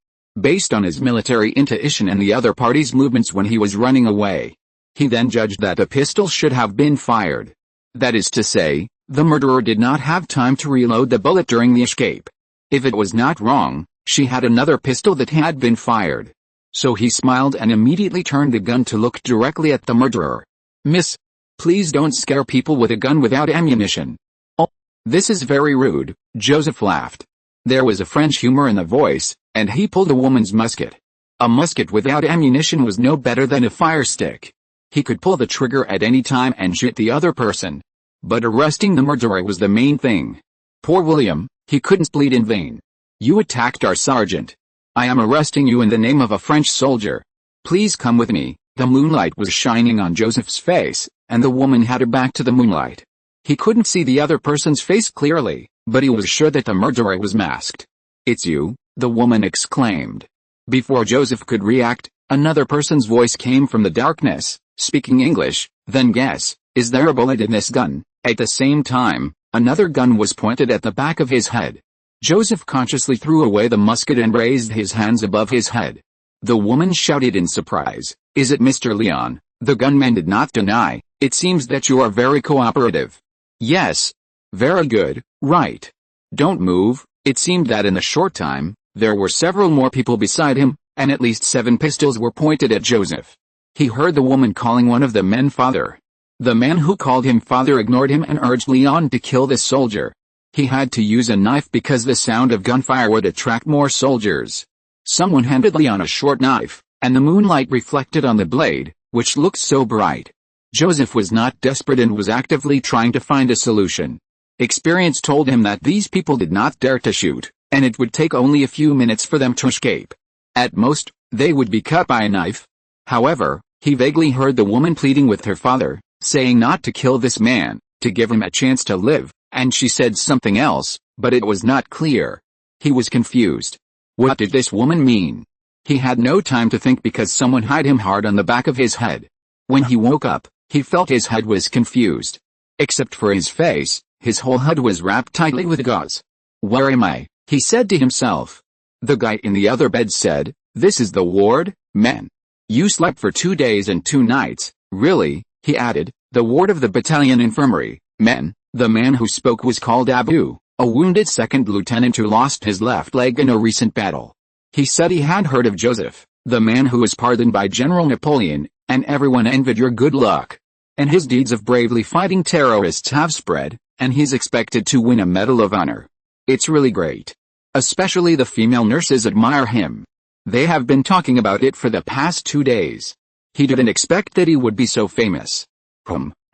Based on his military intuition and the other party's movements when he was running away, he then judged that the pistol should have been fired. That is to say, the murderer did not have time to reload the bullet during the escape. If it was not wrong, she had another pistol that had been fired. So he smiled and immediately turned the gun to look directly at the murderer. "Miss, please don't scare people with a gun without ammunition." "Oh, this is very rude," Joseph laughed. There was a French humor in the voice, and he pulled a woman's musket. A musket without ammunition was no better than a fire stick. He could pull the trigger at any time and shoot the other person. But arresting the murderer was the main thing. Poor William, he couldn't bleed in vain. "You attacked our sergeant. I am arresting you in the name of a French soldier. Please come with me." The moonlight was shining on Joseph's face, and the woman had her back to the moonlight. He couldn't see the other person's face clearly, but he was sure that the murderer was masked. "It's you," the woman exclaimed. Before Joseph could react, another person's voice came from the darkness, speaking English. "Then guess, is there a bullet in this gun?" At the same time, another gun was pointed at the back of his head. Joseph consciously threw away the musket and raised his hands above his head. The woman shouted in surprise, "Is it Mr. Leon?" The gunman did not deny. "It seems that you are very cooperative." "Yes. Very good, right. Don't move." It seemed that in a short time, there were several more people beside him, and at least 7 pistols were pointed at Joseph. He heard the woman calling one of the men father. The man who called him father ignored him and urged Leon to kill the soldier. He had to use a knife because the sound of gunfire would attract more soldiers. Someone handed Leon a short knife, and the moonlight reflected on the blade, which looked so bright. Joseph was not desperate and was actively trying to find a solution. Experience told him that these people did not dare to shoot, and it would take only a few minutes for them to escape. At most, they would be cut by a knife. However, he vaguely heard the woman pleading with her father, saying not to kill this man, to give him a chance to live, and she said something else, but it was not clear. He was confused. What did this woman mean? He had no time to think because someone hit him hard on the back of his head. When he woke up, he felt his head was confused. Except for his face, his whole head was wrapped tightly with gauze. Where am I? He said to himself. The guy in the other bed said, "This is the ward, men. You slept for 2 days and 2 nights, really," he added, "the ward of the battalion infirmary, men." The man who spoke was called Abu, a wounded second lieutenant who lost his left leg in a recent battle. He said he had heard of Joseph, the man who was pardoned by General Napoleon, and everyone envied your good luck. And his deeds of bravely fighting terrorists have spread, and he's expected to win a Medal of Honor. It's really great. Especially the female nurses admire him. They have been talking about it for the past 2 days. He didn't expect that he would be so famous.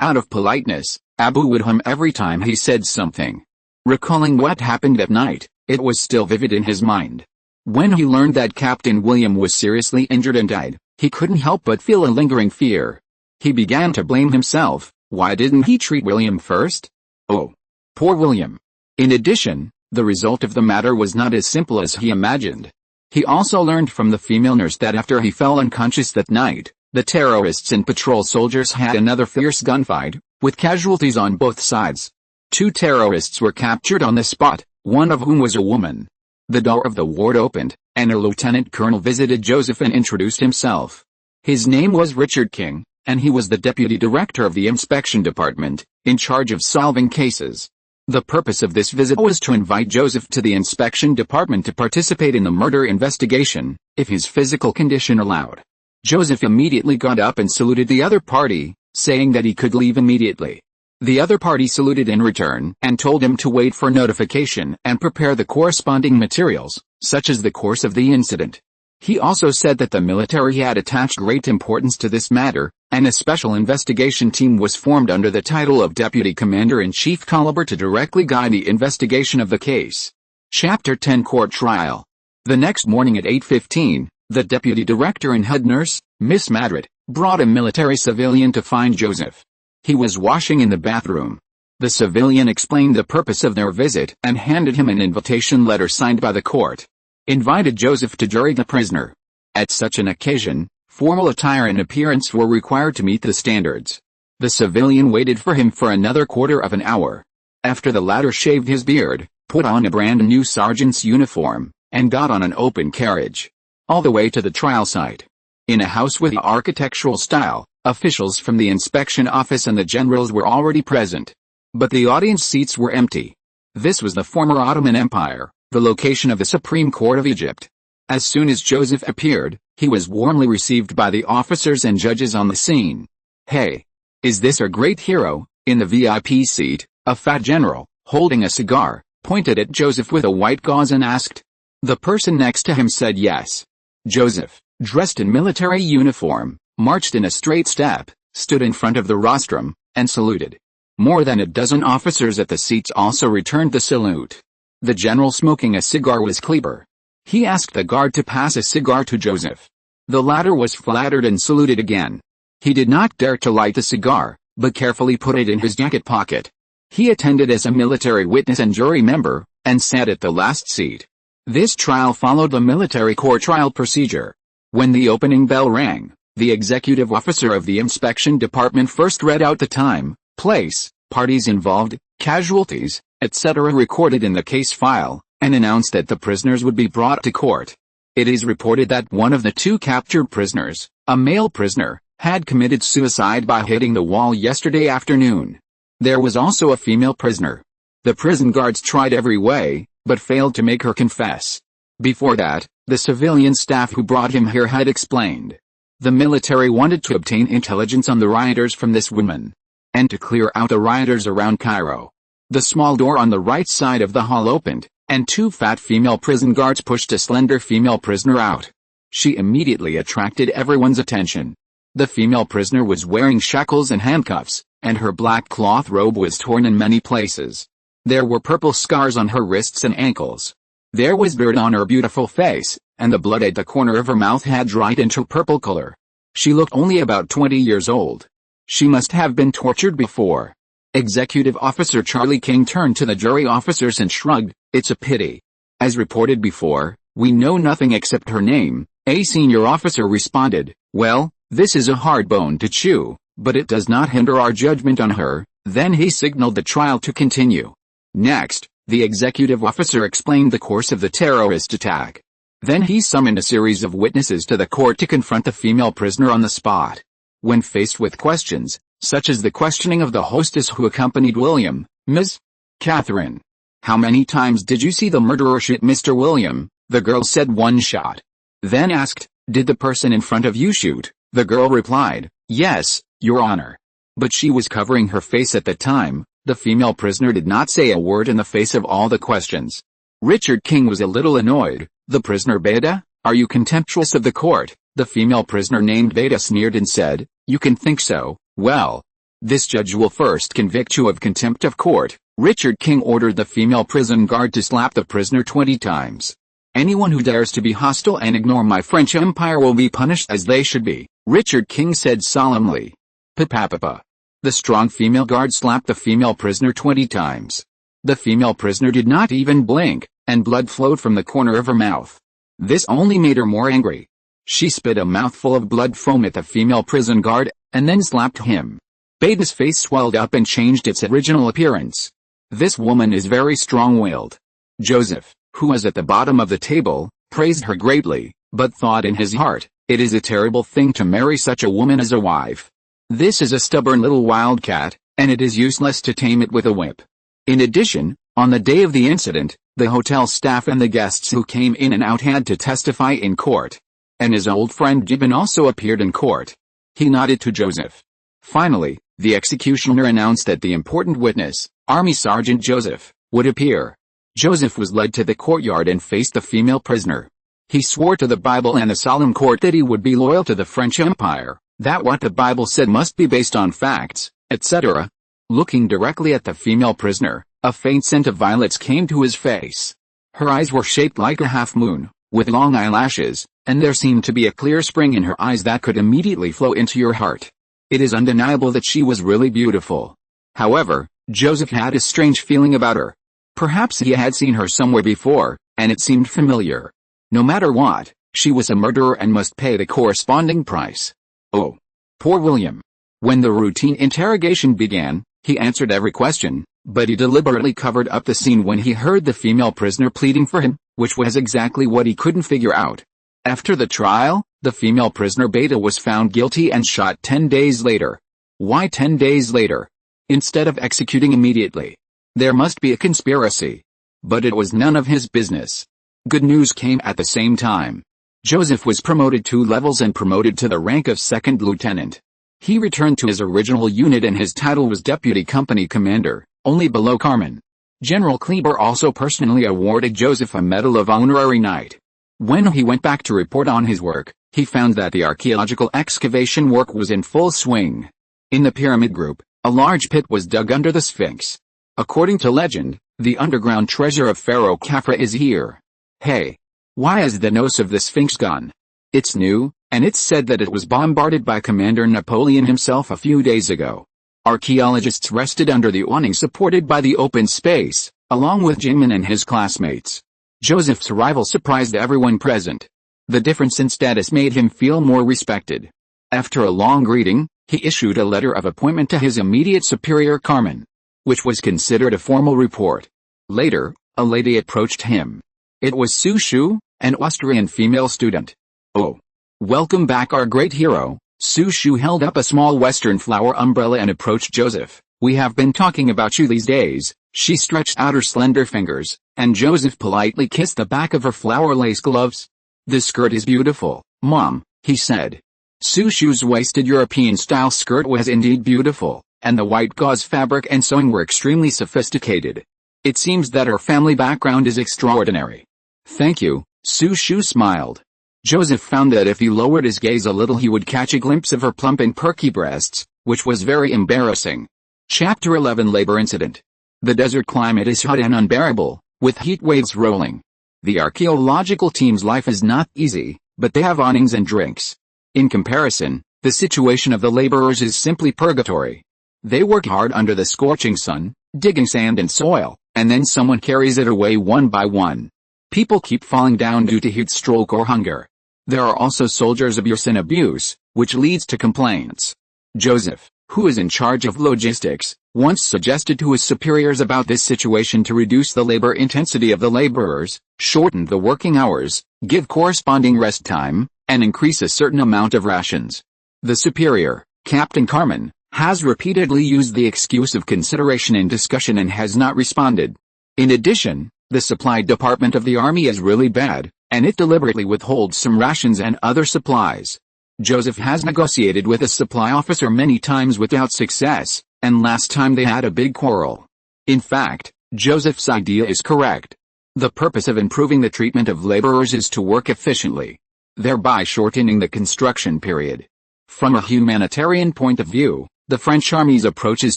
Out of politeness, Abu would hum every time he said something. Recalling what happened that night, it was still vivid in his mind. When he learned that Captain William was seriously injured and died, he couldn't help but feel a lingering fear. He began to blame himself. Why didn't he treat William first? Oh, poor William. In addition, the result of the matter was not as simple as he imagined. He also learned from the female nurse that after he fell unconscious that night, the terrorists and patrol soldiers had another fierce gunfight, with casualties on both sides. 2 terrorists were captured on the spot, one of whom was a woman. The door of the ward opened, and a lieutenant colonel visited Joseph and introduced himself. His name was Richard King, and he was the deputy director of the inspection department, in charge of solving cases. The purpose of this visit was to invite Joseph to the inspection department to participate in the murder investigation, if his physical condition allowed. Joseph immediately got up and saluted the other party, saying that he could leave immediately. The other party saluted in return and told him to wait for notification and prepare the corresponding materials, such as the course of the incident. He also said that the military had attached great importance to this matter, and a special investigation team was formed under the title of Deputy Commander-in-Chief Caliber to directly guide the investigation of the case. Chapter 10 Court Trial. The next morning at 8:15, the deputy director and head nurse, Miss Madrid, brought a military civilian to find Joseph. He was washing in the bathroom. The civilian explained the purpose of their visit and handed him an invitation letter signed by the court. Invited Joseph to jury the prisoner. At such an occasion, formal attire and appearance were required to meet the standards. The civilian waited for him for another quarter of an hour. After the latter shaved his beard, put on a brand new sergeant's uniform, and got on an open carriage. All the way to the trial site. In a house with the architectural style, officials from the inspection office and the generals were already present. But the audience seats were empty. This was the former Ottoman Empire, the location of the Supreme Court of Egypt. As soon as Joseph appeared, he was warmly received by the officers and judges on the scene. "Hey! Is this our great hero?" In the VIP seat, a fat general, holding a cigar, pointed at Joseph with a white gauze and asked. The person next to him said yes. Joseph, dressed in military uniform, marched in a straight step, stood in front of the rostrum, and saluted. More than a dozen officers at the seats also returned the salute. The general smoking a cigar was Cleopatra. He asked the guard to pass a cigar to Joseph. The latter was flattered and saluted again. He did not dare to light the cigar, but carefully put it in his jacket pocket. He attended as a military witness and jury member, and sat at the last seat. This trial followed the military court trial procedure. When the opening bell rang, the executive officer of the inspection department first read out the time, place, parties involved, casualties, etc. recorded in the case file, and announced that the prisoners would be brought to court. It is reported that one of the 2 captured prisoners, a male prisoner, had committed suicide by hitting the wall yesterday afternoon. There was also a female prisoner. The prison guards tried every way, but failed to make her confess. Before that, the civilian staff who brought him here had explained. The military wanted to obtain intelligence on the rioters from this woman, and to clear out the rioters around Cairo. The small door on the right side of the hall opened, and 2 fat female prison guards pushed a slender female prisoner out. She immediately attracted everyone's attention. The female prisoner was wearing shackles and handcuffs, and her black cloth robe was torn in many places. There were purple scars on her wrists and ankles. There was dirt on her beautiful face, and the blood at the corner of her mouth had dried into purple color. She looked only about 20 years old. She must have been tortured before. Executive Officer Charlie King turned to the jury officers and shrugged, "It's a pity. As reported before, we know nothing except her name." A senior officer responded, "Well, this is a hard bone to chew, but it does not hinder our judgment on her." Then he signaled the trial to continue. Next, the executive officer explained the course of the terrorist attack. Then he summoned a series of witnesses to the court to confront the female prisoner on the spot. When faced with questions, such as the questioning of the hostess who accompanied William, "Ms. Catherine, how many times did you see the murderer shoot Mr. William?" The girl said 1 shot. Then asked, "Did the person in front of you shoot?" The girl replied, "Yes, Your Honor." But she was covering her face at the time. The female prisoner did not say a word in the face of all the questions. Richard King was a little annoyed. "The prisoner Beta, are you contemptuous of the court?" The female prisoner named Beta sneered and said, "You can think so. Well, this judge will first convict you of contempt of court." Richard King ordered the female prison guard to slap the prisoner 20 times. "Anyone who dares to be hostile and ignore my French Empire will be punished as they should be," Richard King said solemnly. "Papa." The strong female guard slapped the female prisoner 20 times. The female prisoner did not even blink, and blood flowed from the corner of her mouth. This only made her more angry. She spit a mouthful of blood foam at the female prison guard, and then slapped him. Beta's face swelled up and changed its original appearance. "This woman is very strong-willed." Joseph, who was at the bottom of the table, praised her greatly, but thought in his heart, "It is a terrible thing to marry such a woman as a wife. This is a stubborn little wildcat, and it is useless to tame it with a whip." In addition, on the day of the incident, the hotel staff and the guests who came in and out had to testify in court. And his old friend Gibbon also appeared in court. He nodded to Joseph. Finally, the executioner announced that the important witness, Army Sergeant Joseph, would appear. Joseph was led to the courtyard and faced the female prisoner. He swore to the Bible and the solemn court that he would be loyal to the French Empire, that what the Bible said must be based on facts, etc. Looking directly at the female prisoner, a faint scent of violets came to his face. Her eyes were shaped like a half-moon, with long eyelashes, and there seemed to be a clear spring in her eyes that could immediately flow into your heart. It is undeniable that she was really beautiful. However, Joseph had a strange feeling about her. Perhaps he had seen her somewhere before, and it seemed familiar. No matter what, she was a murderer and must pay the corresponding price. Oh, poor William. When the routine interrogation began, he answered every question, but he deliberately covered up the scene when he heard the female prisoner pleading for him, which was exactly what he couldn't figure out. After the trial, the female prisoner Beta was found guilty and shot 10 days later. Why 10 days later? Instead of executing immediately. There must be a conspiracy. But it was none of his business. Good news came at the same time. Joseph was promoted 2 levels and promoted to the rank of second lieutenant. He returned to his original unit and his title was deputy company commander, only below Carmen. General Kleber also personally awarded Joseph a Medal of Honorary Knight. When he went back to report on his work, he found that the archaeological excavation work was in full swing. In the pyramid group, a large pit was dug under the Sphinx. According to legend, the underground treasure of Pharaoh Khafra is here. Hey! Why is the nose of the Sphinx gone? It's new, and it's said that it was bombarded by Commander Napoleon himself a few days ago. Archaeologists rested under the awning supported by the open space, along with Jimin and his classmates. Joseph's arrival surprised everyone present. The difference in status made him feel more respected. After a long greeting, he issued a letter of appointment to his immediate superior Carmen, which was considered a formal report. Later, a lady approached him. It was Su Shu, an Austrian female student. "Oh. Welcome back, our great hero." Su Shu held up a small western flower umbrella and approached Joseph. "We have been talking about you these days." She stretched out her slender fingers, and Joseph politely kissed the back of her flower lace gloves. "The skirt is beautiful, Mom," he said. Su Shu's wasted European-style skirt was indeed beautiful, and the white gauze fabric and sewing were extremely sophisticated. It seems that her family background is extraordinary. "Thank you," Su Shu smiled. Joseph found that if he lowered his gaze a little he would catch a glimpse of her plump and perky breasts, which was very embarrassing. Chapter 11 Labor Incident. The desert climate is hot and unbearable, with heat waves rolling. The archaeological team's life is not easy, but they have awnings and drinks. In comparison, the situation of the laborers is simply purgatory. They work hard under the scorching sun, digging sand and soil, and then someone carries it away one by one. People keep falling down due to heat stroke or hunger. There are also soldiers' abuse and abuse, which leads to complaints. Joseph, who is in charge of logistics, once suggested to his superiors about this situation to reduce the labor intensity of the laborers, shorten the working hours, give corresponding rest time, and increase a certain amount of rations. The superior, Captain Carmen, has repeatedly used the excuse of consideration in discussion and has not responded. In addition, the supply department of the army is really bad, and it deliberately withholds some rations and other supplies. Joseph has negotiated with a supply officer many times without success, and last time they had a big quarrel. In fact, Joseph's idea is correct. The purpose of improving the treatment of laborers is to work efficiently, thereby shortening the construction period. From a humanitarian point of view, the French army's approach is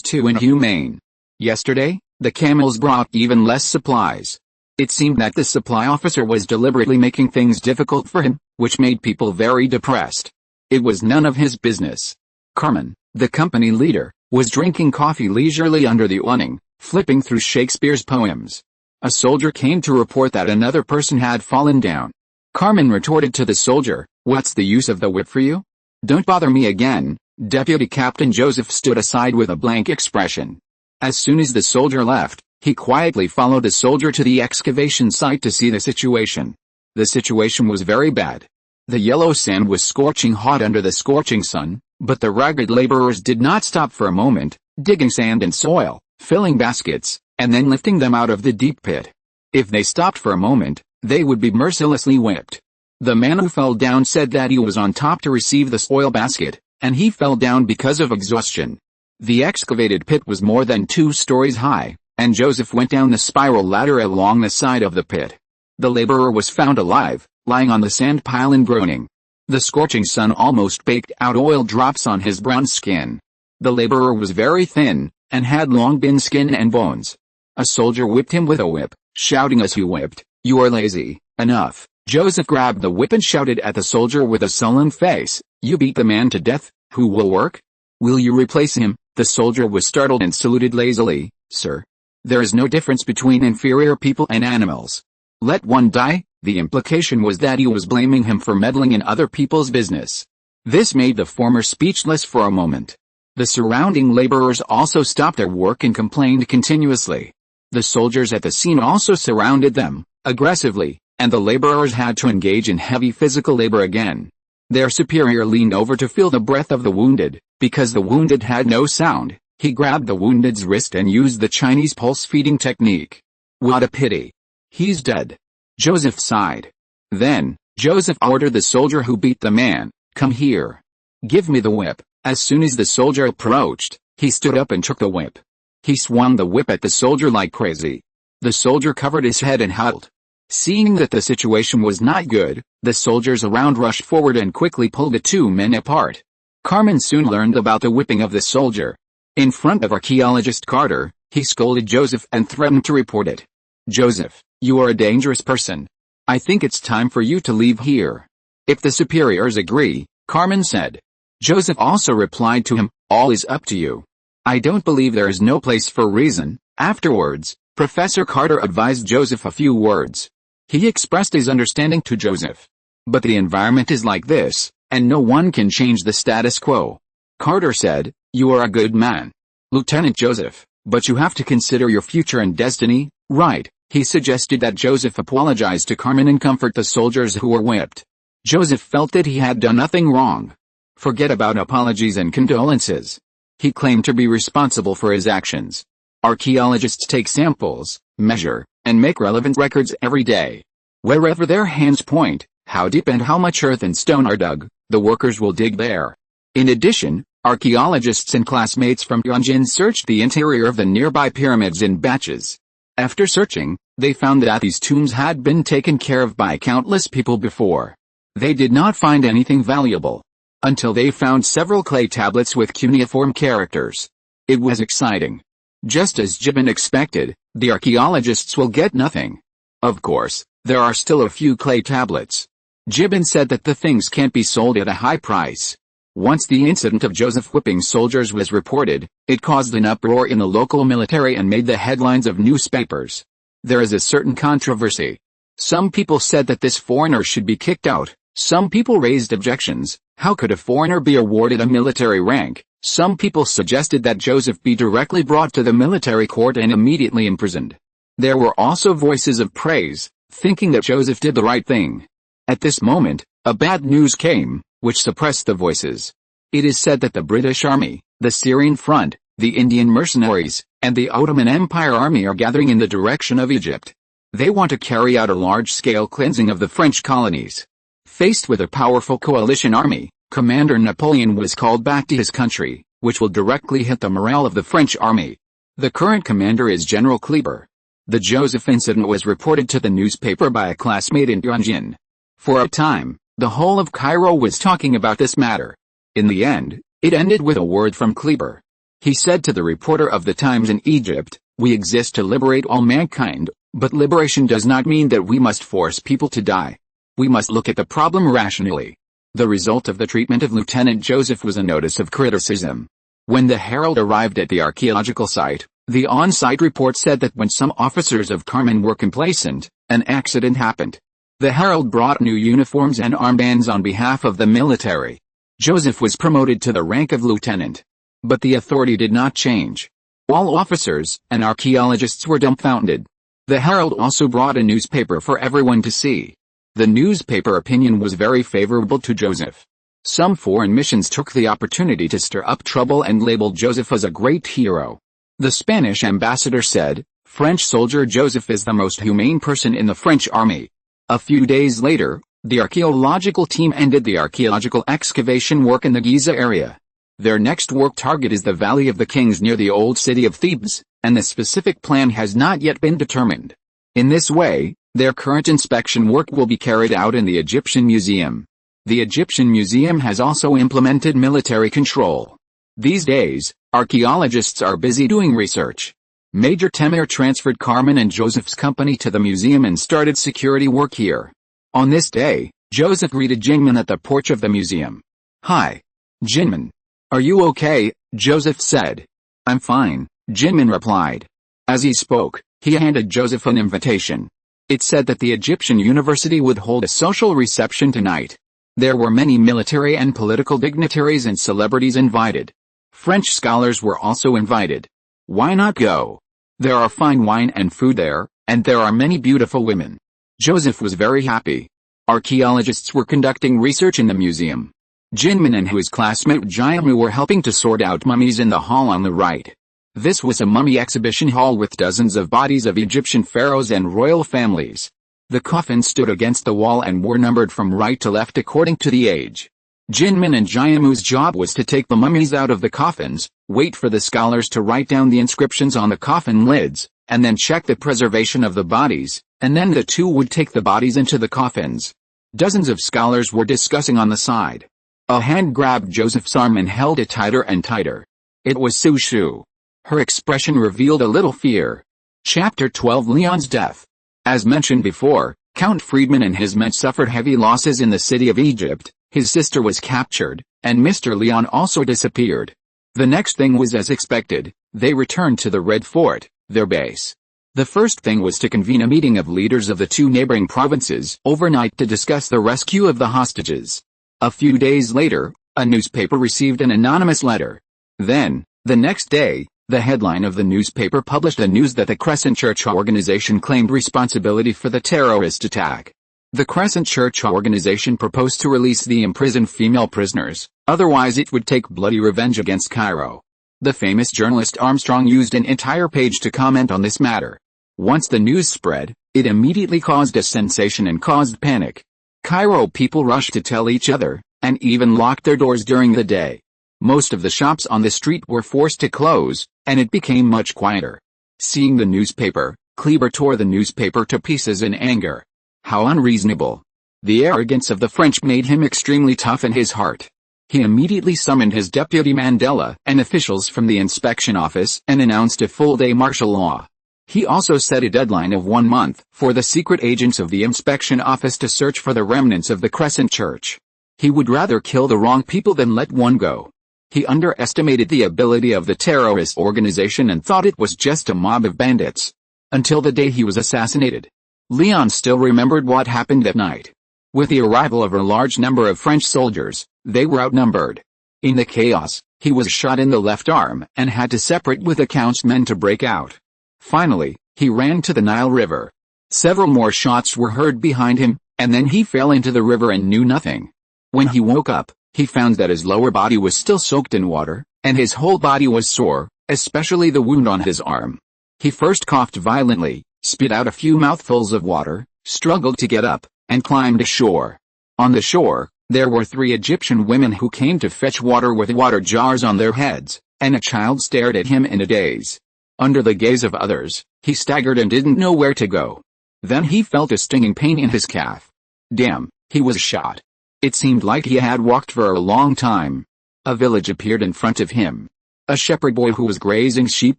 too inhumane. Yesterday, the camels brought even less supplies. It seemed that the supply officer was deliberately making things difficult for him, which made people very depressed. It was none of his business. Carmen, the company leader, was drinking coffee leisurely under the awning, flipping through Shakespeare's poems. A soldier came to report that another person had fallen down. Carmen retorted to the soldier, "What's the use of the whip for you? Don't bother me again." Deputy Captain Joseph stood aside with a blank expression. As soon as the soldier left, he quietly followed the soldier to the excavation site to see the situation. The situation was very bad. The yellow sand was scorching hot under the scorching sun, but the ragged laborers did not stop for a moment, digging sand and soil, filling baskets, and then lifting them out of the deep pit. If they stopped for a moment, they would be mercilessly whipped. The man who fell down said that he was on top to receive the soil basket, and he fell down because of exhaustion. The excavated pit was more than 2 stories high, and Joseph went down the spiral ladder along the side of the pit. The laborer was found alive, lying on the sand pile and groaning. The scorching sun almost baked out oil drops on his brown skin. The laborer was very thin, and had long thin skin and bones. A soldier whipped him with a whip, shouting as he whipped, "You are lazy, enough." Joseph grabbed the whip and shouted at the soldier with a sullen face, "You beat the man to death, who will work? Will you replace him?" The soldier was startled and saluted lazily, "Sir, there is no difference between inferior people and animals. Let one die." The implication was that he was blaming him for meddling in other people's business. This made the former speechless for a moment. The surrounding laborers also stopped their work and complained continuously. The soldiers at the scene also surrounded them, aggressively, and the laborers had to engage in heavy physical labor again. Their superior leaned over to feel the breath of the wounded. Because the wounded had no sound, he grabbed the wounded's wrist and used the Chinese pulse-feeding technique. "What a pity. He's dead." Joseph sighed. Then, Joseph ordered the soldier who beat the man, "Come here. Give me the whip." As soon as the soldier approached, he stood up and took the whip. He swung the whip at the soldier like crazy. The soldier covered his head and howled. Seeing that the situation was not good, the soldiers around rushed forward and quickly pulled the 2 men apart. Carmen soon learned about the whipping of the soldier. In front of archaeologist Carter, he scolded Joseph and threatened to report it. "Joseph, you are a dangerous person. I think it's time for you to leave here." "If the superiors agree," Carmen said. Joseph also replied to him, "All is up to you. I don't believe there is no place for reason." Afterwards, Professor Carter advised Joseph a few words. He expressed his understanding to Joseph. "But the environment is like this, and no one can change the status quo." Carter said, "You are a good man, Lieutenant Joseph, but you have to consider your future and destiny, right?" He suggested that Joseph apologize to Carmen and comfort the soldiers who were whipped. Joseph felt that he had done nothing wrong. Forget about apologies and condolences. He claimed to be responsible for his actions. Archaeologists take samples, measure, and make relevant records every day. Wherever their hands point, how deep and how much earth and stone are dug, the workers will dig there. In addition, archaeologists and classmates from Tianjin searched the interior of the nearby pyramids in batches. After searching, they found that these tombs had been taken care of by countless people before. They did not find anything valuable. Until they found several clay tablets with cuneiform characters. It was exciting. Just as Gibbon expected, the archaeologists will get nothing. Of course, there are still a few clay tablets. Gibbon said that the things can't be sold at a high price. Once the incident of Joseph whipping soldiers was reported, it caused an uproar in the local military and made the headlines of newspapers. There is a certain controversy. Some people said that this foreigner should be kicked out. Some people raised objections. How could a foreigner be awarded a military rank? Some people suggested that Joseph be directly brought to the military court and immediately imprisoned. There were also voices of praise, thinking that Joseph did the right thing. At this moment, a bad news came, which suppressed the voices. It is said that the British Army, the Syrian Front, the Indian mercenaries, and the Ottoman Empire Army are gathering in the direction of Egypt. They want to carry out a large-scale cleansing of the French colonies. Faced with a powerful coalition army, Commander Napoleon was called back to his country, which will directly hit the morale of the French army. The current commander is General Cleopatra. The Joseph incident was reported to the newspaper by a classmate in Tianjin. For a time, the whole of Cairo was talking about this matter. In the end, it ended with a word from Cleopatra. He said to the reporter of the Times in Egypt, "We exist to liberate all mankind, but liberation does not mean that we must force people to die. We must look at the problem rationally." The result of the treatment of Lieutenant Joseph was a notice of criticism. When the Herald arrived at the archaeological site, the on-site report said that when some officers of Carmen were complacent, an accident happened. The Herald brought new uniforms and armbands on behalf of the military. Joseph was promoted to the rank of lieutenant. But the authority did not change. All officers and archaeologists were dumbfounded. The Herald also brought a newspaper for everyone to see. The newspaper opinion was very favorable to Joseph. Some foreign missions took the opportunity to stir up trouble and labeled Joseph as a great hero. The Spanish ambassador said, "French soldier Joseph is the most humane person in the French army." A few days later, the archaeological team ended the archaeological excavation work in the Giza area. Their next work target is the Valley of the Kings near the old city of Thebes, and the specific plan has not yet been determined. In this way, their current inspection work will be carried out in the Egyptian Museum. The Egyptian Museum has also implemented military control. These days, archaeologists are busy doing research. Major Temir transferred Carmen and Joseph's company to the museum and started security work here. On this day, Joseph greeted Jinman at the porch of the museum. "Hi, Jinman. Are you okay?" Joseph said. "I'm fine," Jinman replied. As he spoke, he handed Joseph an invitation. It said that the Egyptian University would hold a social reception tonight. There were many military and political dignitaries and celebrities invited. French scholars were also invited. Why not go? There are fine wine and food there, and there are many beautiful women. Joseph was very happy. Archaeologists were conducting research in the museum. Jinman and his classmate Jiamu were helping to sort out mummies in the hall on the right. This was a mummy exhibition hall with dozens of bodies of Egyptian pharaohs and royal families. The coffins stood against the wall and were numbered from right to left according to the age. Jinman and Jiamu's job was to take the mummies out of the coffins, wait for the scholars to write down the inscriptions on the coffin lids, and then check the preservation of the bodies, and then the two would take the bodies into the coffins. Dozens of scholars were discussing on the side. A hand grabbed Joseph's arm and held it tighter and tighter. It was Su Shu. Her expression revealed a little fear. Chapter 12 Leon's death. As mentioned before, Count Friedman and his men suffered heavy losses in the city of Egypt. His sister was captured, and Mr. Leon also disappeared. The next thing was as expected. They returned to the Red Fort, their base. The first thing was to convene a meeting of leaders of the two neighboring provinces overnight to discuss the rescue of the hostages. A few days later, a newspaper received an anonymous letter. Then, the next day, the headline of the newspaper published the news that the Crescent Church organization claimed responsibility for the terrorist attack. The Crescent Church organization proposed to release the imprisoned female prisoners, otherwise it would take bloody revenge against Cairo. The famous journalist Armstrong used an entire page to comment on this matter. Once the news spread, it immediately caused a sensation and caused panic. Cairo people rushed to tell each other, and even locked their doors during the day. Most of the shops on the street were forced to close, and it became much quieter. Seeing the newspaper, Kleber tore the newspaper to pieces in anger. How unreasonable. The arrogance of the French made him extremely tough in his heart. He immediately summoned his deputy Mandela and officials from the inspection office and announced a full-day martial law. He also set a deadline of 1 month for the secret agents of the inspection office to search for the remnants of the Crescent Church. He would rather kill the wrong people than let one go. He underestimated the ability of the terrorist organization and thought it was just a mob of bandits. Until the day he was assassinated. Leon still remembered what happened that night. With the arrival of a large number of French soldiers, they were outnumbered. In the chaos, he was shot in the left arm and had to separate with the Count's men to break out. Finally, he ran to the Nile River. Several more shots were heard behind him, and then he fell into the river and knew nothing. When he woke up, he found that his lower body was still soaked in water, and his whole body was sore, especially the wound on his arm. He first coughed violently, spit out a few mouthfuls of water, struggled to get up, and climbed ashore. On the shore, there were 3 Egyptian women who came to fetch water with water jars on their heads, and a child stared at him in a daze. Under the gaze of others, he staggered and didn't know where to go. Then he felt a stinging pain in his calf. Damn, he was shot. It seemed like he had walked for a long time. A village appeared in front of him. A shepherd boy who was grazing sheep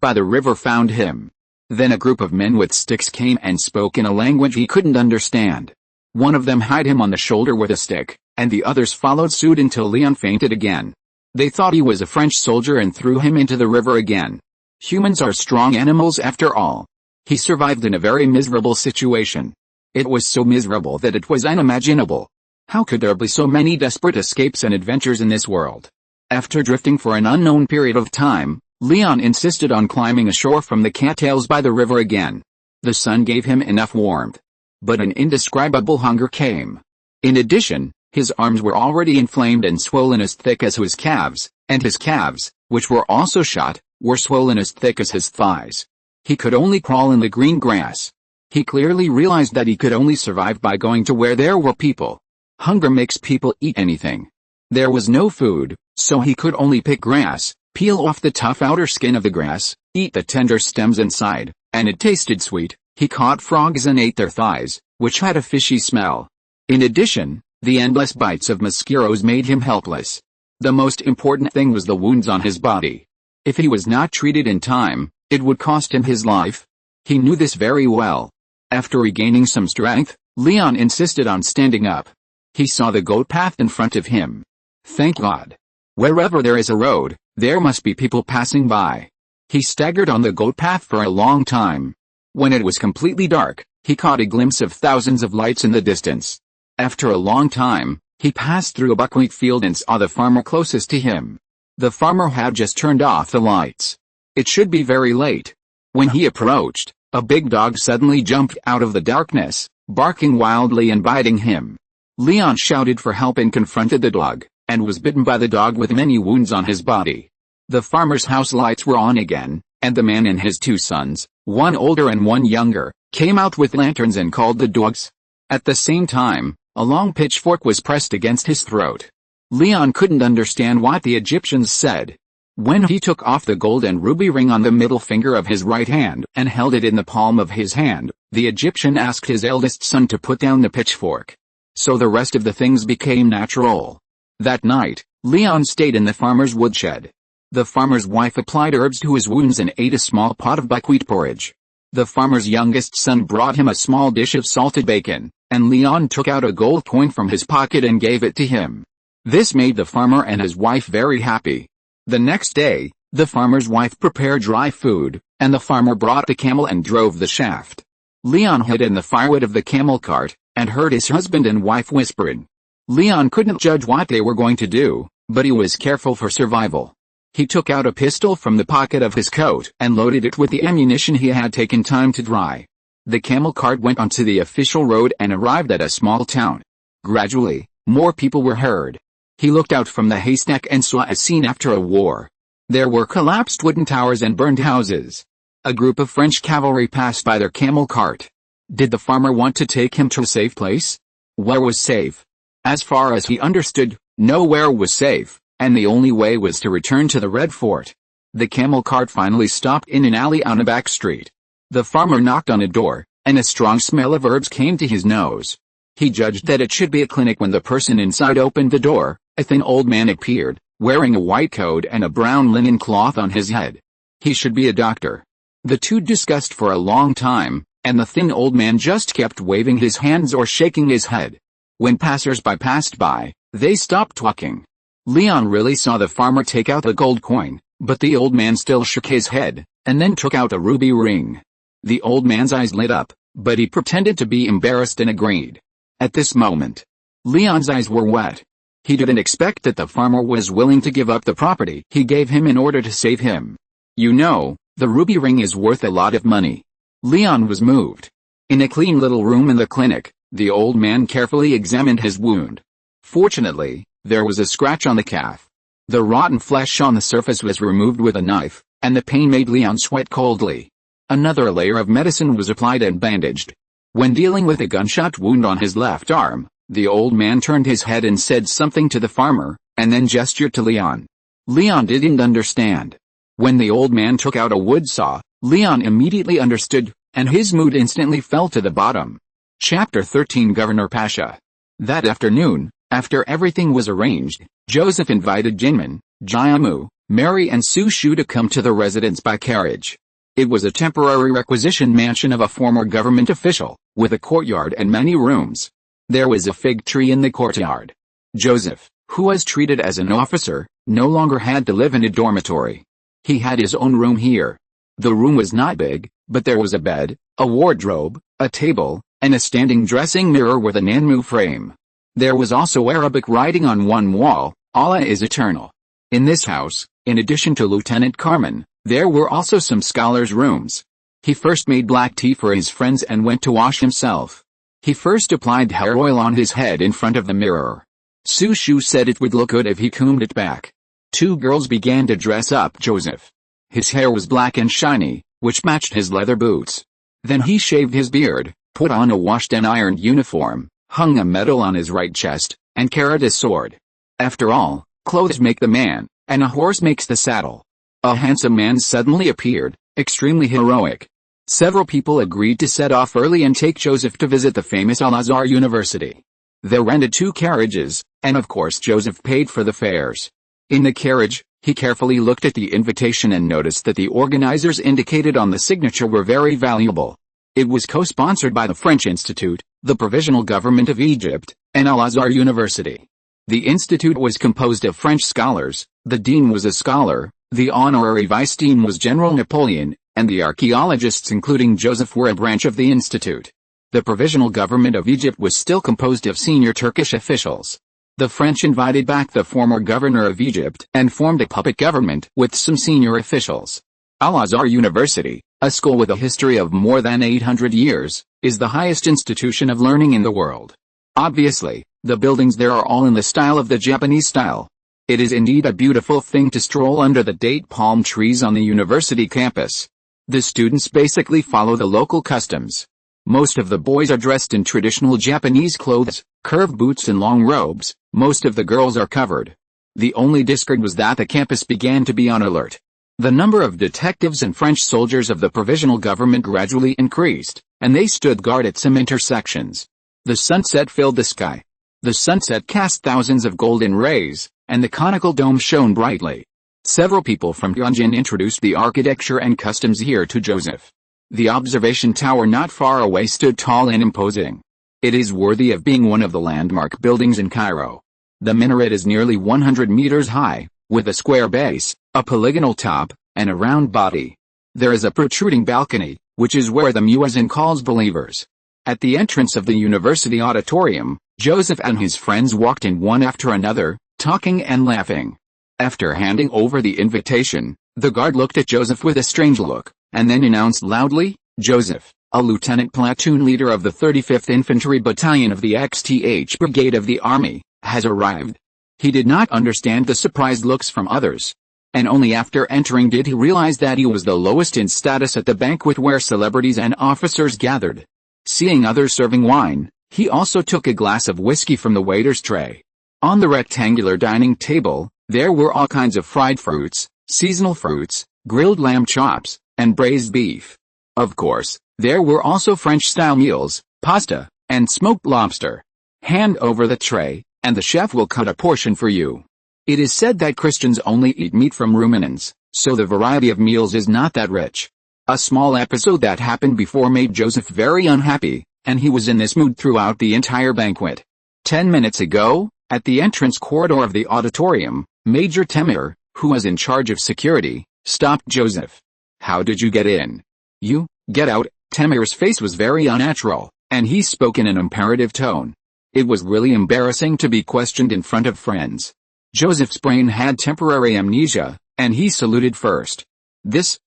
by the river found him. Then a group of men with sticks came and spoke in a language he couldn't understand. One of them hit him on the shoulder with a stick, and the others followed suit until Leon fainted again. They thought he was a French soldier and threw him into the river again. Humans are strong animals after all. He survived in a very miserable situation. It was so miserable that it was unimaginable. How could there be so many desperate escapes and adventures in this world? After drifting for an unknown period of time, Leon insisted on climbing ashore from the cattails by the river again. The sun gave him enough warmth. But an indescribable hunger came. In addition, his arms were already inflamed and swollen as thick as his calves, and his calves, which were also shot, were swollen as thick as his thighs. He could only crawl in the green grass. He clearly realized that he could only survive by going to where there were people. Hunger makes people eat anything. There was no food, so he could only pick grass, peel off the tough outer skin of the grass, eat the tender stems inside, and it tasted sweet. He caught frogs and ate their thighs, which had a fishy smell. In addition, the endless bites of mosquitoes made him helpless. The most important thing was the wounds on his body. If he was not treated in time, it would cost him his life. He knew this very well. After regaining some strength, Leon insisted on standing up. He saw the goat path in front of him. Thank God. Wherever there is a road, there must be people passing by. He staggered on the goat path for a long time. When it was completely dark, he caught a glimpse of thousands of lights in the distance. After a long time, he passed through a buckwheat field and saw the farmer closest to him. The farmer had just turned off the lights. It should be very late. When he approached, a big dog suddenly jumped out of the darkness, barking wildly and biting him. Leon shouted for help and confronted the dog, and was bitten by the dog with many wounds on his body. The farmer's house lights were on again, and the man and his 2 sons, one older and one younger, came out with lanterns and called the dogs. At the same time, a long pitchfork was pressed against his throat. Leon couldn't understand what the Egyptians said. When he took off the gold and ruby ring on the middle finger of his right hand and held it in the palm of his hand, the Egyptian asked his eldest son to put down the pitchfork. So the rest of the things became natural. That night, Leon stayed in the farmer's woodshed. The farmer's wife applied herbs to his wounds and ate a small pot of buckwheat porridge. The farmer's youngest son brought him a small dish of salted bacon, and Leon took out a gold coin from his pocket and gave it to him. This made the farmer and his wife very happy. The next day, the farmer's wife prepared dry food, and the farmer brought the camel and drove the shaft. Leon hid in the firewood of the camel cart, and heard his husband and wife whispering. Leon couldn't judge what they were going to do, but he was careful for survival. He took out a pistol from the pocket of his coat and loaded it with the ammunition he had taken time to dry. The camel cart went onto the official road and arrived at a small town. Gradually, more people were heard. He looked out from the haystack and saw a scene after a war. There were collapsed wooden towers and burned houses. A group of French cavalry passed by their camel cart. Did the farmer want to take him to a safe place? Where was safe? As far as he understood, nowhere was safe, and the only way was to return to the Red Fort. The camel cart finally stopped in an alley on a back street. The farmer knocked on a door, and a strong smell of herbs came to his nose. He judged that it should be a clinic when the person inside opened the door. A thin old man appeared, wearing a white coat and a brown linen cloth on his head. He should be a doctor. The two discussed for a long time, and the thin old man just kept waving his hands or shaking his head. When passers-by passed by, they stopped talking. Leon really saw the farmer take out the gold coin, but the old man still shook his head, and then took out a ruby ring. The old man's eyes lit up, but he pretended to be embarrassed and agreed. At this moment, Leon's eyes were wet. He didn't expect that the farmer was willing to give up the property he gave him in order to save him. You know, the ruby ring is worth a lot of money. Leon was moved. In a clean little room in the clinic, the old man carefully examined his wound. Fortunately, there was a scratch on the calf. The rotten flesh on the surface was removed with a knife, and the pain made Leon sweat coldly. Another layer of medicine was applied and bandaged. When dealing with a gunshot wound on his left arm, the old man turned his head and said something to the farmer, and then gestured to Leon. Leon didn't understand. When the old man took out a wood saw, Leon immediately understood, and his mood instantly fell to the bottom. Chapter 13 Governor Pasha. That afternoon, after everything was arranged, Joseph invited Jinmin, Jiamu, Mary and Su Shu to come to the residence by carriage. It was a temporary requisition mansion of a former government official, with a courtyard and many rooms. There was a fig tree in the courtyard. Joseph, who was treated as an officer, no longer had to live in a dormitory. He had his own room here. The room was not big, but there was a bed, a wardrobe, a table, and a standing dressing mirror with an anmu frame. There was also Arabic writing on one wall, Allah is eternal. In this house, in addition to Lieutenant Carmen, there were also some scholars' rooms. He first made black tea for his friends and went to wash himself. He first applied hair oil on his head in front of the mirror. Su Shu said it would look good if he combed it back. Two girls began to dress up Joseph. His hair was black and shiny, which matched his leather boots. Then he shaved his beard, put on a washed and ironed uniform, hung a medal on his right chest, and carried a sword. After all, clothes make the man, and a horse makes the saddle. A handsome man suddenly appeared, extremely heroic. Several people agreed to set off early and take Joseph to visit the famous Al-Azhar University. They rented 2 carriages, and of course Joseph paid for the fares. In the carriage, he carefully looked at the invitation and noticed that the organizers indicated on the signature were very valuable. It was co-sponsored by the French Institute, the Provisional Government of Egypt, and Al-Azhar University. The institute was composed of French scholars, the dean was a scholar, the honorary vice-dean was General Napoleon, and the archaeologists including Joseph were a branch of the institute. The Provisional Government of Egypt was still composed of senior Turkish officials. The French invited back the former governor of Egypt and formed a puppet government with some senior officials. Al-Azhar University, a school with a history of more than 800 years, is the highest institution of learning in the world. Obviously, the buildings there are all in the style of the Japanese style. It is indeed a beautiful thing to stroll under the date palm trees on the university campus. The students basically follow the local customs. Most of the boys are dressed in traditional Japanese clothes, curved boots and long robes. Most of the girls are covered. The only discord was that the campus began to be on alert. The number of detectives and French soldiers of the provisional government gradually increased, and they stood guard at some intersections. The sunset filled the sky. The sunset cast thousands of golden rays, and the conical dome shone brightly. Several people from Tianjin introduced the architecture and customs here to Joseph. The observation tower not far away stood tall and imposing. It is worthy of being one of the landmark buildings in Cairo. The minaret is nearly 100 meters high, with a square base, a polygonal top, and a round body. There is a protruding balcony, which is where the muezzin calls believers. At the entrance of the university auditorium, Joseph and his friends walked in one after another, talking and laughing. After handing over the invitation, the guard looked at Joseph with a strange look, and then announced loudly, "Joseph, a lieutenant platoon leader of the 35th Infantry Battalion of the XTH Brigade of the Army, has arrived." He did not understand the surprised looks from others. And only after entering did he realize that he was the lowest in status at the banquet where celebrities and officers gathered. Seeing others serving wine, he also took a glass of whiskey from the waiter's tray. On the rectangular dining table, there were all kinds of fried fruits, seasonal fruits, grilled lamb chops, and braised beef. Of course, there were also French-style meals, pasta, and smoked lobster. Hand over the tray, and the chef will cut a portion for you. It is said that Christians only eat meat from ruminants, so the variety of meals is not that rich. A small episode that happened before made Joseph very unhappy, and he was in this mood throughout the entire banquet. 10 minutes ago, at the entrance corridor of the auditorium, Major Temir, who was in charge of security, stopped Joseph. "How did you get in?" "You, get out." Temir's face was very unnatural, and he spoke in an imperative tone. It was really embarrassing to be questioned in front of friends. Joseph's brain had temporary amnesia, and he saluted first. This,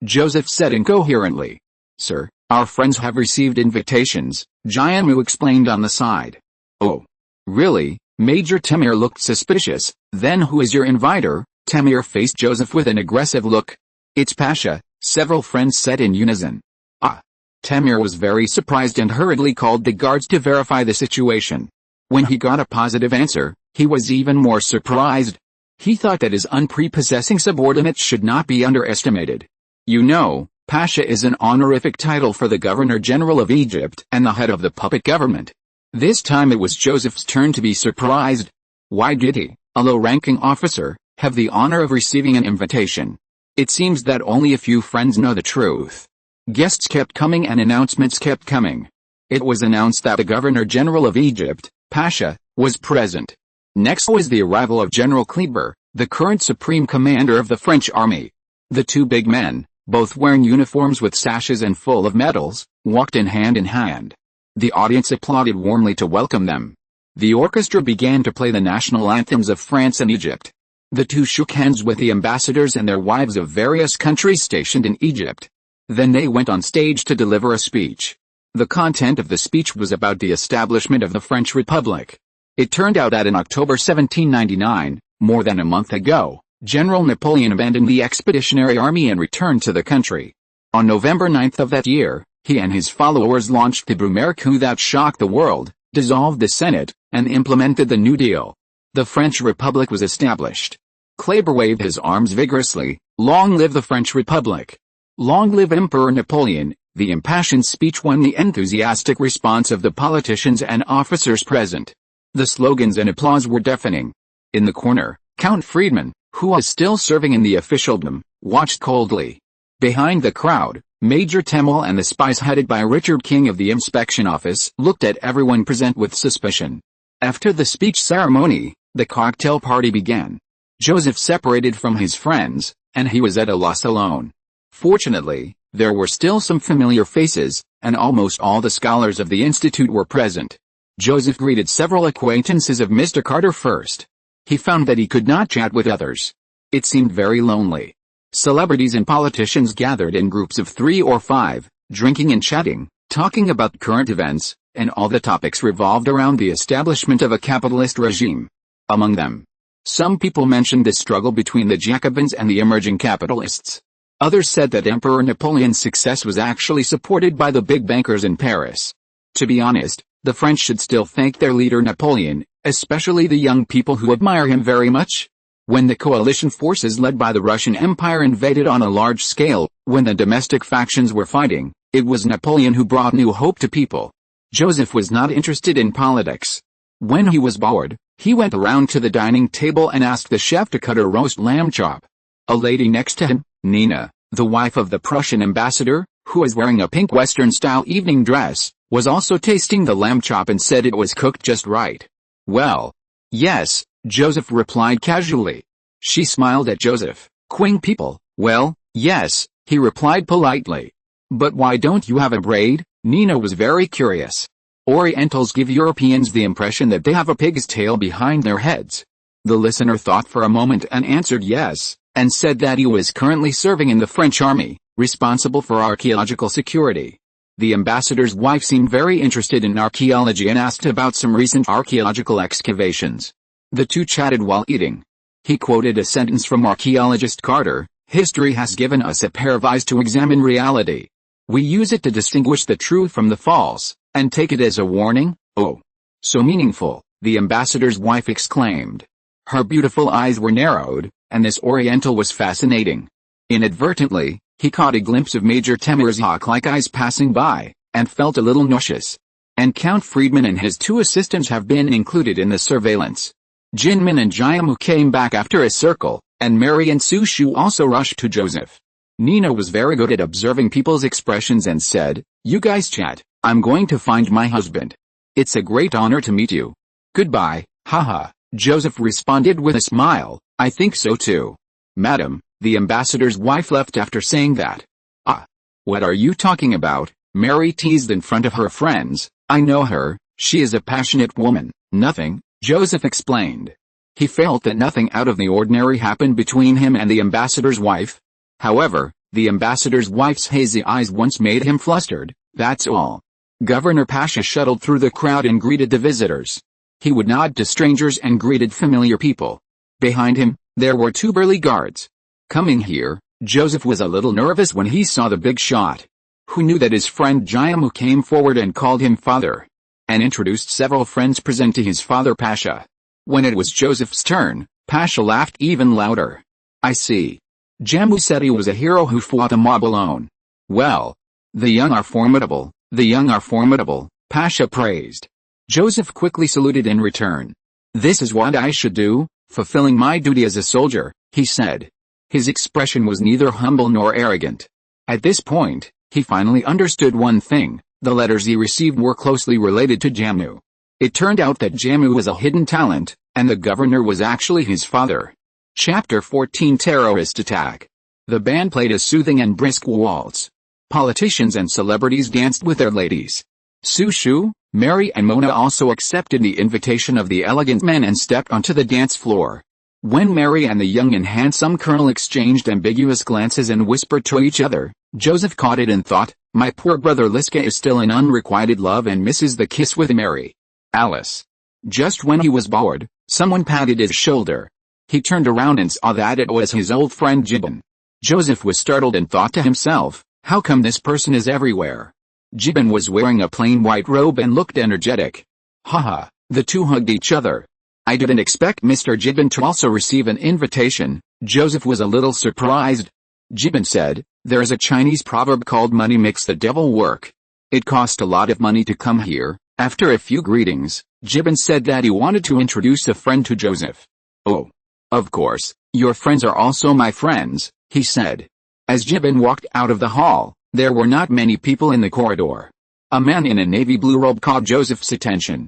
Joseph said incoherently. "Sir, our friends have received invitations," Jiamu explained on the side. "Oh. Really?" Major Temir looked suspicious. "Then who is your inviter?" Temir faced Joseph with an aggressive look. "It's Pasha," several friends said in unison. "Ah." Temir was very surprised and hurriedly called the guards to verify the situation. When he got a positive answer, he was even more surprised. He thought that his unprepossessing subordinates should not be underestimated. "You know, Pasha is an honorific title for the Governor-General of Egypt and the head of the puppet government." This time it was Joseph's turn to be surprised. Why did he, a low-ranking officer, have the honor of receiving an invitation? It seems that only a few friends know the truth. Guests kept coming and announcements kept coming. It was announced that the Governor-General of Egypt, Pasha, was present. Next was the arrival of General Kleber, the current supreme commander of the French army. The two big men, both wearing uniforms with sashes and full of medals, walked in hand. The audience applauded warmly to welcome them. The orchestra began to play the national anthems of France and Egypt. The two shook hands with the ambassadors and their wives of various countries stationed in Egypt. Then they went on stage to deliver a speech. The content of the speech was about the establishment of the French Republic. It turned out that in October 1799, more than a month ago, General Napoleon abandoned the expeditionary army and returned to the country. On November 9 of that year, he and his followers launched the Brumaire coup that shocked the world, dissolved the Senate, and implemented the New Deal. The French Republic was established. Kleber waved his arms vigorously. "Long live the French Republic! Long live Emperor Napoleon!" The impassioned speech won the enthusiastic response of the politicians and officers present. The slogans and applause were deafening. In the corner, Count Friedman, who was still serving in the officialdom, watched coldly. Behind the crowd, Major Temel and the spies headed by Richard King of the Inspection Office looked at everyone present with suspicion. After the speech ceremony, the cocktail party began. Joseph separated from his friends, and he was at a loss alone. Fortunately, there were still some familiar faces, and almost all the scholars of the institute were present. Joseph greeted several acquaintances of Mr. Carter first. He found that he could not chat with others. It seemed very lonely. Celebrities and politicians gathered in groups of 3 or 5, drinking and chatting, talking about current events, and all the topics revolved around the establishment of a capitalist regime. Among them, some people mentioned the struggle between the Jacobins and the emerging capitalists. Others said that Emperor Napoleon's success was actually supported by the big bankers in Paris. To be honest, the French should still thank their leader Napoleon, especially the young people who admire him very much. When the coalition forces led by the Russian Empire invaded on a large scale, when the domestic factions were fighting, it was Napoleon who brought new hope to people. Joseph was not interested in politics. When he was bored, he went around to the dining table and asked the chef to cut a roast lamb chop. A lady next to him, Nina, the wife of the Prussian ambassador, who was wearing a pink Western-style evening dress, was also tasting the lamb chop and said it was cooked just right. "Well, yes," Joseph replied casually. She smiled at Joseph. "Queen people, well, yes," he replied politely. "But why don't you have a braid?" Nina was very curious. Orientals give Europeans the impression that they have a pig's tail behind their heads. The listener thought for a moment and answered yes, and said that he was currently serving in the French army, responsible for archaeological security. The ambassador's wife seemed very interested in archaeology and asked about some recent archaeological excavations. The two chatted while eating. He quoted a sentence from archaeologist Carter: "History has given us a pair of eyes to examine reality. We use it to distinguish the true from the false, and take it as a warning." "Oh, so meaningful," the ambassador's wife exclaimed. Her beautiful eyes were narrowed, and this Oriental was fascinating. Inadvertently, he caught a glimpse of Major Temir's hawk-like eyes passing by, and felt a little nauseous. and Count Friedman and his 2 assistants have been included in the surveillance. Jinmin and Jiamu came back after a circle, and Mary and Su Shu also rushed to Joseph. Nina was very good at observing people's expressions and said, "You guys chat, I'm going to find my husband. It's a great honor to meet you. Goodbye, haha." Joseph responded with a smile, "I think so too." "Madam," the ambassador's wife left after saying that. "Ah. What are you talking about?" Mary teased in front of her friends. "I know her, she is a passionate woman." "Nothing," Joseph explained. He felt that nothing out of the ordinary happened between him and the ambassador's wife. However, the ambassador's wife's hazy eyes once made him flustered, that's all. Governor Pasha shuttled through the crowd and greeted the visitors. He would nod to strangers and greeted familiar people. Behind him, there were 2 burly guards. Coming here, Joseph was a little nervous when he saw the big shot, who knew that his friend Jiamu came forward and called him father, and introduced several friends present to his father Pasha. When it was Joseph's turn, Pasha laughed even louder. "I see. Jiamu said he was a hero who fought the mob alone. Well, the young are formidable, the young are formidable," Pasha praised. Joseph quickly saluted in return. "This is what I should do, fulfilling my duty as a soldier," he said. His expression was neither humble nor arrogant. At this point, he finally understood one thing: the letters he received were closely related to Jiamu. It turned out that Jiamu was a hidden talent, and the governor was actually his father. Chapter 14: Terrorist Attack. The band played a soothing and brisk waltz. Politicians and celebrities danced with their ladies. Su Shu, Mary and Mona also accepted the invitation of the elegant men and stepped onto the dance floor. When Mary and the young and handsome colonel exchanged ambiguous glances and whispered to each other, Joseph caught it and thought, "My poor brother Liska is still in unrequited love and misses the kiss with Mary. Alice." Just when he was bored, someone patted his shoulder. He turned around and saw that it was his old friend Gibbon. Joseph was startled and thought to himself, how come this person is everywhere? Gibbon was wearing a plain white robe and looked energetic. Haha, the two hugged each other. "I didn't expect Mr. Gibbon to also receive an invitation." Joseph was a little surprised. Gibbon said, "There is a Chinese proverb called money makes the devil work. It cost a lot of money to come here." After a few greetings, Gibbon said that he wanted to introduce a friend to Joseph. "Oh. Of course, your friends are also my friends," he said. As Gibbon walked out of the hall, there were not many people in the corridor. A man in a navy blue robe caught Joseph's attention.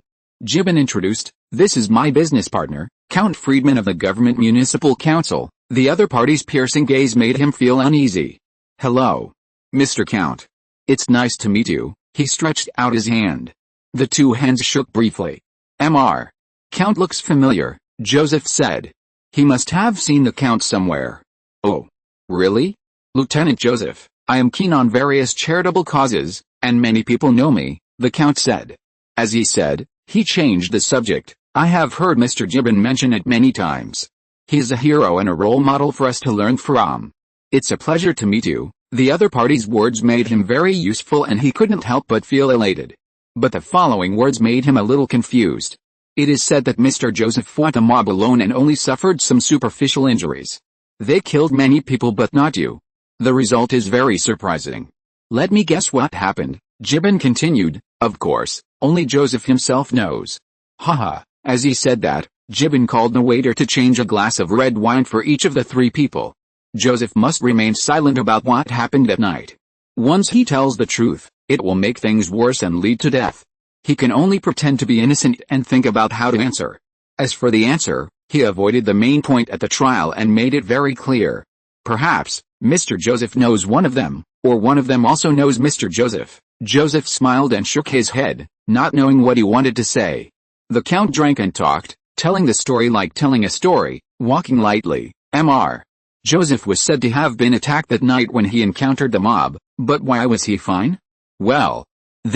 Gibbon introduced, "This is my business partner, Count Friedman of the Government Municipal Council." The other party's piercing gaze made him feel uneasy. "Hello, Mr. Count. It's nice to meet you." He stretched out his hand. The two hands shook briefly. "Mr. Count looks familiar," Joseph said. He must have seen the Count somewhere. "Oh, really? Lieutenant Joseph, I am keen on various charitable causes, and many people know me," the Count said. As he said, he changed the subject. "I have heard Mr. Gibbon mention it many times. He is a hero and a role model for us to learn from. It's a pleasure to meet you." The other party's words made him very useful and he couldn't help but feel elated. But the following words made him a little confused. "It is said that Mr. Joseph fought a mob alone and only suffered some superficial injuries. They killed many people but not you. The result is very surprising. Let me guess what happened," Gibbon continued. "Of course, only Joseph himself knows." Haha. As he said that, Gibbon called the waiter to change a glass of red wine for each of the three people. Joseph must remain silent about what happened that night. Once he tells the truth, it will make things worse and lead to death. He can only pretend to be innocent and think about how to answer. As for the answer, he avoided the main point at the trial and made it very clear. Perhaps, Mr. Joseph knows one of them, or one of them also knows Mr. Joseph. Joseph smiled and shook his head, not knowing what he wanted to say. The Count drank and talked, telling the story like telling a story, walking lightly. Mr. Joseph was said to have been attacked that night when he encountered the mob, but why was he fine? Well,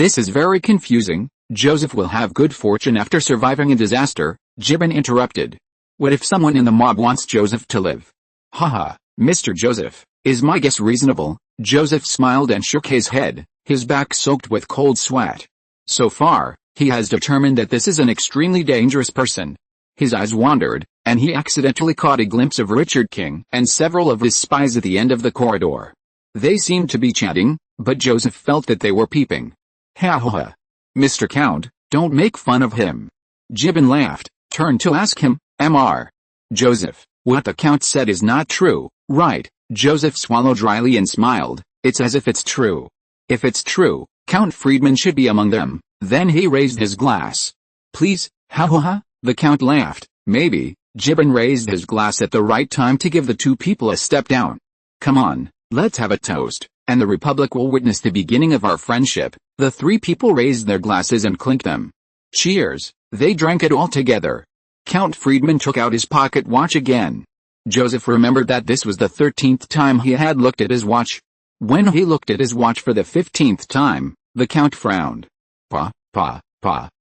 this is very confusing. Joseph will have good fortune after surviving a disaster, Gibbon interrupted. What if someone in the mob wants Joseph to live? Haha, Mr. Joseph, is my guess reasonable? Joseph smiled and shook his head, his back soaked with cold sweat. So far, he has determined that this is an extremely dangerous person. His eyes wandered, and he accidentally caught a glimpse of Richard King and several of his spies at the end of the corridor. They seemed to be chatting, but Joseph felt that they were peeping. Ha ha ha. Mr. Count, don't make fun of him. Gibbon laughed, turned to ask him, Mr. Joseph, what the Count said is not true, right? Joseph swallowed dryly and smiled. It's as if it's true. If it's true, Count Friedman should be among them. Then he raised his glass. Please, ha ha ha, the Count laughed. Maybe. Gibbon raised his glass at the right time to give the two people a step down. Come on, let's have a toast, and the Republic will witness the beginning of our friendship. The three people raised their glasses and clinked them. Cheers. They drank it all together. Count Friedman took out his pocket watch again. Joseph remembered that this was the 13th time he had looked at his watch. When he looked at his watch for the 15th time, the Count frowned. Pa.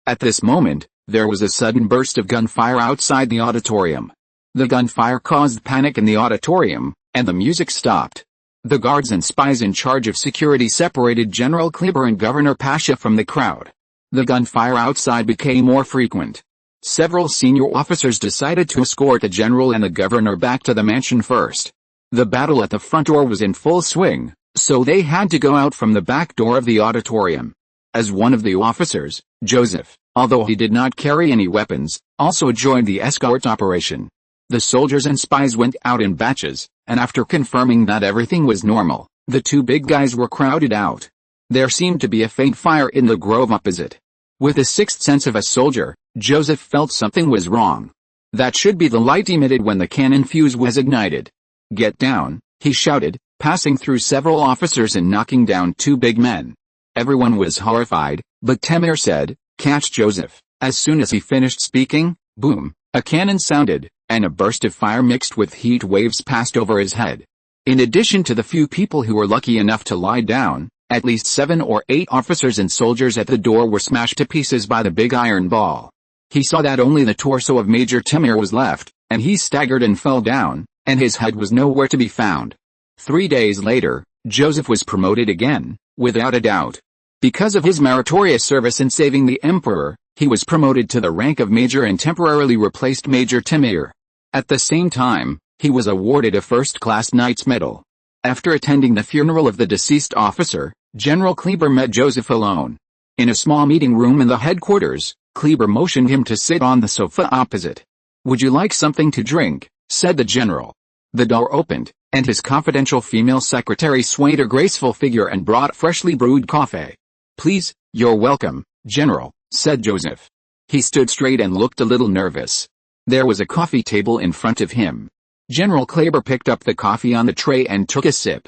At this moment, there was a sudden burst of gunfire outside the auditorium. The gunfire caused panic in the auditorium, and the music stopped. The guards and spies in charge of security separated General Kleber and Governor Pasha from the crowd. The gunfire outside became more frequent. Several senior officers decided to escort the general and the governor back to the mansion first. The battle at the front door was in full swing, so they had to go out from the back door of the auditorium. As one of the officers, Joseph, although he did not carry any weapons, also joined the escort operation. The soldiers and spies went out in batches, and after confirming that everything was normal, the two big guys were crowded out. There seemed to be a faint fire in the grove opposite. With the sixth sense of a soldier, Joseph felt something was wrong. That should be the light emitted when the cannon fuse was ignited. Get down, he shouted, passing through several officers and knocking down two big men. Everyone was horrified, but Temir said, catch Joseph. As soon as he finished speaking, boom, a cannon sounded, and a burst of fire mixed with heat waves passed over his head. In addition to the few people who were lucky enough to lie down, at least 7 or 8 officers and soldiers at the door were smashed to pieces by the big iron ball. He saw that only the torso of Major Temir was left, and he staggered and fell down, and his head was nowhere to be found. 3 days later, Joseph was promoted again, without a doubt. Because of his meritorious service in saving the emperor, he was promoted to the rank of major and temporarily replaced Major Temir. At the same time, he was awarded a first-class Knight's Medal. After attending the funeral of the deceased officer, General Kleber met Joseph alone. In a small meeting room in the headquarters, Kleber motioned him to sit on the sofa opposite. Would you like something to drink? Said the general. The door opened, and his confidential female secretary swayed a graceful figure and brought freshly brewed coffee. Please, you're welcome, General, said Joseph. He stood straight and looked a little nervous. There was a coffee table in front of him. General Kleber picked up the coffee on the tray and took a sip.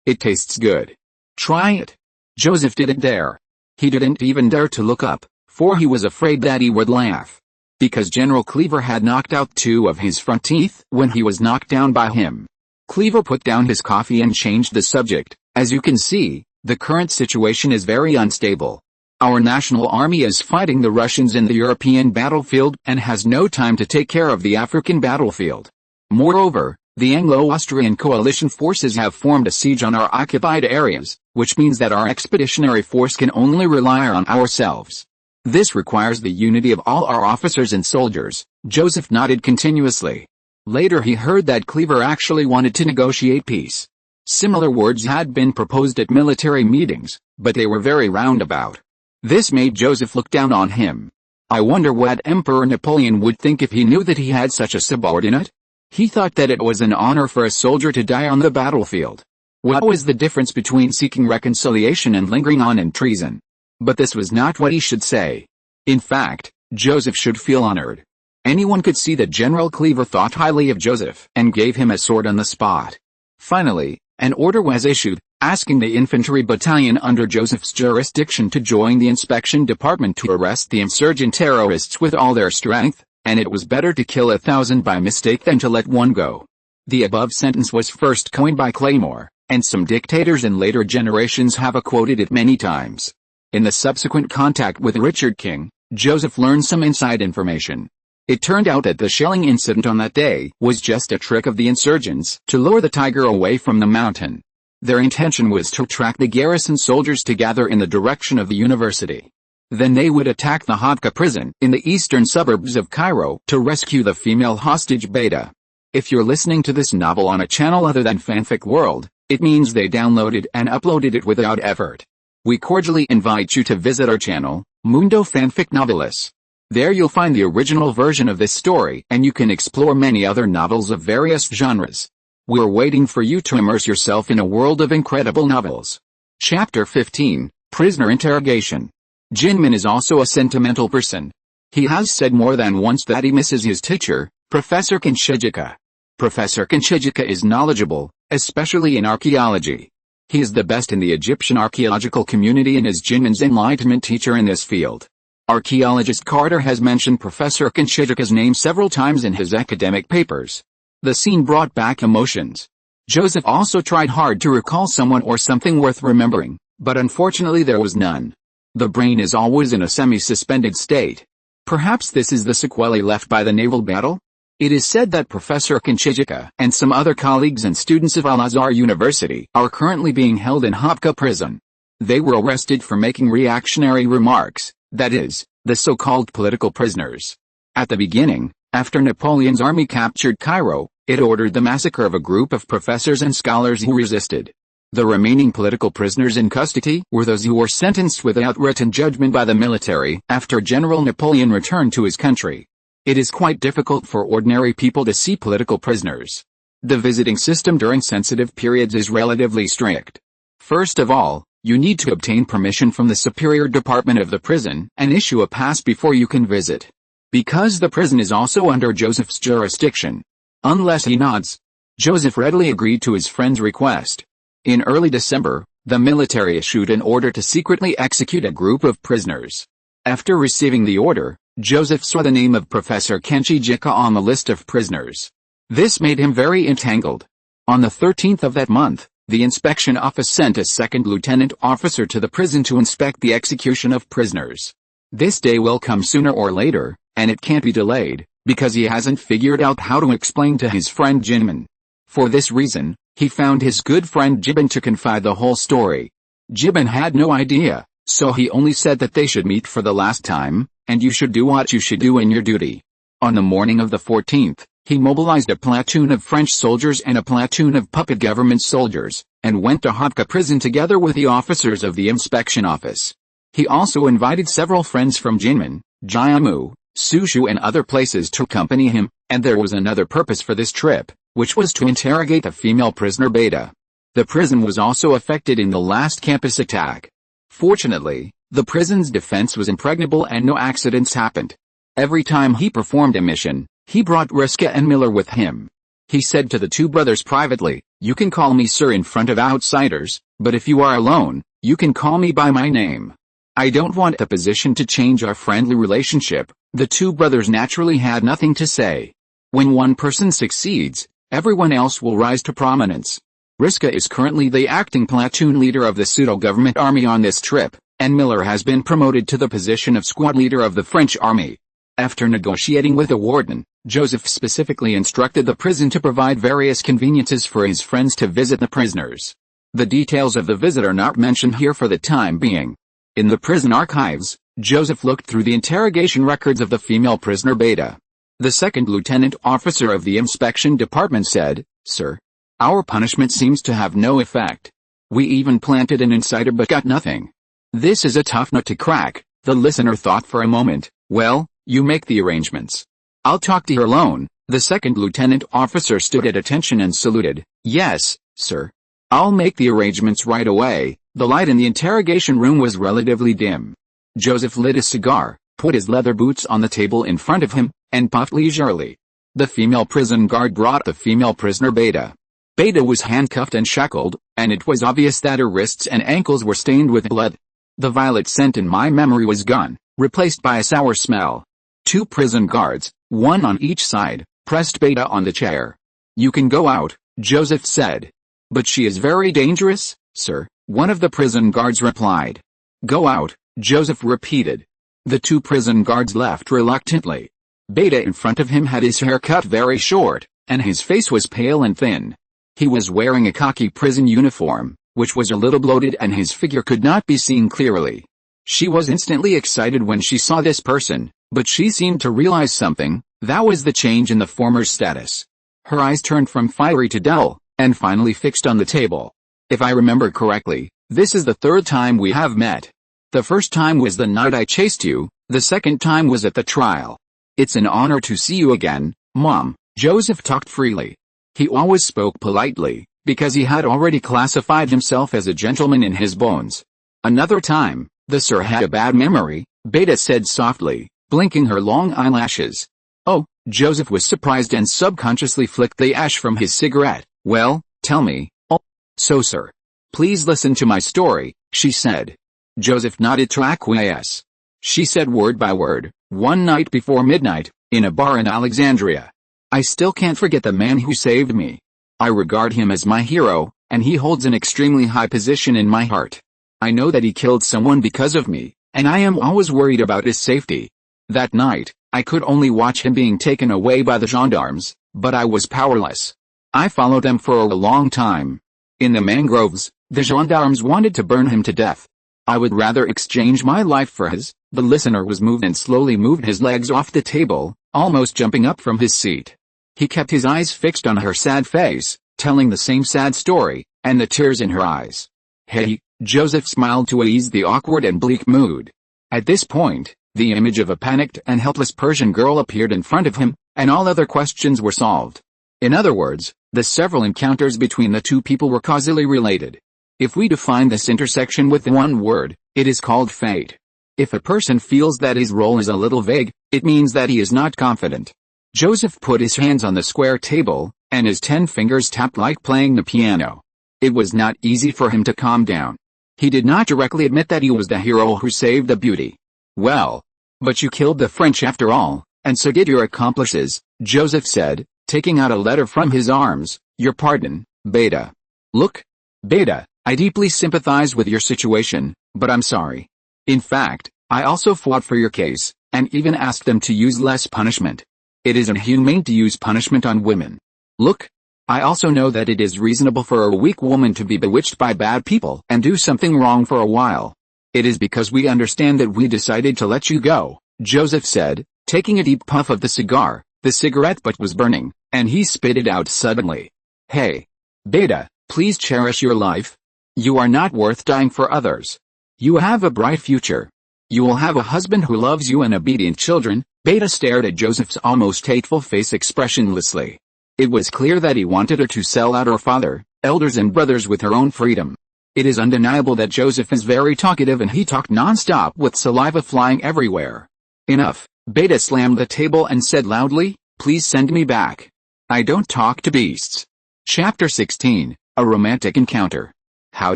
It tastes good. Try it. Joseph didn't dare. He didn't even dare to look up, for he was afraid that he would laugh. Because General Kleber had knocked out 2 of his front teeth when he was knocked down by him. Kleber put down his coffee and changed the subject. As you can see, the current situation is very unstable. Our national army is fighting the Russians in the European battlefield and has no time to take care of the African battlefield. Moreover, the Anglo-Austrian coalition forces have formed a siege on our occupied areas, which means that our expeditionary force can only rely on ourselves. This requires the unity of all our officers and soldiers. Joseph nodded continuously. Later he heard that Kleber actually wanted to negotiate peace. Similar words had been proposed at military meetings, but they were very roundabout. This made Joseph look down on him. I wonder what Emperor Napoleon would think if he knew that he had such a subordinate? He thought that it was an honor for a soldier to die on the battlefield. What was the difference between seeking reconciliation and lingering on in treason? But this was not what he should say. In fact, Joseph should feel honored. Anyone could see that General Kleber thought highly of Joseph and gave him a sword on the spot. Finally, an order was issued, asking the infantry battalion under Joseph's jurisdiction to join the inspection department to arrest the insurgent terrorists with all their strength, and it was better to kill 1,000 by mistake than to let one go. The above sentence was first coined by Claymore, and some dictators in later generations have quoted it many times. In the subsequent contact with Richard King, Joseph learned some inside information. It turned out that the shelling incident on that day was just a trick of the insurgents to lure the tiger away from the mountain. Their intention was to attract the garrison soldiers to gather in the direction of the university. Then they would attack the Hadka prison in the eastern suburbs of Cairo to rescue the female hostage Beta. If you're listening to this novel on a channel other than Fanfic World, it means they downloaded and uploaded it without effort. We cordially invite you to visit our channel, Mundo Fanfic Novelis. There you'll find the original version of this story, and you can explore many other novels of various genres. We're waiting for you to immerse yourself in a world of incredible novels. Chapter 15, Prisoner Interrogation. Jinmin is also a sentimental person. He has said more than once that he misses his teacher, Professor Kinshijika. Professor Kinshijika is knowledgeable, especially in archaeology. He is the best in the Egyptian archaeological community and is Jinmin's enlightenment teacher in this field. Archaeologist Carter has mentioned Professor Kinshijika's name several times in his academic papers. The scene brought back emotions. Joseph also tried hard to recall someone or something worth remembering, but unfortunately there was none. The brain is always in a semi-suspended state. Perhaps this is the sequelae left by the naval battle? It is said that Professor Kinshijika and some other colleagues and students of Al-Azhar University are currently being held in Hopka prison. They were arrested for making reactionary remarks, that is, the so-called political prisoners. At the beginning, after Napoleon's army captured Cairo, it ordered the massacre of a group of professors and scholars who resisted. The remaining political prisoners in custody were those who were sentenced without written judgment by the military after General Napoleon returned to his country. It is quite difficult for ordinary people to see political prisoners. The visiting system during sensitive periods is relatively strict. First of all, you need to obtain permission from the superior department of the prison and issue a pass before you can visit. Because the prison is also under Joseph's jurisdiction. Unless he nods. Joseph readily agreed to his friend's request. In early December, the military issued an order to secretly execute a group of prisoners. After receiving the order, Joseph saw the name of Professor Kinshijika on the list of prisoners. This made him very entangled. On the 13th of that month, the inspection office sent a second lieutenant officer to the prison to inspect the execution of prisoners. This day will come sooner or later, and it can't be delayed, because he hasn't figured out how to explain to his friend Jinmin. For this reason, he found his good friend Jibin to confide the whole story. Jibin had no idea, so he only said that they should meet for the last time, and you should do what you should do in your duty. On the morning of the 14th, he mobilized a platoon of French soldiers and a platoon of puppet government soldiers, and went to Hopka prison together with the officers of the inspection office. He also invited several friends from Jinmen, Jiamu, Sushu and other places to accompany him, and there was another purpose for this trip, which was to interrogate the female prisoner Beta. The prison was also affected in the last campus attack. Fortunately, the prison's defense was impregnable and no accidents happened. Every time he performed a mission, he brought Riska and Miller with him. He said to the two brothers privately, "You can call me sir in front of outsiders, but if you are alone, you can call me by my name. I don't want the position to change our friendly relationship." The two brothers naturally had nothing to say. When one person succeeds, everyone else will rise to prominence. Riska is currently the acting platoon leader of the pseudo-government army on this trip, and Miller has been promoted to the position of squad leader of the French army. After negotiating with the warden, Joseph specifically instructed the prison to provide various conveniences for his friends to visit the prisoners. The details of the visit are not mentioned here for the time being. In the prison archives, Joseph looked through the interrogation records of the female prisoner Beta. The second lieutenant officer of the inspection department said, "Sir, our punishment seems to have no effect. We even planted an insider but got nothing." This is a tough nut to crack. The listener thought for a moment. Well, you make the arrangements. I'll talk to her alone. The second lieutenant officer stood at attention and saluted. "Yes, sir. I'll make the arrangements right away." The light in the interrogation room was relatively dim. Joseph lit a cigar, put his leather boots on the table in front of him, and puffed leisurely. The female prison guard brought the female prisoner Beta. Beta was handcuffed and shackled, and it was obvious that her wrists and ankles were stained with blood. The violet scent in my memory was gone, replaced by a sour smell. Two prison guards, one on each side, pressed Beta on the chair. "You can go out," Joseph said. "But she is very dangerous, sir," one of the prison guards replied. "Go out," Joseph repeated. The two prison guards left reluctantly. Beta in front of him had his hair cut very short, and his face was pale and thin. He was wearing a khaki prison uniform, which was a little bloated and his figure could not be seen clearly. She was instantly excited when she saw this person, but she seemed to realize something. That was the change in the former's status. Her eyes turned from fiery to dull, and finally fixed on the table. "If I remember correctly, This is the third time we have met. The first time was the night I chased you, the second time was at the trial. It's an honor to see you again, Mom. Joseph talked freely. He always spoke politely, because he had already classified himself as a gentleman in his bones. Another time, the sir had a bad memory, Beta said softly, blinking her long eyelashes. Oh, Joseph was surprised and subconsciously flicked the ash from his cigarette. Well, tell me. Oh, so sir. Please listen to my story, she said. Joseph nodded to acquiesce. She said word by word, one night before midnight, in a bar in Alexandria. I still can't forget the man who saved me. I regard him as my hero, and he holds an extremely high position in my heart. I know that he killed someone because of me, and I am always worried about his safety. That night, I could only watch him being taken away by the gendarmes, but I was powerless. I followed them for a long time. In the mangroves, the gendarmes wanted to burn him to death. I would rather exchange my life for his. The listener was moved and slowly moved his legs off the table, almost jumping up from his seat. He kept his eyes fixed on her sad face, telling the same sad story, and the tears in her eyes. Hey, Joseph smiled to ease the awkward and bleak mood. At this point, the image of a panicked and helpless Persian girl appeared in front of him, and all other questions were solved. In other words, the several encounters between the two people were causally related. If we define this intersection with one word, it is called fate. If a person feels that his role is a little vague, it means that he is not confident. Joseph put his hands on the square table, and his 10 fingers tapped like playing the piano. It was not easy for him to calm down. He did not directly admit that he was the hero who saved the beauty. Well, but you killed the French after all, and so did your accomplices, Joseph said, taking out a letter from his arms. Your pardon, Beta. Look, Beta, I deeply sympathize with your situation, but I'm sorry. In fact, I also fought for your case, and even asked them to use less punishment. It is inhumane to use punishment on women. Look, I also know that it is reasonable for a weak woman to be bewitched by bad people and do something wrong for a while. It is because we understand that we decided to let you go, Joseph said, taking a deep puff of the cigar. The cigarette butt was burning, and he spit it out suddenly. Hey, Beta, please cherish your life. You are not worth dying for others. You have a bright future. You will have a husband who loves you and obedient children. Beta stared at Joseph's almost hateful face expressionlessly. It was clear that he wanted her to sell out her father, elders and brothers with her own freedom. It is undeniable that Joseph is very talkative and he talked non-stop with saliva flying everywhere. Enough, Beta slammed the table and said loudly, please send me back. I don't talk to beasts. Chapter 16, A Romantic Encounter. How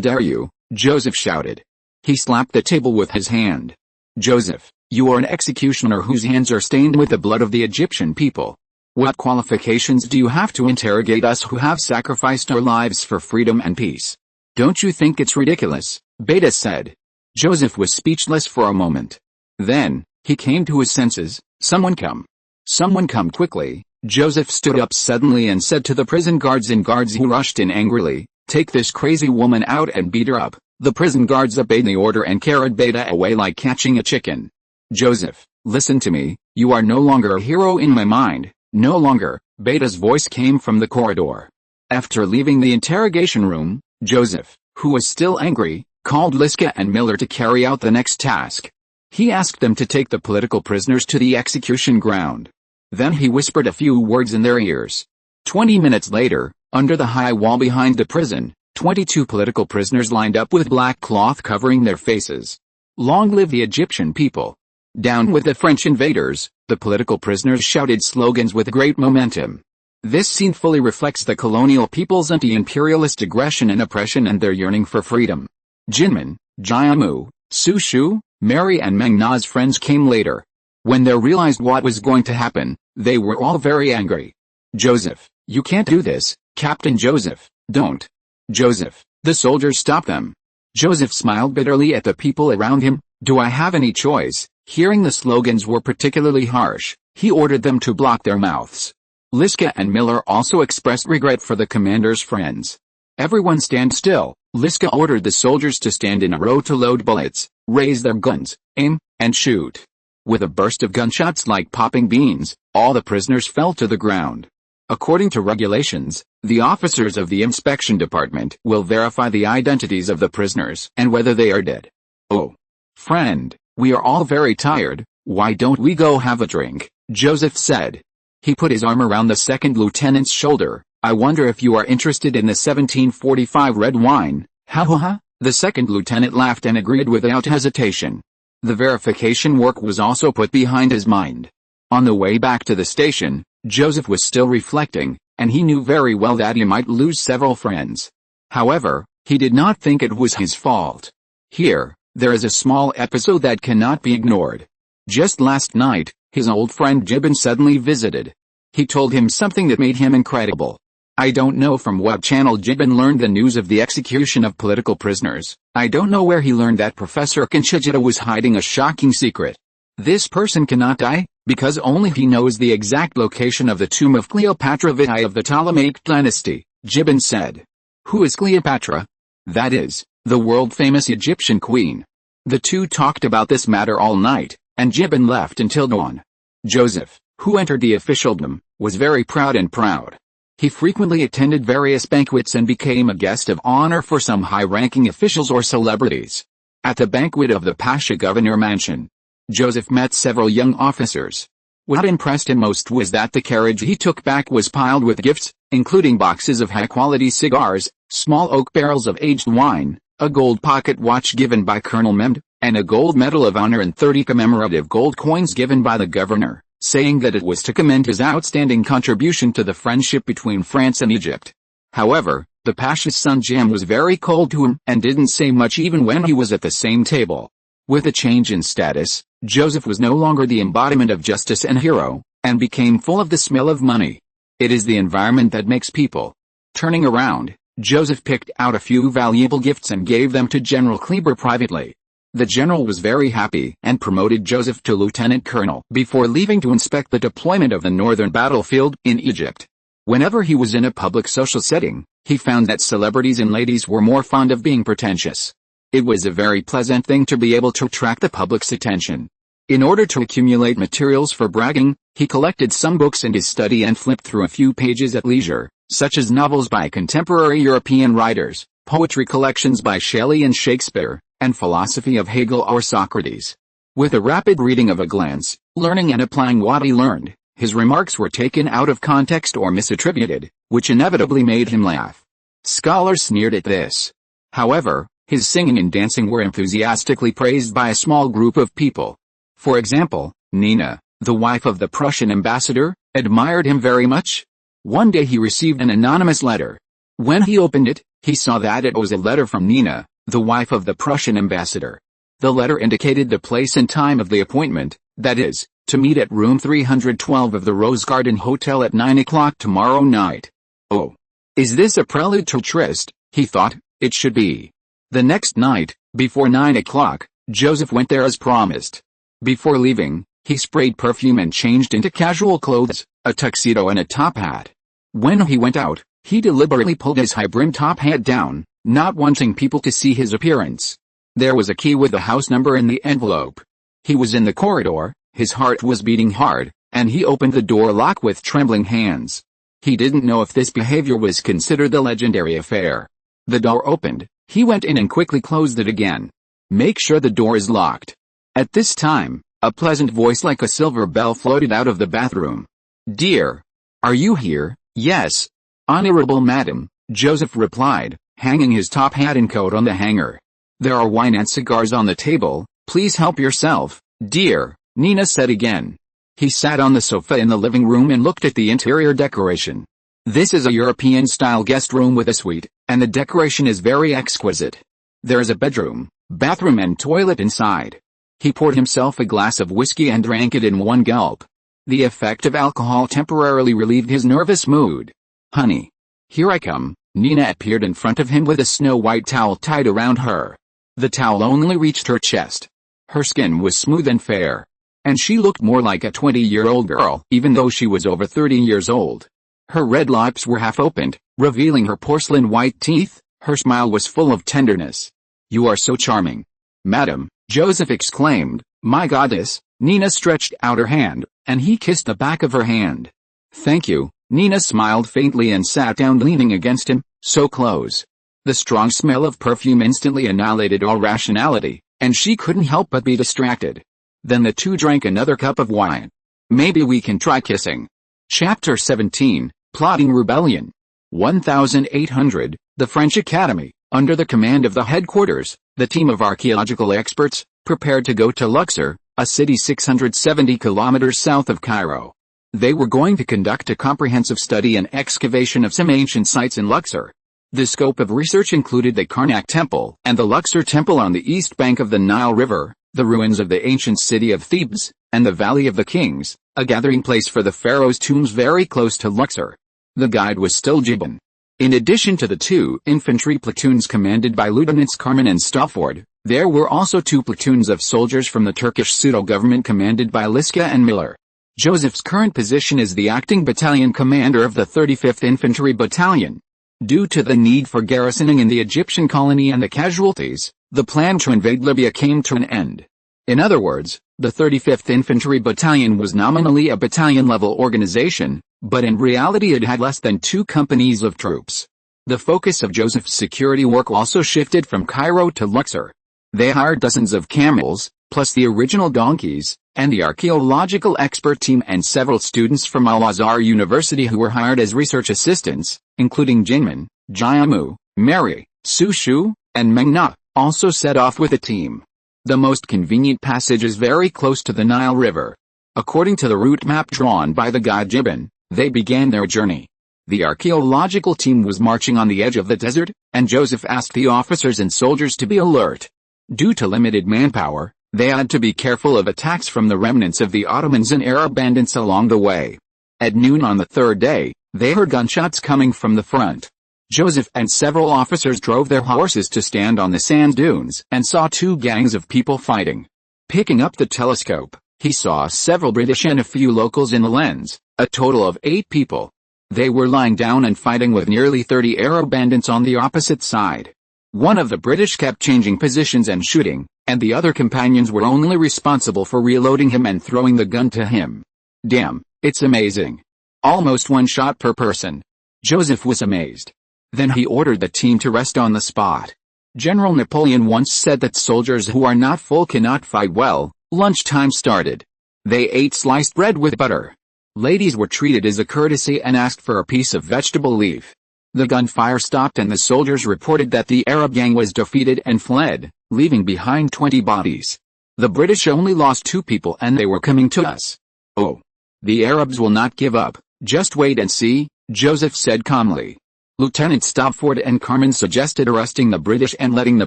dare you, Joseph shouted. He slapped the table with his hand. Joseph, you are an executioner whose hands are stained with the blood of the Egyptian people. What qualifications do you have to interrogate us who have sacrificed our lives for freedom and peace? Don't you think it's ridiculous? Beta said. Joseph was speechless for a moment. Then, he came to his senses. Someone come. Someone come quickly. Joseph stood up suddenly and said to the prison guards who rushed in angrily, take this crazy woman out and beat her up. The prison guards obeyed the order and carried Beta away like catching a chicken. Joseph, listen to me, you are no longer a hero in my mind, no longer. Beta's voice came from the corridor. After leaving the interrogation room, Joseph, who was still angry, called Liska and Miller to carry out the next task. He asked them to take the political prisoners to the execution ground. Then he whispered a few words in their ears. 20 minutes later, under the high wall behind the prison, 22 political prisoners lined up with black cloth covering their faces. Long live the Egyptian people! Down with the French invaders! The political prisoners shouted slogans with great momentum. This scene fully reflects the colonial people's anti-imperialist aggression and oppression and their yearning for freedom. Jinmin, Jiamu, Sushu, Mary and Mengna's friends came later. When they realized what was going to happen, they were all very angry. Joseph, you can't do this, Captain Joseph, don't. Joseph, the soldiers stopped them. Joseph smiled bitterly at the people around him. Do I have any choice? Hearing the slogans were particularly harsh, he ordered them to block their mouths. Liska and Miller also expressed regret for the commander's friends. Everyone stand still. Liska ordered the soldiers to stand in a row to load bullets, raise their guns, aim, and shoot. With a burst of gunshots like popping beans, all the prisoners fell to the ground. According to regulations, the officers of the inspection department will verify the identities of the prisoners and whether they are dead. Oh, friend, we are all very tired, why don't we go have a drink? Joseph said. He put his arm around the second lieutenant's shoulder. I wonder if you are interested in the 1745 red wine. Ha ha ha. The second lieutenant laughed and agreed without hesitation. The verification work was also put behind his mind. On the way back to the station, Joseph was still reflecting, and he knew very well that he might lose several friends. However, he did not think it was his fault. Here, there is a small episode that cannot be ignored. Just last night, his old friend Gibbon suddenly visited. He told him something that made him incredible. I don't know from what channel Gibbon learned the news of the execution of political prisoners. I don't know where he learned that Professor Kinshijita was hiding a shocking secret. This person cannot die, because only he knows the exact location of the tomb of Cleopatra Vitae of the Ptolemaic dynasty, Gibbon said. Who is Cleopatra? That is, the world-famous Egyptian queen. The two talked about this matter all night, and Gibbon left until dawn. Joseph, who entered the officialdom, was very proud. He frequently attended various banquets and became a guest of honor for some high-ranking officials or celebrities. At the banquet of the Pasha Governor Mansion, Joseph met several young officers. What impressed him most was that the carriage he took back was piled with gifts, including boxes of high-quality cigars, small oak barrels of aged wine, a gold pocket watch given by Colonel Memd, and a gold medal of honor and 30 commemorative gold coins given by the governor, saying that it was to commend his outstanding contribution to the friendship between France and Egypt. However, the Pasha's son Jam was very cold to him and didn't say much even when he was at the same table. With a change in status, Joseph was no longer the embodiment of justice and hero, and became full of the smell of money. It is the environment that makes people. Turning around, Joseph picked out a few valuable gifts and gave them to General Kleber privately. The general was very happy and promoted Joseph to lieutenant colonel before leaving to inspect the deployment of the northern battlefield in Egypt. Whenever he was in a public social setting, he found that celebrities and ladies were more fond of being pretentious. It was a very pleasant thing to be able to attract the public's attention. In order to accumulate materials for bragging, he collected some books in his study and flipped through a few pages at leisure, such as novels by contemporary European writers, poetry collections by Shelley and Shakespeare, and philosophy of Hegel or Socrates. With a rapid reading of a glance, learning and applying what he learned, his remarks were taken out of context or misattributed, which inevitably made him laugh. Scholars sneered at this. However, his singing and dancing were enthusiastically praised by a small group of people. For example, Nina, the wife of the Prussian ambassador, admired him very much. One day he received an anonymous letter. When he opened it, he saw that it was a letter from Nina, the wife of the Prussian ambassador. The letter indicated the place and time of the appointment, that is, to meet at room 312 of the Rose Garden Hotel at 9 o'clock tomorrow night. Oh. Is this a prelude to tryst? He thought. It should be. The next night, before 9 o'clock, Joseph went there as promised. Before leaving, he sprayed perfume and changed into casual clothes, a tuxedo and a top hat. When he went out, he deliberately pulled his high-brimmed top hat down, not wanting people to see his appearance. There was a key with the house number in the envelope. He was in the corridor, his heart was beating hard, and he opened the door lock with trembling hands. He didn't know if this behavior was considered a legendary affair. The door opened, he went in and quickly closed it again. Make sure the door is locked. At this time, a pleasant voice like a silver bell floated out of the bathroom. Dear. Are you here? Yes. Honorable madam, Joseph replied, hanging his top hat and coat on the hanger. There are wine and cigars on the table, please help yourself, dear, Nina said again. He sat on the sofa in the living room and looked at the interior decoration. This is a European-style guest room with a suite, and the decoration is very exquisite. There is a bedroom, bathroom and toilet inside. He poured himself a glass of whiskey and drank it in one gulp. The effect of alcohol temporarily relieved his nervous mood. Honey. Here I come. Nina appeared in front of him with a snow-white towel tied around her. The towel only reached her chest. Her skin was smooth and fair. And she looked more like a 20-year-old girl, even though she was over 30 years old. Her red lips were half opened, revealing her porcelain white teeth. Her smile was full of tenderness. You are so charming. Madam, Joseph exclaimed, my goddess. Nina stretched out her hand, and he kissed the back of her hand. Thank you, Nina smiled faintly and sat down leaning against him, so close. The strong smell of perfume instantly annihilated all rationality, and she couldn't help but be distracted. Then the two drank another cup of wine. Maybe we can try kissing. Chapter 17, Plotting Rebellion. 1800, the French Academy, under the command of the headquarters, the team of archaeological experts, prepared to go to Luxor, a city 670 kilometers south of Cairo. They were going to conduct a comprehensive study and excavation of some ancient sites in Luxor. The scope of research included the Karnak Temple and the Luxor Temple on the east bank of the Nile River, the ruins of the ancient city of Thebes, and the Valley of the Kings, a gathering place for the pharaoh's tombs very close to Luxor. The guide was still Gibbon. In addition to the two infantry platoons commanded by Lieutenants Carmen and Stafford, there were also two platoons of soldiers from the Turkish pseudo-government commanded by Liska and Miller. Joseph's current position is the acting battalion commander of the 35th Infantry Battalion. Due to the need for garrisoning in the Egyptian colony and the casualties, the plan to invade Libya came to an end. In other words, the 35th Infantry Battalion was nominally a battalion-level organization, but in reality it had less than 2 companies of troops. The focus of Joseph's security work also shifted from Cairo to Luxor. They hired dozens of camels, plus the original donkeys, and the archaeological expert team and several students from Al-Azhar University who were hired as research assistants, including Jinman, Jiamu, Mary, Sushu, and Mengna, also set off with a team. The most convenient passage is very close to the Nile River. According to the route map drawn by the guide Gibbon, they began their journey. The archaeological team was marching on the edge of the desert, and Joseph asked the officers and soldiers to be alert. Due to limited manpower, they had to be careful of attacks from the remnants of the Ottomans and Arab bandits along the way. At noon on the third day, they heard gunshots coming from the front. Joseph and several officers drove their horses to stand on the sand dunes and saw 2 gangs of people fighting. Picking up the telescope, he saw several British and a few locals in the lens, a total of 8 people. They were lying down and fighting with nearly 30 Arab bandits on the opposite side. One of the British kept changing positions and shooting, and the other companions were only responsible for reloading him and throwing the gun to him. Damn, it's amazing. Almost 1 shot per person. Joseph was amazed. Then he ordered the team to rest on the spot. General Napoleon once said that soldiers who are not full cannot fight well. Lunchtime started. They ate sliced bread with butter. Ladies were treated as a courtesy and asked for a piece of vegetable leaf. The gunfire stopped and the soldiers reported that the Arab gang was defeated and fled, leaving behind 20 bodies. The British only lost 2 people and they were coming to us. Oh. The Arabs will not give up, just wait and see, Joseph said calmly. Lieutenant Stafford and Carmen suggested arresting the British and letting the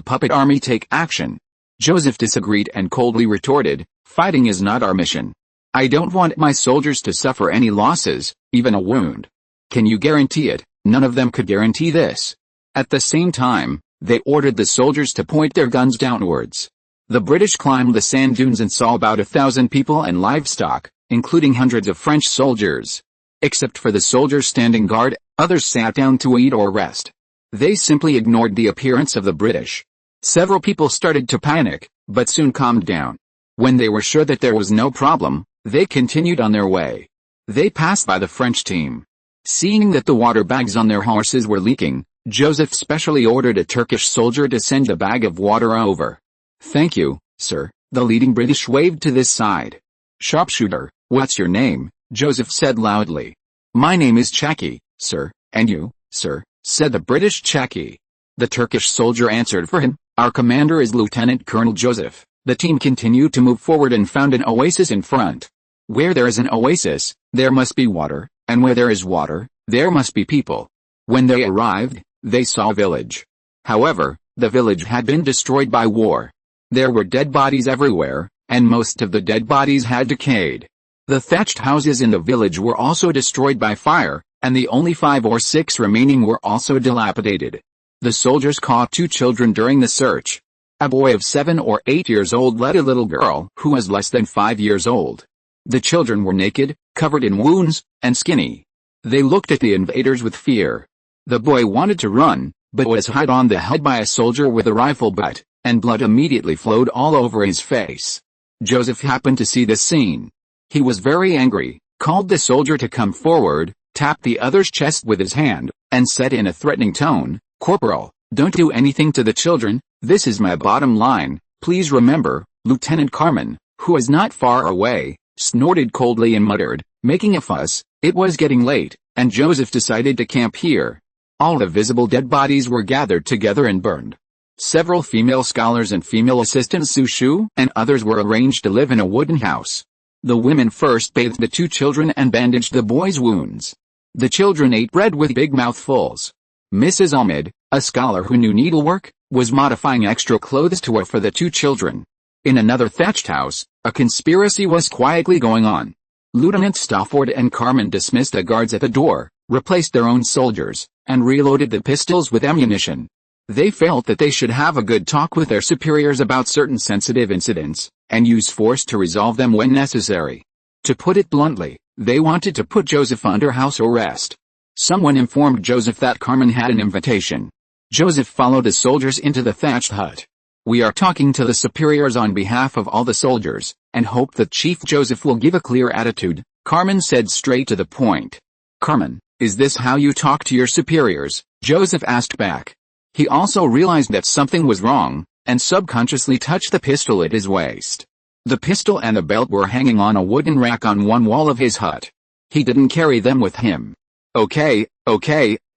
puppet army take action. Joseph disagreed and coldly retorted, fighting is not our mission. I don't want my soldiers to suffer any losses, even a wound. Can you guarantee it? None of them could guarantee this. At the same time, they ordered the soldiers to point their guns downwards. The British climbed the sand dunes and saw about 1,000 people and livestock, including hundreds of French soldiers. Except for the soldiers standing guard, others sat down to eat or rest. They simply ignored the appearance of the British. Several people started to panic, but soon calmed down. When they were sure that there was no problem, they continued on their way. They passed by the French team. Seeing that the water bags on their horses were leaking, Joseph specially ordered a Turkish soldier to send a bag of water over. Thank you, sir, the leading British waved to this side. Sharpshooter, what's your name? Joseph said loudly. My name is Chaki, sir, and you, sir, said the British Chaki. The Turkish soldier answered for him, our commander is Lieutenant Colonel Joseph. The team continued to move forward and found an oasis in front. Where there is an oasis, there must be water, and where there is water, there must be people. When they arrived, they saw a village. However, the village had been destroyed by war. There were dead bodies everywhere, and most of the dead bodies had decayed. The thatched houses in the village were also destroyed by fire, and the only 5 or 6 remaining were also dilapidated. The soldiers caught 2 children during the search. A boy of 7 or 8 years old led a little girl who was less than 5 years old. The children were naked, covered in wounds, and skinny. They looked at the invaders with fear. The boy wanted to run, but was hit on the head by a soldier with a rifle butt, and blood immediately flowed all over his face. Joseph happened to see this scene. He was very angry, called the soldier to come forward, tapped the other's chest with his hand, and said in a threatening tone, "Corporal, don't do anything to the children, this is my bottom line, please remember." Lieutenant Carmen, who was not far away, snorted coldly and muttered, making a fuss. It was getting late, and Joseph decided to camp here. All the visible dead bodies were gathered together and burned. Several female scholars and female assistants Sushu and others were arranged to live in a wooden house. The women first bathed the 2 children and bandaged the boys' wounds. The children ate bread with big mouthfuls. Mrs. Ahmed, a scholar who knew needlework, was modifying extra clothes to wear for the 2 children. In another thatched house, a conspiracy was quietly going on. Lieutenant Stafford and Carmen dismissed the guards at the door, replaced their own soldiers, and reloaded the pistols with ammunition. They felt that they should have a good talk with their superiors about certain sensitive incidents, and use force to resolve them when necessary. To put it bluntly, they wanted to put Joseph under house arrest. Someone informed Joseph that Carmen had an invitation. Joseph followed the soldiers into the thatched hut. "We are talking to the superiors on behalf of all the soldiers, and hope that Chief Joseph will give a clear attitude," Carmen said straight to the point. "Carmen, is this how you talk to your superiors?" Joseph asked back. He also realized that something was wrong, and subconsciously touched the pistol at his waist. The pistol and the belt were hanging on a wooden rack on one wall of his hut. He didn't carry them with him. Okay,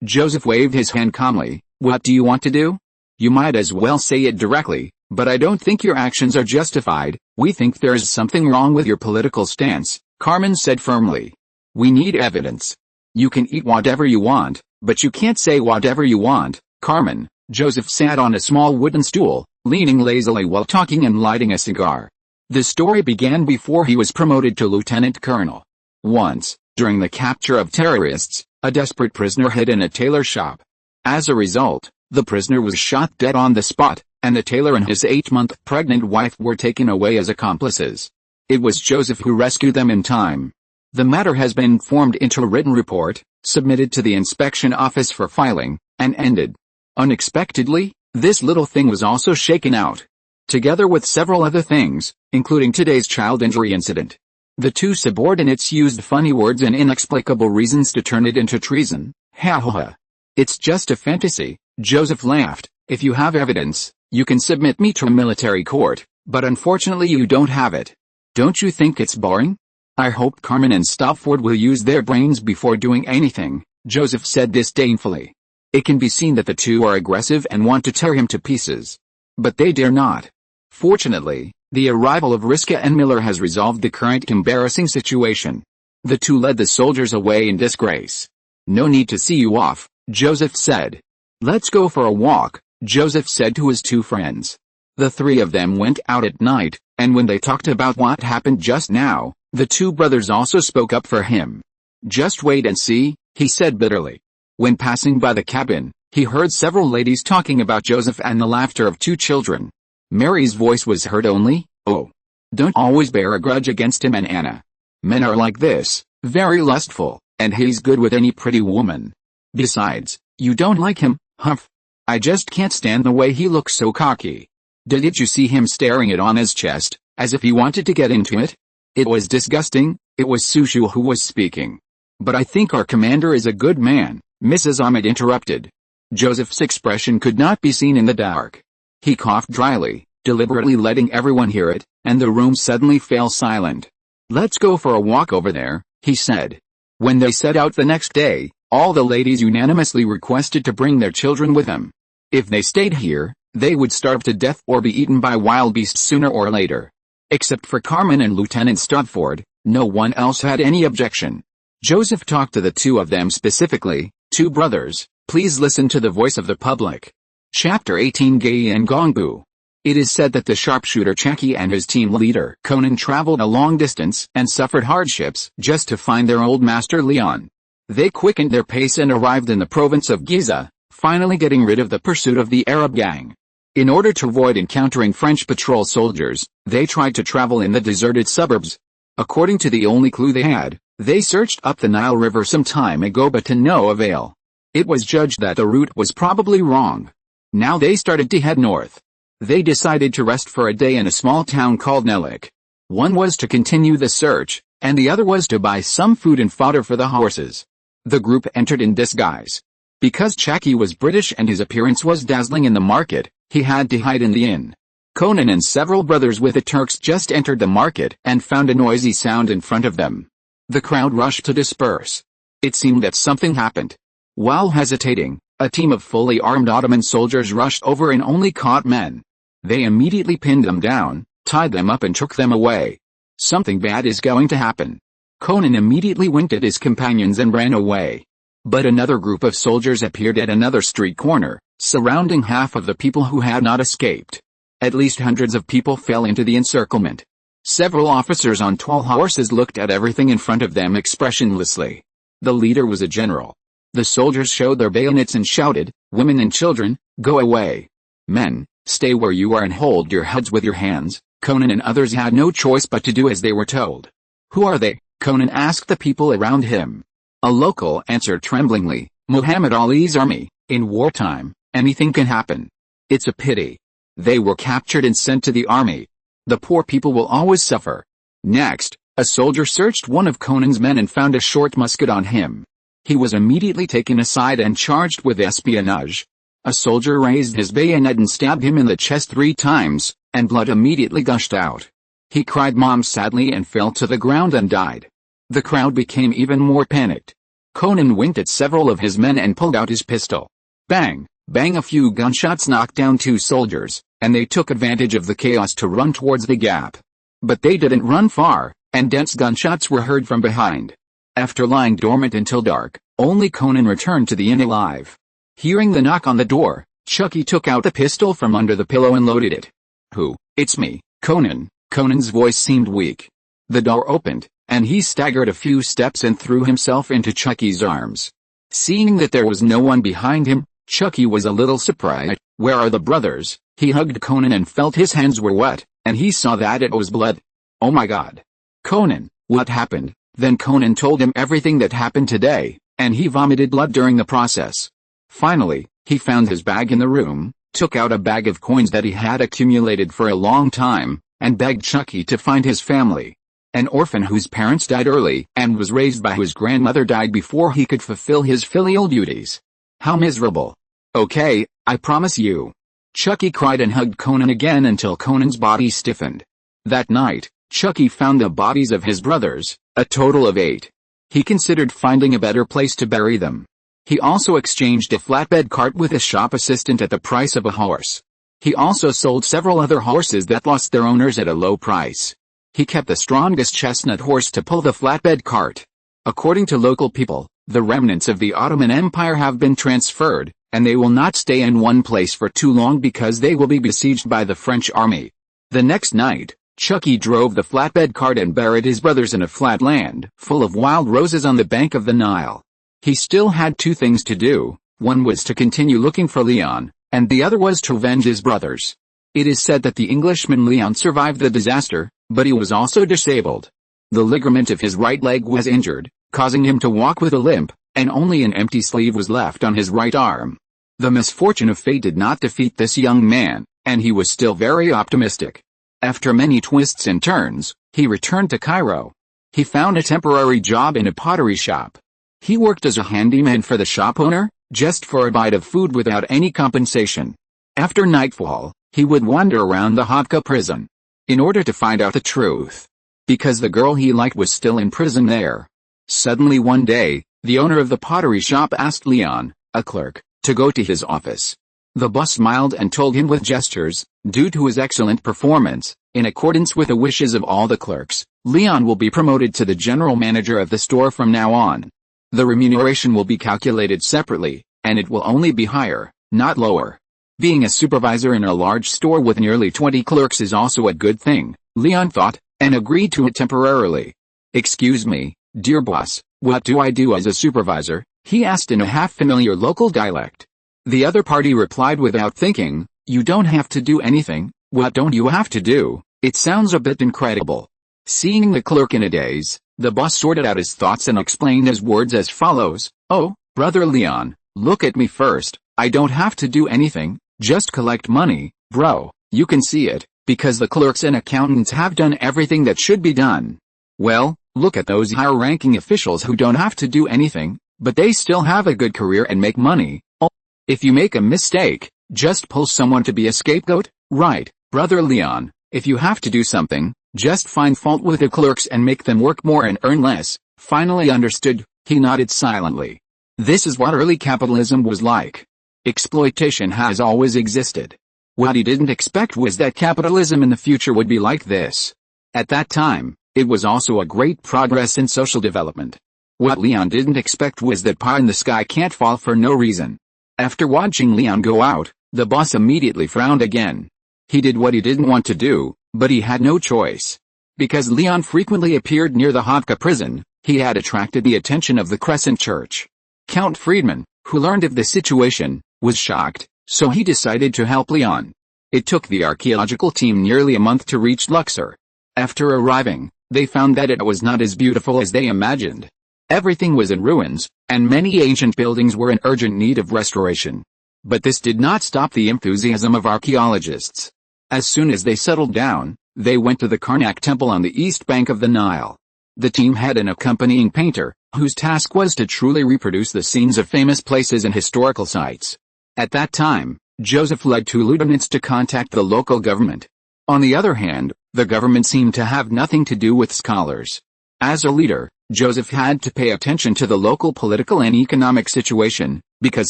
Joseph waved his hand calmly. "What do you want to do? You might as well say it directly, but I don't think your actions are justified. We think there is something wrong with your political stance," Carmen said firmly. "We need evidence. You can eat whatever you want, but you can't say whatever you want, Carmen." Joseph sat on a small wooden stool, leaning lazily while talking and lighting a cigar. The story began before he was promoted to lieutenant colonel. Once, during the capture of terrorists, a desperate prisoner hid in a tailor shop. As a result, the prisoner was shot dead on the spot, and the tailor and his 8-month pregnant wife were taken away as accomplices. It was Joseph who rescued them in time. The matter has been formed into a written report, submitted to the inspection office for filing, and ended. Unexpectedly, this little thing was also shaken out. Together with several other things, including today's child injury incident. The 2 subordinates used funny words and inexplicable reasons to turn it into treason. Ha ha ha. "It's just a fantasy," Joseph laughed. "If you have evidence, you can submit me to a military court, but unfortunately you don't have it. Don't you think it's boring?" "I hope Carmen and Stafford will use their brains before doing anything," Joseph said disdainfully. It can be seen that the 2 are aggressive and want to tear him to pieces. But they dare not. Fortunately, the arrival of Riska and Miller has resolved the current embarrassing situation. The 2 led the soldiers away in disgrace. "No need to see you off," Joseph said. "Let's go for a walk," Joseph said to his 2 friends. The 3 of them went out at night, and when they talked about what happened just now, the 2 brothers also spoke up for him. "Just wait and see," he said bitterly. When passing by the cabin, he heard several ladies talking about Joseph and the laughter of 2 children. Mary's voice was heard only, "Oh, don't always bear a grudge against him and Anna. Men are like this, very lustful, and he's good with any pretty woman. Besides, you don't like him, humph. I just can't stand the way he looks so cocky. Didn't you see him staring at Anna's chest, as if he wanted to get into it? It was disgusting." It was Sushu who was speaking. "But I think our commander is a good man," Mrs. Ahmed interrupted. Joseph's expression could not be seen in the dark. He coughed dryly, deliberately letting everyone hear it, and the room suddenly fell silent. "Let's go for a walk over there," he said. When they set out the next day, all the ladies unanimously requested to bring their children with them. If they stayed here, they would starve to death or be eaten by wild beasts sooner or later. Except for Carmen and Lieutenant Stafford, no one else had any objection. Joseph talked to the 2 of them specifically. "2 brothers, please listen to the voice of the public." Chapter 18 Gay and Gongbu. It is said that the sharpshooter Chaki and his team leader Conan traveled a long distance and suffered hardships just to find their old master Leon. They quickened their pace and arrived in the province of Giza, finally getting rid of the pursuit of the Arab gang. In order to avoid encountering French patrol soldiers, they tried to travel in the deserted suburbs. According to the only clue they had, they searched up the Nile River some time ago but to no avail. It was judged that the route was probably wrong. Now they started to head north. They decided to rest for a day in a small town called Nelik. One was to continue the search, and the other was to buy some food and fodder for the horses. The group entered in disguise. Because Chucky was British and his appearance was dazzling in the market, he had to hide in the inn. Conan and several brothers with the Turks just entered the market and found a noisy sound in front of them. The crowd rushed to disperse. It seemed that something happened. While hesitating, a team of fully armed Ottoman soldiers rushed over and only caught men. They immediately pinned them down, tied them up and took them away. Something bad is going to happen. Conan immediately winked at his companions and ran away. But another group of soldiers appeared at another street corner, surrounding half of the people who had not escaped. At least hundreds of people fell into the encirclement. Several officers on tall horses looked at everything in front of them expressionlessly. The leader was a general. The soldiers showed their bayonets and shouted, "Women and children, go away. Men, stay where you are and hold your heads with your hands." Conan and others had no choice but to do as they were told. "Who are they?" Conan asked the people around him. A local answered tremblingly, "Muhammad Ali's army. In wartime, anything can happen. It's a pity. They were captured and sent to the army. The poor people will always suffer." Next, a soldier searched one of Conan's men and found a short musket on him. He was immediately taken aside and charged with espionage. A soldier raised his bayonet and stabbed him in the chest 3 times, and blood immediately gushed out. He cried "Mom" sadly and fell to the ground and died. The crowd became even more panicked. Conan winked at several of his men and pulled out his pistol. Bang, bang, a few gunshots knocked down 2 soldiers, and they took advantage of the chaos to run towards the gap. But they didn't run far, and dense gunshots were heard from behind. After lying dormant until dark, only Conan returned to the inn alive. Hearing the knock on the door, Chucky took out the pistol from under the pillow and loaded it. "Who?" "It's me, Conan." Conan's voice seemed weak. The door opened, and he staggered a few steps and threw himself into Chucky's arms. Seeing that there was no one behind him, Chucky was a little surprised. "Where are the brothers?" He hugged Conan and felt his hands were wet, and he saw that it was blood. "Oh my God. Conan, what happened?" Then Conan told him everything that happened today, and he vomited blood during the process. Finally, he found his bag in the room, took out a bag of coins that he had accumulated for a long time, and begged Chucky to find his family. An orphan whose parents died early and was raised by his grandmother died before he could fulfill his filial duties. How miserable. "Okay, I promise you." Chucky cried and hugged Conan again until Conan's body stiffened. That night, Chucky found the bodies of his brothers, a total of 8. He considered finding a better place to bury them. He also exchanged a flatbed cart with a shop assistant at the price of a horse. He also sold several other horses that lost their owners at a low price. He kept the strongest chestnut horse to pull the flatbed cart. According to local people, the remnants of the Ottoman Empire have been transferred, and they will not stay in one place for too long because they will be besieged by the French army. The next night, Chucky drove the flatbed cart and buried his brothers in a flat land full of wild roses on the bank of the Nile. He still had 2 things to do. One was to continue looking for Leon, and the other was to avenge his brothers. It is said that the Englishman Leon survived the disaster, but he was also disabled. The ligament of his right leg was injured, causing him to walk with a limp, and only an empty sleeve was left on his right arm. The misfortune of fate did not defeat this young man, and he was still very optimistic. After many twists and turns, he returned to Cairo. He found a temporary job in a pottery shop. He worked as a handyman for the shop owner, just for a bite of food without any compensation. After nightfall, he would wander around the Hadka prison, in order to find out the truth. Because the girl he liked was still in prison there. Suddenly one day, the owner of the pottery shop asked Leon, a clerk, to go to his office. The boss smiled and told him with gestures, due to his excellent performance, in accordance with the wishes of all the clerks, Leon will be promoted to the general manager of the store from now on. The remuneration will be calculated separately, and it will only be higher, not lower. Being a supervisor in a large store with nearly 20 clerks is also a good thing, Leon thought, and agreed to it temporarily. "Excuse me, dear boss, what do I do as a supervisor?" he asked in a half-familiar local dialect. The other party replied without thinking, "You don't have to do anything." "What don't you have to do?" It sounds a bit incredible. Seeing the clerk in a daze, the boss sorted out his thoughts and explained his words as follows. "Oh, brother Leon, look at me first. I don't have to do anything, just collect money, bro. You can see it, because the clerks and accountants have done everything that should be done. Well, look at those higher-ranking officials who don't have to do anything. but they still have a good career and make money. Oh, if you make a mistake, just pull someone to be a scapegoat, right, Brother Leon? If you have to do something, just find fault with the clerks and make them work more and earn less. Finally understood, he nodded silently. This is what early capitalism was like. Exploitation has always existed. What he didn't expect was that capitalism in the future would be like this. At that time, it was also a great progress in social development. What Leon didn't expect was that pie in the sky can't fall for no reason. After watching Leon go out, the boss immediately frowned again. He did what he didn't want to do, but he had no choice. Because Leon frequently appeared near the Hodka prison, he had attracted the attention of the Crescent Church. Count Friedman, who learned of the situation, was shocked, so he decided to help Leon. It took the archaeological team nearly a month to reach Luxor. After arriving, they found that it was not as beautiful as they imagined. Everything was in ruins, and many ancient buildings were in urgent need of restoration. But this did not stop the enthusiasm of archaeologists. As soon as they settled down, they went to the Karnak temple on the east bank of the Nile. The team had an accompanying painter, whose task was to truly reproduce the scenes of famous places and historical sites. At that time, Joseph led two lieutenants to contact the local government. On the other hand, the government seemed to have nothing to do with scholars. As a leader, Joseph had to pay attention to the local political and economic situation, because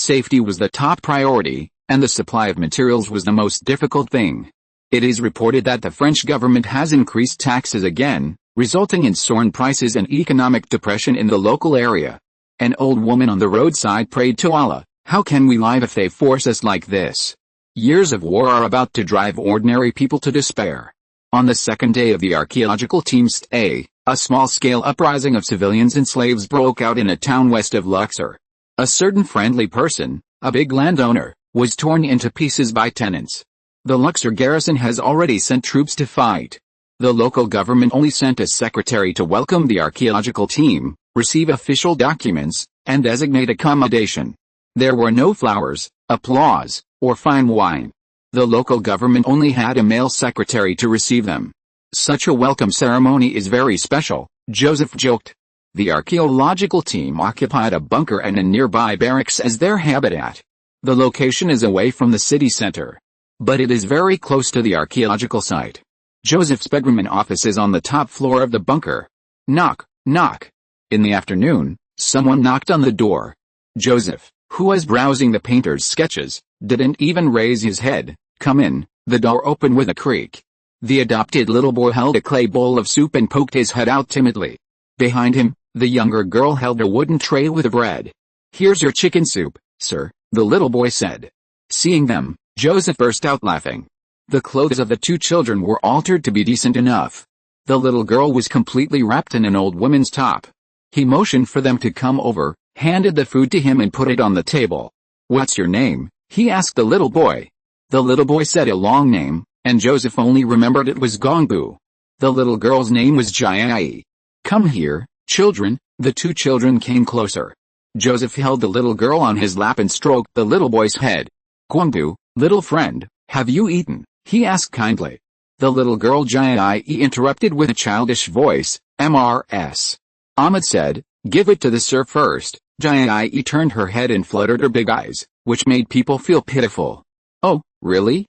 safety was the top priority, and the supply of materials was the most difficult thing. It is reported that the French government has increased taxes again, resulting in soaring prices and economic depression in the local area. An old woman on the roadside prayed to Allah, "How can we live if they force us like this?" Years of war are about to drive ordinary people to despair. On the second day of the archaeological team's stay, a small-scale uprising of civilians and slaves broke out in a town west of Luxor. A certain friendly person, a big landowner, was torn into pieces by tenants. The Luxor garrison has already sent troops to fight. The local government only sent a secretary to welcome the archaeological team, receive official documents, and designate accommodation. There were no flowers, applause, or fine wine. The local government only had a male secretary to receive them. Such a welcome ceremony is very special, Joseph joked. The archaeological team occupied a bunker and a nearby barracks as their habitat. The location is away from the city center, but it is very close to the archaeological site. Joseph's bedroom and office is on the top floor of the bunker. Knock, knock. In the afternoon, someone knocked on the door. Joseph, who was browsing the painter's sketches, didn't even raise his head. "Come in." The door opened with a creak. The adopted little boy held a clay bowl of soup and poked his head out timidly. Behind him, the younger girl held a wooden tray with bread. "Here's your chicken soup, sir," the little boy said. Seeing them, Joseph burst out laughing. The clothes of the two children were altered to be decent enough. The little girl was completely wrapped in an old woman's top. He motioned for them to come over, handed the food to him and put it on the table. "What's your name?" he asked the little boy. The little boy said a long name, and Joseph only remembered it was Gongbu. The little girl's name was Jai. "Come here, children." The two children came closer. Joseph held the little girl on his lap and stroked the little boy's head. "Gongbu, little friend, have you eaten?" he asked kindly. The little girl Jai interrupted with a childish voice, "Mrs. Ahmed said, give it to the sir first." Jai turned her head and fluttered her big eyes, which made people feel pitiful. "Oh, really?"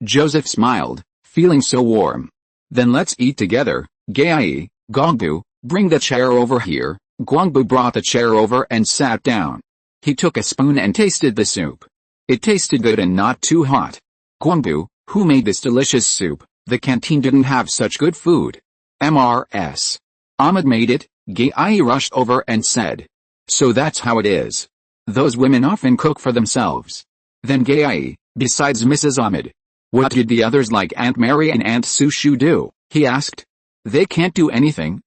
Joseph smiled, feeling so warm. "Then let's eat together, Gai. Gongbu, bring the chair over here." Gongbu brought the chair over and sat down. He took a spoon and tasted the soup. It tasted good and not too hot. "Gongbu, who made this delicious soup? The canteen didn't have such good food." "Mrs. Ahmed made it," Gai rushed over and said. "So that's how it is. Those women often cook for themselves." Then Gai, "Besides Mrs. Ahmed, what did the others like Aunt Mary and Aunt Sushu do?" he asked. "They can't do anything."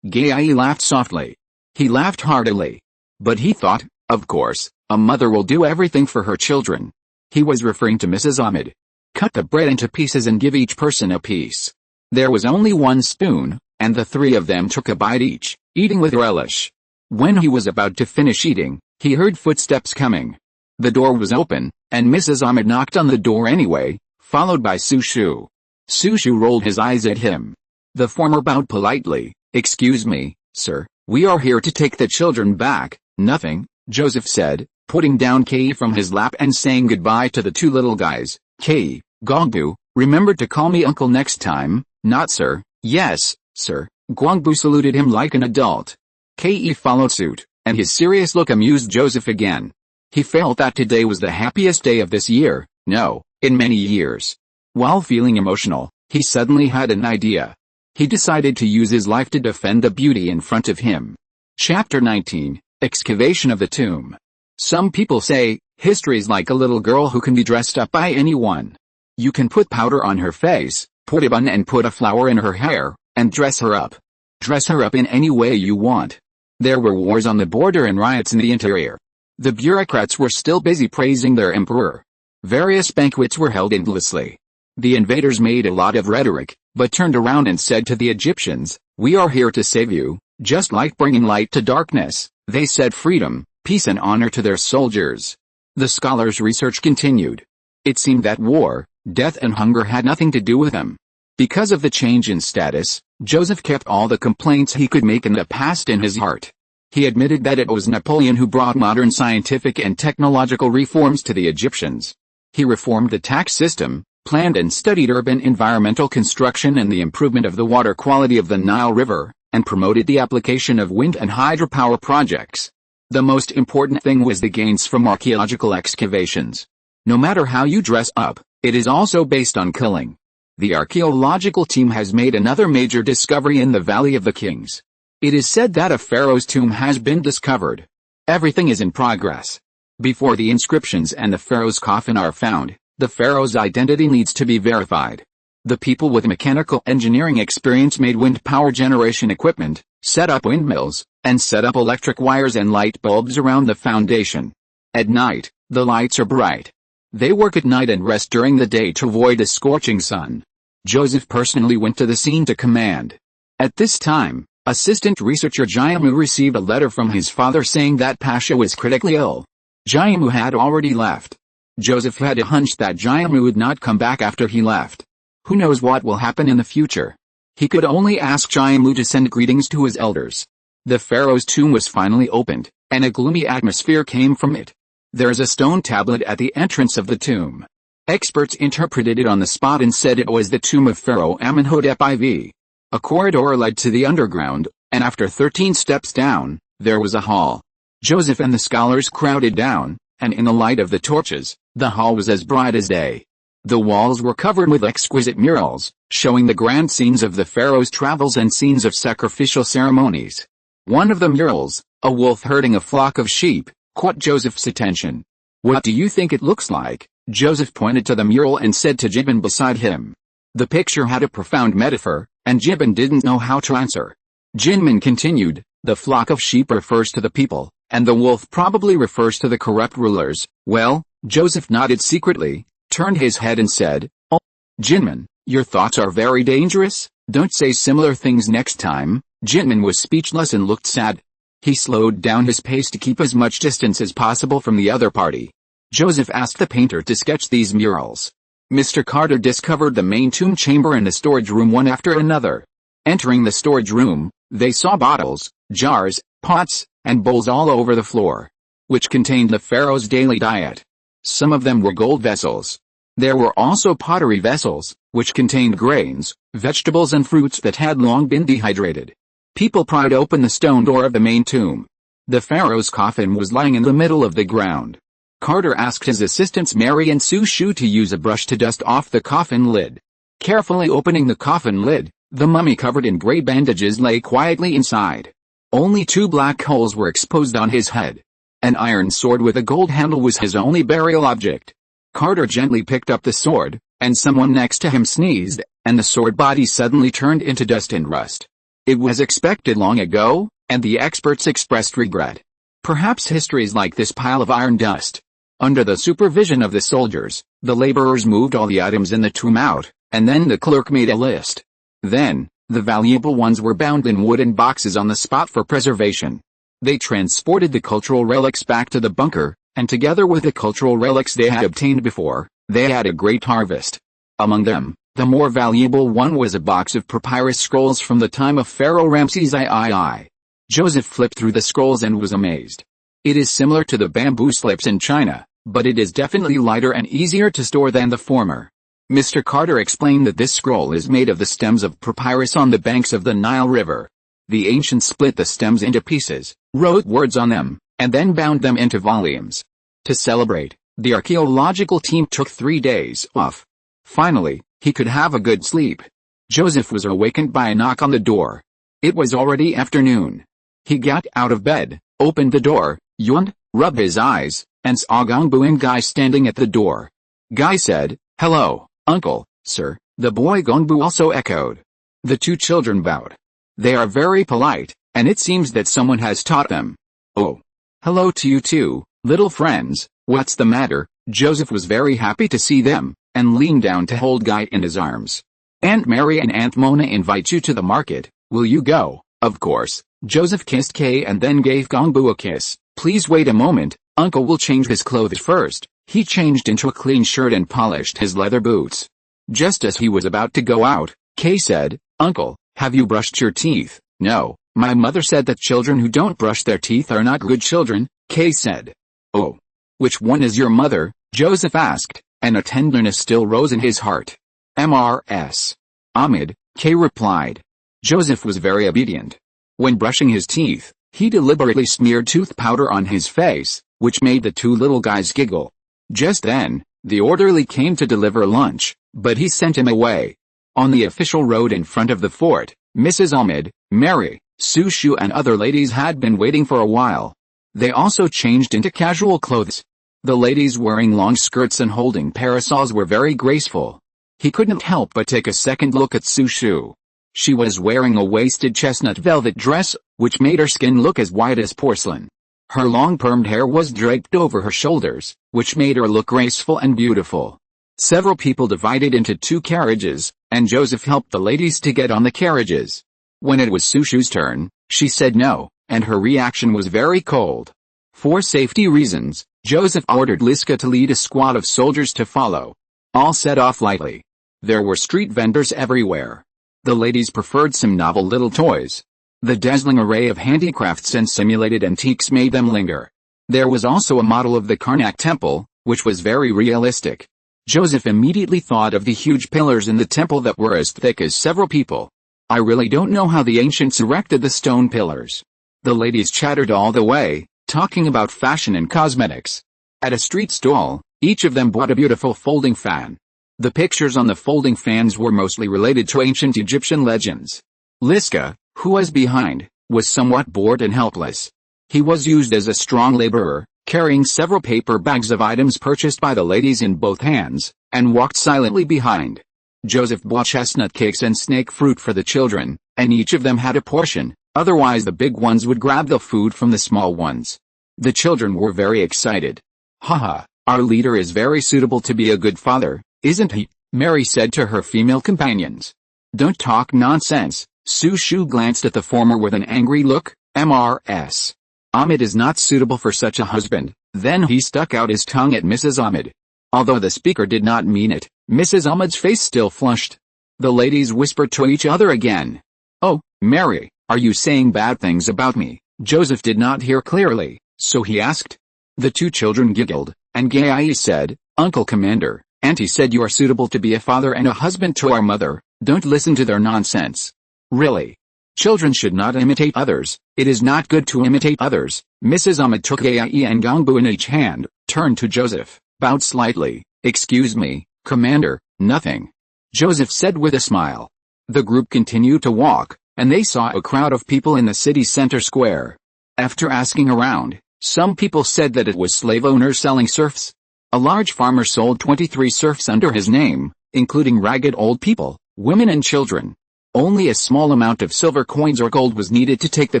Gai laughed softly. He laughed heartily. But he thought, of course, a mother will do everything for her children. He was referring to Mrs. Ahmed. "Cut the bread into pieces and give each person a piece." There was only one spoon, and the three of them took a bite each, eating with relish. When he was about to finish eating, he heard footsteps coming. The door was open, and Mrs. Ahmed knocked on the door anyway, followed by Sushu. Sushu rolled his eyes at him. The former bowed politely. "Excuse me, sir, we are here to take the children back." Nothing, Joseph said, putting down Kei from his lap and saying goodbye to the two little guys. Kei, Guangbu, remember to call me uncle next time. Not sir. Yes, sir. Guangbu saluted him like an adult. Kei followed suit, and his serious look amused Joseph again. He felt that today was the happiest day of this year, no, in many years. While feeling emotional, he suddenly had an idea. He decided to use his life to defend the beauty in front of him. Chapter 19, Excavation of the Tomb. Some people say, history's like a little girl who can be dressed up by anyone. You can put powder on her face, put a bun and put a flower in her hair, and dress her up. Dress her up in any way you want. There were wars on the border and riots in the interior. The bureaucrats were still busy praising their emperor. Various banquets were held endlessly. The invaders made a lot of rhetoric, but turned around and said to the Egyptians, "We are here to save you." Just like bringing light to darkness, they said freedom, peace and honor to their soldiers. The scholars' research continued. It seemed that war, death and hunger had nothing to do with them. Because of the change in status, Joseph kept all the complaints he could make in the past in his heart. He admitted that it was Napoleon who brought modern scientific and technological reforms to the Egyptians. He reformed the tax system, planned and studied urban environmental construction and the improvement of the water quality of the Nile River, and promoted the application of wind and hydropower projects. The most important thing was the gains from archaeological excavations. No matter how you dress up, it is also based on killing. The archaeological team has made another major discovery in the Valley of the Kings. It is said that a pharaoh's tomb has been discovered. Everything is in progress. Before the inscriptions and the pharaoh's coffin are found, the pharaoh's identity needs to be verified. The people with mechanical engineering experience made wind power generation equipment, set up windmills, and set up electric wires and light bulbs around the foundation. At night, the lights are bright. They work at night and rest during the day to avoid the scorching sun. Joseph personally went to the scene to command. At this time, assistant researcher Jiamu received a letter from his father saying that Pasha was critically ill. Jiamu had already left. Joseph had a hunch that Jiamu would not come back after he left. Who knows what will happen in the future? He could only ask Jiamu to send greetings to his elders. The pharaoh's tomb was finally opened, and a gloomy atmosphere came from it. There is a stone tablet at the entrance of the tomb. Experts interpreted it on the spot and said it was the tomb of Pharaoh Amenhotep IV. A corridor led to the underground, and after 13 steps down, there was a hall. Joseph and the scholars crowded down, and in the light of the torches, the hall was as bright as day. The walls were covered with exquisite murals, showing the grand scenes of the pharaoh's travels and scenes of sacrificial ceremonies. One of the murals, a wolf herding a flock of sheep, caught Joseph's attention. "What do you think it looks like?" Joseph pointed to the mural and said to Gibbon beside him. The picture had a profound metaphor, and Gibbon didn't know how to answer. Jinman continued, "The flock of sheep refers to the people, and the wolf probably refers to the corrupt rulers." Well, Joseph nodded secretly, turned his head and said, "Oh, Jinman, your thoughts are very dangerous. Don't say similar things next time." Jinman was speechless and looked sad. He slowed down his pace to keep as much distance as possible from the other party. Joseph asked the painter to sketch these murals. Mr. Carter discovered the main tomb chamber and the storage room one after another. Entering the storage room, they saw bottles, jars, pots, and bowls all over the floor, which contained the pharaoh's daily diet. Some of them were gold vessels. There were also pottery vessels, which contained grains, vegetables and fruits that had long been dehydrated. People pried open the stone door of the main tomb. The pharaoh's coffin was lying in the middle of the ground. Carter asked his assistants Mary and Su Shu to use a brush to dust off the coffin lid. Carefully opening the coffin lid, the mummy covered in gray bandages lay quietly inside. Only 2 black holes were exposed on his head. An iron sword with a gold handle was his only burial object. Carter gently picked up the sword, and someone next to him sneezed, and the sword body suddenly turned into dust and rust. It was expected long ago, and the experts expressed regret. Perhaps history's like this pile of iron dust. Under the supervision of the soldiers, the laborers moved all the items in the tomb out, and then the clerk made a list. Then, the valuable ones were bound in wooden boxes on the spot for preservation. They transported the cultural relics back to the bunker, and together with the cultural relics they had obtained before, they had a great harvest. Among them, the more valuable one was a box of papyrus scrolls from the time of Pharaoh Ramses II. Joseph flipped through the scrolls and was amazed. It is similar to the bamboo slips in China, but it is definitely lighter and easier to store than the former. Mr. Carter explained that this scroll is made of the stems of papyrus on the banks of the Nile River. The ancients split the stems into pieces, wrote words on them, and then bound them into volumes. To celebrate, the archaeological team took 3 days off. Finally, he could have a good sleep. Joseph was awakened by a knock on the door. It was already afternoon. He got out of bed, opened the door, yawned, rubbed his eyes, and saw Gongbu and Guy standing at the door. Guy said, "Hello, Uncle, sir." The boy Gongbu also echoed. The two children bowed. They are very polite, and it seems that someone has taught them. "Oh. Hello to you too, little friends, what's the matter?" Joseph was very happy to see them, and leaned down to hold Guy in his arms. "Aunt Mary and Aunt Mona invite you to the market, will you go?" "Of course." Joseph kissed Kay and then gave Gongbu a kiss. "Please wait a moment, Uncle will change his clothes first." He changed into a clean shirt and polished his leather boots. Just as he was about to go out, Kay said, "Uncle, have you brushed your teeth?" "No, my mother said that children who don't brush their teeth are not good children," Kay said. "Oh. Which one is your mother?" Joseph asked, and a tenderness still rose in his heart. "Mrs. Ahmed," Kay replied. Joseph was very obedient. When brushing his teeth, he deliberately smeared tooth powder on his face, which made the two little guys giggle. Just then, the orderly came to deliver lunch, but he sent him away. On the official road in front of the fort, Mrs. Ahmed, Mary, Su Shu and other ladies had been waiting for a while. They also changed into casual clothes. The ladies wearing long skirts and holding parasols were very graceful. He couldn't help but take a second look at Su Shu. She was wearing a waisted chestnut velvet dress, which made her skin look as white as porcelain. Her long permed hair was draped over her shoulders, which made her look graceful and beautiful. Several people divided into 2 carriages, and Joseph helped the ladies to get on the carriages. When it was Su Shu's turn, she said no, and her reaction was very cold. For safety reasons, Joseph ordered Liska to lead a squad of soldiers to follow. All set off lightly. There were street vendors everywhere. The ladies preferred some novel little toys. The dazzling array of handicrafts and simulated antiques made them linger. There was also a model of the Karnak temple, which was very realistic. Joseph immediately thought of the huge pillars in the temple that were as thick as several people. "I really don't know how the ancients erected the stone pillars." The ladies chattered all the way, talking about fashion and cosmetics. At a street stall, each of them bought a beautiful folding fan. The pictures on the folding fans were mostly related to ancient Egyptian legends. Liska, who was behind, was somewhat bored and helpless. He was used as a strong laborer, carrying several paper bags of items purchased by the ladies in both hands, and walked silently behind. Joseph bought chestnut cakes and snake fruit for the children, and each of them had a portion, otherwise the big ones would grab the food from the small ones. The children were very excited. "Haha, our leader is very suitable to be a good father, isn't he?" Mary said to her female companions. "Don't talk nonsense." Su Shu glanced at the former with an angry look. "Mrs. Ahmed is not suitable for such a husband." Then he stuck out his tongue at Mrs. Ahmed. Although the speaker did not mean it, Mrs. Ahmed's face still flushed. The ladies whispered to each other again. "Oh, Mary, are you saying bad things about me?" Joseph did not hear clearly, so he asked. The two children giggled, and Gai said, "Uncle Commander, Auntie said you are suitable to be a father and a husband to our mother. Don't listen to their nonsense." "Really? Children should not imitate others. It is not good to imitate others." Mrs. Ahmed took Gai and Gongbu in each hand, turned to Joseph, bowed slightly. "Excuse me, Commander." "Nothing," Joseph said with a smile. The group continued to walk, and they saw a crowd of people in the city center square. After asking around, some people said that it was slave owners selling serfs. A large farmer sold 23 serfs under his name, including ragged old people, women and children. Only a small amount of silver coins or gold was needed to take the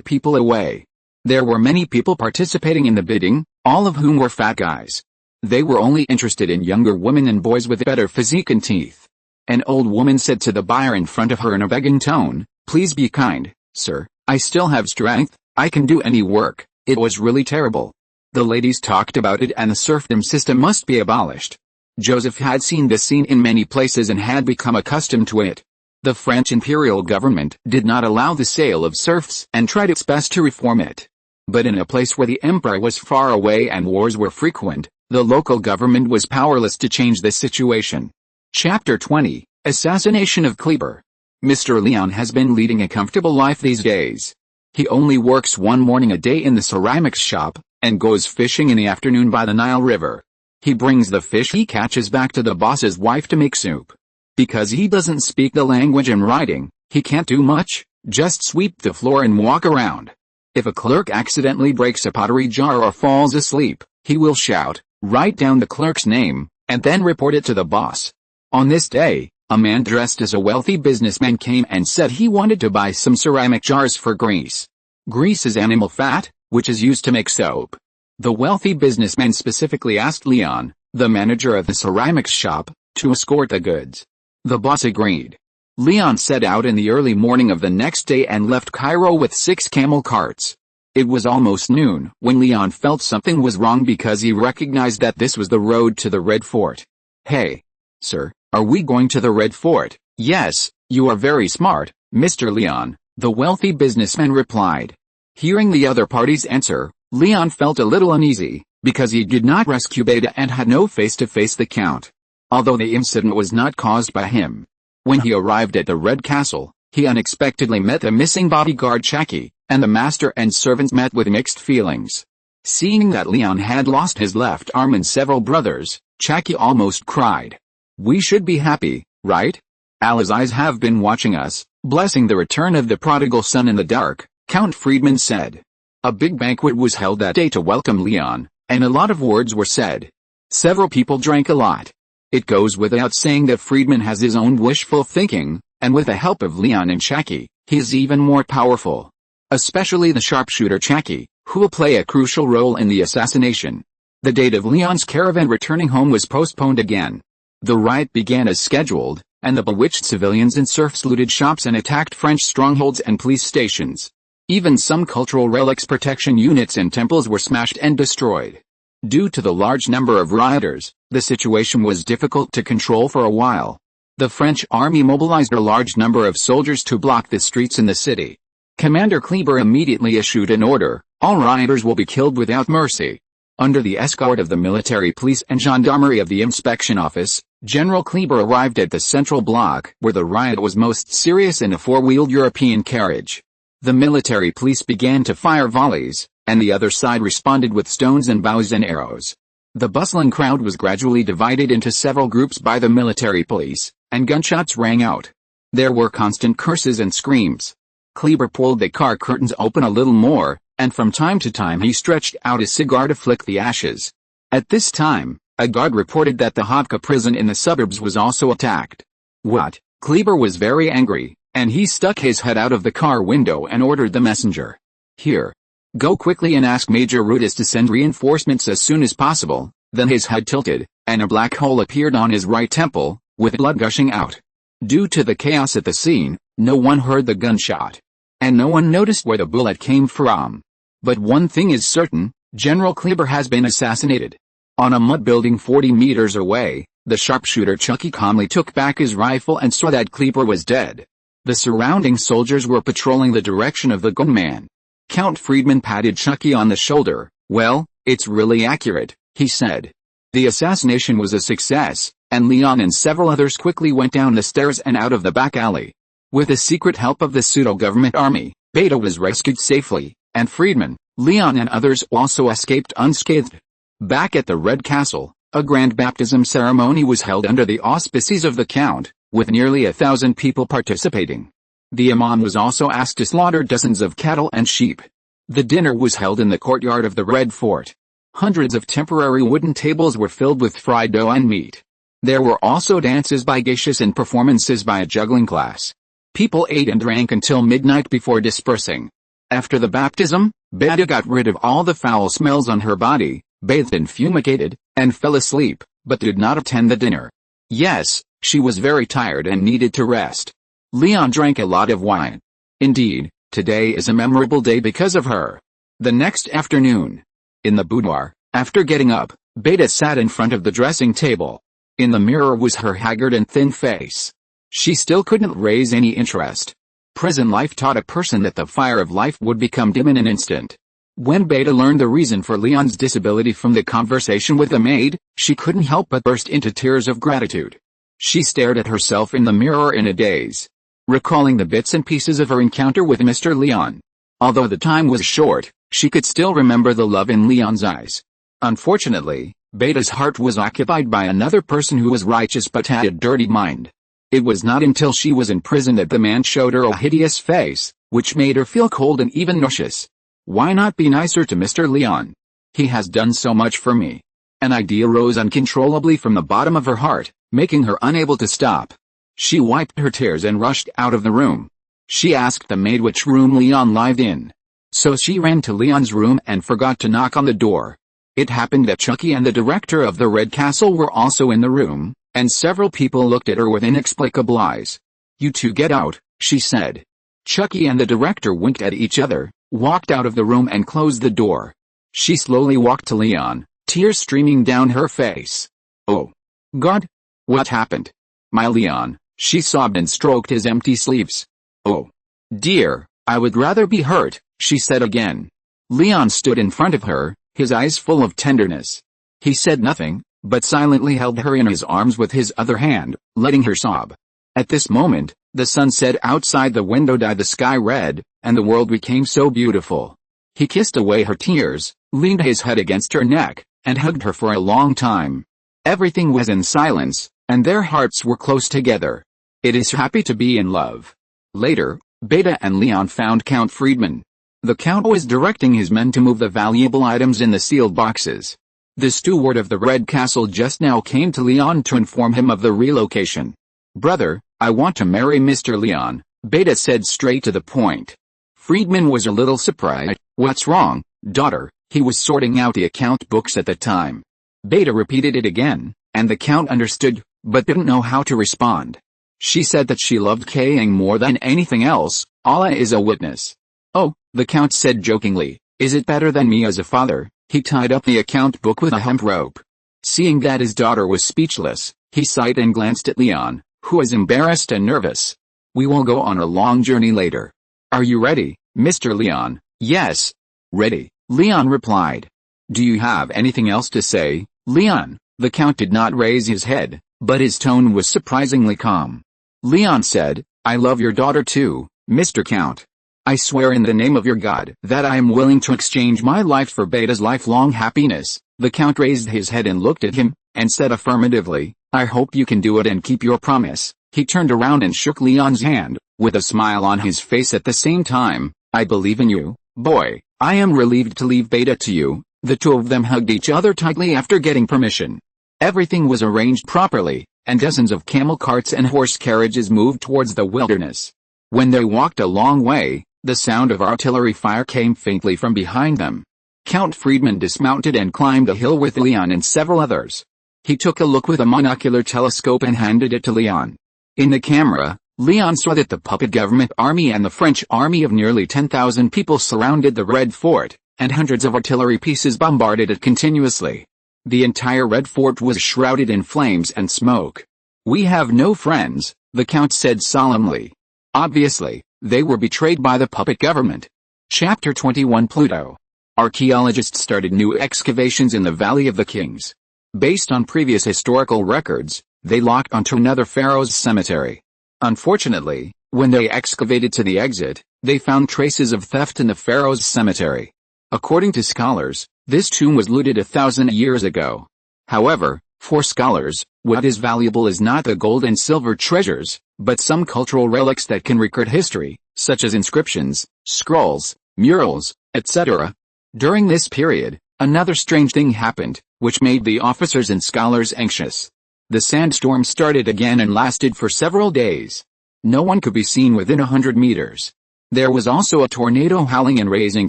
people away. There were many people participating in the bidding, all of whom were fat guys. They were only interested in younger women and boys with better physique and teeth. An old woman said to the buyer in front of her in a begging tone, "Please be kind, sir. I still have strength. I can do any work." It was really terrible. The ladies talked about it and the serfdom system must be abolished. Joseph had seen this scene in many places and had become accustomed to it. The French imperial government did not allow the sale of serfs and tried its best to reform it. But in a place where the empire was far away and wars were frequent, the local government was powerless to change the situation. Chapter 20, Assassination of Cleopatra. Mr. Leon has been leading a comfortable life these days. He only works one morning a day in the ceramics shop, and goes fishing in the afternoon by the Nile River. He brings the fish he catches back to the boss's wife to make soup. Because he doesn't speak the language in writing, he can't do much, just sweep the floor and walk around. If a clerk accidentally breaks a pottery jar or falls asleep, he will shout, write down the clerk's name, and then report it to the boss. On this day, a man dressed as a wealthy businessman came and said he wanted to buy some ceramic jars for grease. Grease is animal fat, which is used to make soap. The wealthy businessman specifically asked Leon, the manager of the ceramics shop, to escort the goods. The boss agreed. Leon set out in the early morning of the next day and left Cairo with 6 camel carts. It was almost noon when Leon felt something was wrong because he recognized that this was the road to the Red Fort. Hey, sir, are we going to the Red Fort? Yes, you are very smart, Mr. Leon, the wealthy businessman replied. Hearing the other party's answer, Leon felt a little uneasy, because he did not rescue Beta and had no face to face the Count. Although the incident was not caused by him. When he arrived at the Red Castle, he unexpectedly met the missing bodyguard Chaki, and the master and servants met with mixed feelings. Seeing that Leon had lost his left arm and several brothers, Chaki almost cried. We should be happy, right? Allah's eyes have been watching us, blessing the return of the prodigal son in the dark, Count Friedman said. A big banquet was held that day to welcome Leon, and a lot of words were said. Several people drank a lot. It goes without saying that Friedman has his own wishful thinking, and with the help of Leon and Chaki, he is even more powerful. Especially the sharpshooter Chaki, who will play a crucial role in the assassination. The date of Leon's caravan returning home was postponed again. The riot began as scheduled, and the bewitched civilians and serfs looted shops and attacked French strongholds and police stations. Even some cultural relics protection units and temples were smashed and destroyed. Due to the large number of rioters, the situation was difficult to control for a while. The French army mobilized a large number of soldiers to block the streets in the city. Commander Kleber immediately issued an order, all rioters will be killed without mercy. Under the escort of the military police and gendarmerie of the inspection office, General Kleber arrived at the central block where the riot was most serious in a four-wheeled European carriage. The military police began to fire volleys, and the other side responded with stones and bows and arrows. The bustling crowd was gradually divided into several groups by the military police, and gunshots rang out. There were constant curses and screams. Kleber pulled the car curtains open a little more, and from time to time he stretched out a cigar to flick the ashes. At this time, a guard reported that the Hovka prison in the suburbs was also attacked. What? Kleber was very angry, and he stuck his head out of the car window and ordered the messenger. Here. Go quickly and ask Major Rudis to send reinforcements as soon as possible. Then his head tilted, and a black hole appeared on his right temple, with blood gushing out. Due to the chaos at the scene, no one heard the gunshot. And no one noticed where the bullet came from. But one thing is certain, General Kleber has been assassinated. On a mud building 40 meters away, the sharpshooter Chucky calmly took back his rifle and saw that Kleber was dead. The surrounding soldiers were patrolling the direction of the gunman. Count Friedman patted Chucky on the shoulder. Well, it's really accurate, he said. The assassination was a success, and Leon and several others quickly went down the stairs and out of the back alley. With the secret help of the pseudo-government army, Beta was rescued safely, and Friedman, Leon and others also escaped unscathed. Back at the Red Castle, a grand baptism ceremony was held under the auspices of the Count, with nearly 1,000 people participating. The imam was also asked to slaughter dozens of cattle and sheep. The dinner was held in the courtyard of the Red Fort. Hundreds of temporary wooden tables were filled with fried dough and meat. There were also dances by geishas and performances by a juggling class. People ate and drank until midnight before dispersing. After the baptism, Beta got rid of all the foul smells on her body, bathed and fumigated, and fell asleep, but did not attend the dinner. Yes, she was very tired and needed to rest. Leon drank a lot of wine. Indeed, today is a memorable day because of her. The next afternoon, in the boudoir, after getting up, Beta sat in front of the dressing table. In the mirror was her haggard and thin face. She still couldn't raise any interest. Prison life taught a person that the fire of life would become dim in an instant. When Beta learned the reason for Leon's disability from the conversation with the maid, she couldn't help but burst into tears of gratitude. She stared at herself in the mirror in a daze, recalling the bits and pieces of her encounter with Mr. Leon. Although the time was short, she could still remember the love in Leon's eyes. Unfortunately, Beta's heart was occupied by another person who was righteous but had a dirty mind. It was not until she was in prison that the man showed her a hideous face, which made her feel cold and even nauseous. Why not be nicer to Mr. Leon? He has done so much for me. An idea rose uncontrollably from the bottom of her heart, making her unable to stop. She wiped her tears and rushed out of the room. She asked the maid which room Leon lived in. So she ran to Leon's room and forgot to knock on the door. It happened that Chucky and the director of the Red Castle were also in the room, and several people looked at her with inexplicable eyes. "You two get out," she said. Chucky and the director winked at each other, walked out of the room and closed the door. She slowly walked to Leon, tears streaming down her face. "Oh, God! What happened? My Leon," she sobbed and stroked his empty sleeves. "Oh, dear, I would rather be hurt," she said again. Leon stood in front of her, his eyes full of tenderness. He said nothing, but silently held her in his arms with his other hand, letting her sob. At this moment, the sunset outside the window dyed the sky red, and the world became so beautiful. He kissed away her tears, leaned his head against her neck, and hugged her for a long time. Everything was in silence, and their hearts were close together. It is happy to be in love. Later, Beta and Leon found Count Friedman. The Count was directing his men to move the valuable items in the sealed boxes. The steward of the Red Castle just now came to Leon to inform him of the relocation. "Brother, I want to marry Mr. Leon," Beta said straight to the point. Friedman was a little surprised. "What's wrong, daughter?" He was sorting out the account books at the time. Beta repeated it again, and the Count understood, but didn't know how to respond. She said that she loved Kang more than anything else. Allah is a witness. "Oh," the Count said jokingly, "is it better than me as a father?" He tied up the account book with a hemp rope. Seeing that his daughter was speechless, he sighed and glanced at Leon, who was embarrassed and nervous. "We will go on a long journey later. Are you ready, Mr. Leon?" "Yes. Ready," Leon replied. "Do you have anything else to say, Leon?" The Count did not raise his head, but his tone was surprisingly calm. Leon said, "I love your daughter too, Mr. Count. I swear in the name of your God that I am willing to exchange my life for Beta's lifelong happiness." The Count raised his head and looked at him, and said affirmatively, "I hope you can do it and keep your promise." He turned around and shook Leon's hand, with a smile on his face at the same time. "I believe in you, boy. I am relieved to leave Beta to you." The two of them hugged each other tightly after getting permission. Everything was arranged properly, and dozens of camel carts and horse carriages moved towards the wilderness. When they walked a long way, the sound of artillery fire came faintly from behind them. Count Friedman dismounted and climbed a hill with Leon and several others. He took a look with a monocular telescope and handed it to Leon. In the camera, Leon saw that the puppet government army and the French army of nearly 10,000 people surrounded the Red Fort, and hundreds of artillery pieces bombarded it continuously. The entire Red Fort was shrouded in flames and smoke. "We have no friends," the Count said solemnly. Obviously, they were betrayed by the puppet government. Chapter 21 Pluto. Archaeologists started new excavations in the Valley of the Kings. Based on previous historical records, they locked onto another pharaoh's cemetery. Unfortunately, when they excavated to the exit, they found traces of theft in the pharaoh's cemetery. According to scholars, this tomb was looted 1,000 years ago. However, for scholars, what is valuable is not the gold and silver treasures, but some cultural relics that can record history, such as inscriptions, scrolls, murals, etc. During this period, another strange thing happened, which made the officers and scholars anxious. The sandstorm started again and lasted for several days. No one could be seen within 100 meters. There was also a tornado howling and raising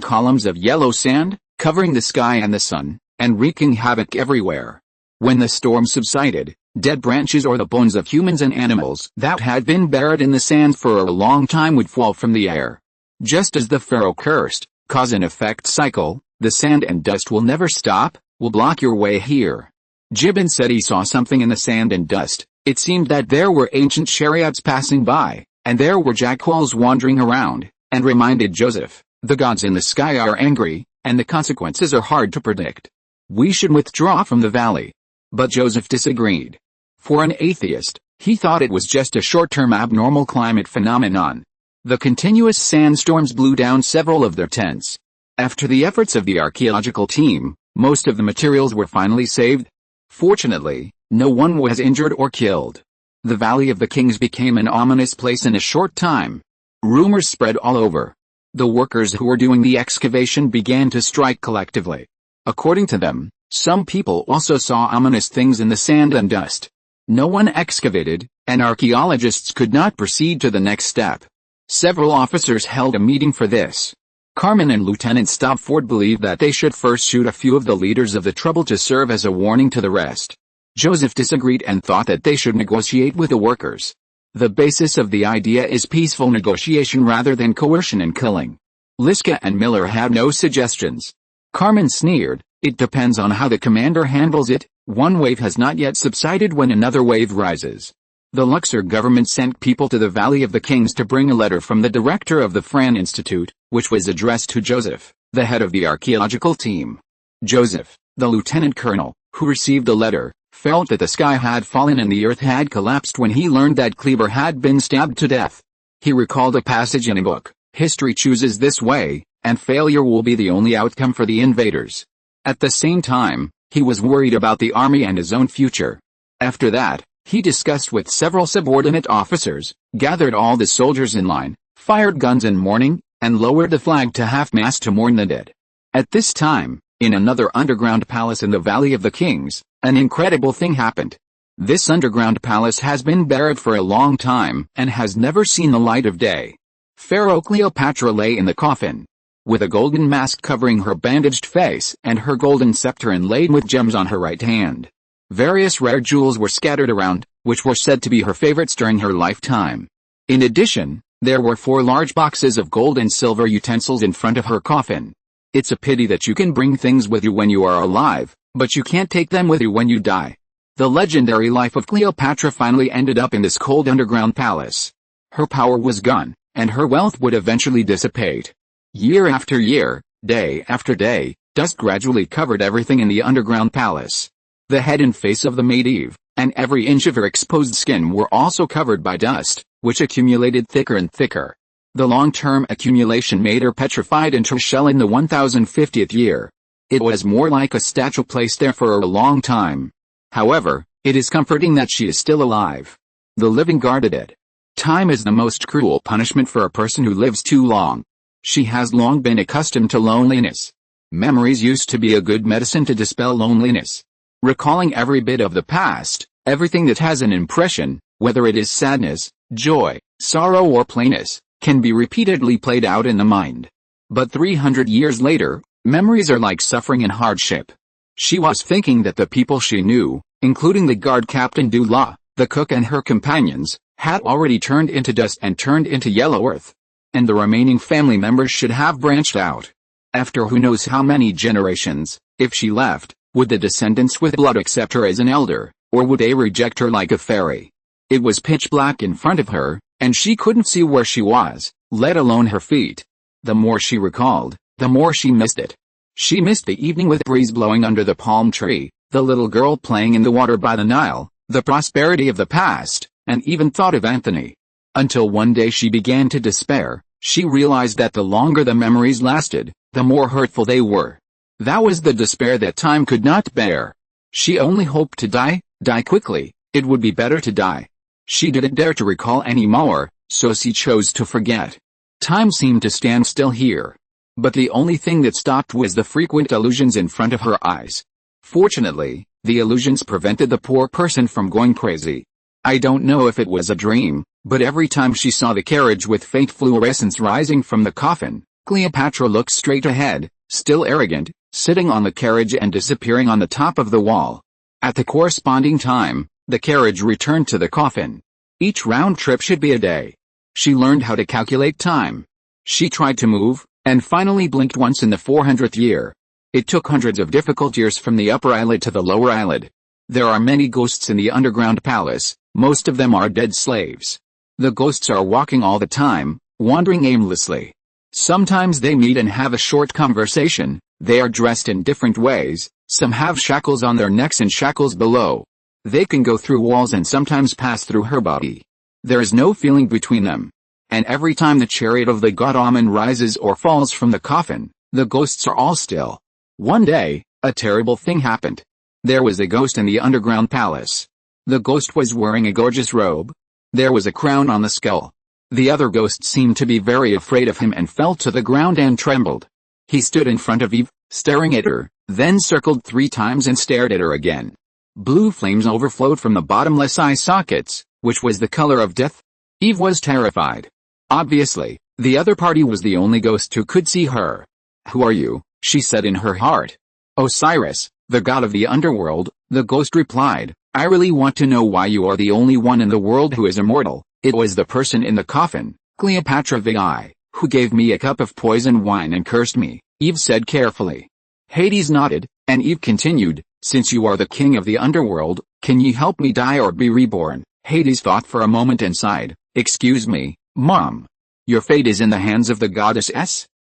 columns of yellow sand, covering the sky and the sun, and wreaking havoc everywhere. When the storm subsided, dead branches or the bones of humans and animals that had been buried in the sand for a long time would fall from the air. Just as the pharaoh cursed, cause and effect cycle, the sand and dust will never stop, will block your way here. Gibbon said he saw something in the sand and dust. It seemed that there were ancient chariots passing by, and there were jackals wandering around, and reminded Joseph, the gods in the sky are angry, and the consequences are hard to predict. We should withdraw from the valley. But Joseph disagreed. For an atheist, he thought it was just a short-term abnormal climate phenomenon. The continuous sandstorms blew down several of their tents. After the efforts of the archaeological team, most of the materials were finally saved. Fortunately, no one was injured or killed. The Valley of the Kings became an ominous place in a short time. Rumors spread all over. The workers who were doing the excavation began to strike collectively. According to them, some people also saw ominous things in the sand and dust. No one excavated, and archaeologists could not proceed to the next step. Several officers held a meeting for this. Carmen and Lieutenant Stopford believed that they should first shoot a few of the leaders of the trouble to serve as a warning to the rest. Joseph disagreed and thought that they should negotiate with the workers. The basis of the idea is peaceful negotiation rather than coercion and killing. Liska and Miller had no suggestions. Carmen sneered, "It depends on how the commander handles it. One wave has not yet subsided when another wave rises." The Luxor government sent people to the Valley of the Kings to bring a letter from the director of the Fran Institute, which was addressed to Joseph, the head of the archaeological team. Joseph, the lieutenant colonel, who received the letter, felt that the sky had fallen and the earth had collapsed when he learned that Kleber had been stabbed to death. He recalled a passage in a book: "History chooses this way, and failure will be the only outcome for the invaders." At the same time, he was worried about the army and his own future. After that, he discussed with several subordinate officers, gathered all the soldiers in line, fired guns in mourning, and lowered the flag to half-mast to mourn the dead. At this time, in another underground palace in the Valley of the Kings, an incredible thing happened. This underground palace has been buried for a long time and has never seen the light of day. Pharaoh Cleopatra lay in the coffin, with a golden mask covering her bandaged face and her golden scepter inlaid with gems on her right hand. Various rare jewels were scattered around, which were said to be her favorites during her lifetime. In addition, there were 4 large boxes of gold and silver utensils in front of her coffin. It's a pity that you can bring things with you when you are alive, but you can't take them with you when you die. The legendary life of Cleopatra finally ended up in this cold underground palace. Her power was gone, and her wealth would eventually dissipate. Year after year, day after day, dust gradually covered everything in the underground palace. The head and face of the maid, and every inch of her exposed skin were also covered by dust, which accumulated thicker and thicker. The long-term accumulation made her petrified into a shell in the 1050th year. It was more like a statue placed there for a long time. However, it is comforting that she is still alive. The living guarded it. Time is the most cruel punishment for a person who lives too long. She has long been accustomed to loneliness. Memories used to be a good medicine to dispel loneliness. Recalling every bit of the past, everything that has an impression, whether it is sadness, joy, sorrow or plainness, can be repeatedly played out in the mind. But 300 years later, memories are like suffering and hardship. She was thinking that the people she knew, including the guard captain Dula, the cook and her companions, had already turned into dust and turned into yellow earth. And the remaining family members should have branched out. After who knows how many generations, if she left, would the descendants with blood accept her as an elder, or would they reject her like a fairy? It was pitch black in front of her, and she couldn't see where she was, let alone her feet. The more she recalled, the more she missed it. She missed the evening with breeze blowing under the palm tree, the little girl playing in the water by the Nile, the prosperity of the past, and even thought of Anthony. Until one day she began to despair. She realized that the longer the memories lasted, the more hurtful they were. That was the despair that time could not bear. She only hoped to die quickly. It would be better to die. She didn't dare to recall any more, so she chose to forget. Time seemed to stand still here. But the only thing that stopped was the frequent illusions in front of her eyes. Fortunately, the illusions prevented the poor person from going crazy. I don't know if it was a dream, but every time she saw the carriage with faint fluorescence rising from the coffin, Cleopatra looked straight ahead, still arrogant, sitting on the carriage and disappearing on the top of the wall. At the corresponding time, the carriage returned to the coffin. Each round trip should be a day. She learned how to calculate time. She tried to move, and finally blinked once in the 400th year. It took hundreds of difficult years from the upper eyelid to the lower eyelid. There are many ghosts in the underground palace, most of them are dead slaves. The ghosts are walking all the time, wandering aimlessly. Sometimes they meet and have a short conversation, They are dressed in different ways, some have shackles on their necks and shackles below. They can go through walls and sometimes pass through her body. There is no feeling between them. And every time the chariot of the god Amun rises or falls from the coffin, the ghosts are all still. One day, a terrible thing happened. There was a ghost in the underground palace. The ghost was wearing a gorgeous robe. There was a crown on the skull. The other ghosts seemed to be very afraid of him and fell to the ground and trembled. He stood in front of Eve, staring at her, then circled 3 times and stared at her again. Blue flames overflowed from the bottomless eye sockets, which was the color of death. Eve was terrified. Obviously, the other party was the only ghost who could see her. "Who are you?" she said in her heart. "Osiris, the god of the underworld," the ghost replied. "I really want to know why you are the only one in the world who is immortal. It was the person in the coffin, Cleopatra the who gave me a cup of poison wine and cursed me," Eve said carefully. Hades nodded, and Eve continued, "Since you are the king of the underworld, can you help me die or be reborn?" Hades thought for a moment and sighed. "Excuse me, Mom. Your fate is in the hands of the goddess,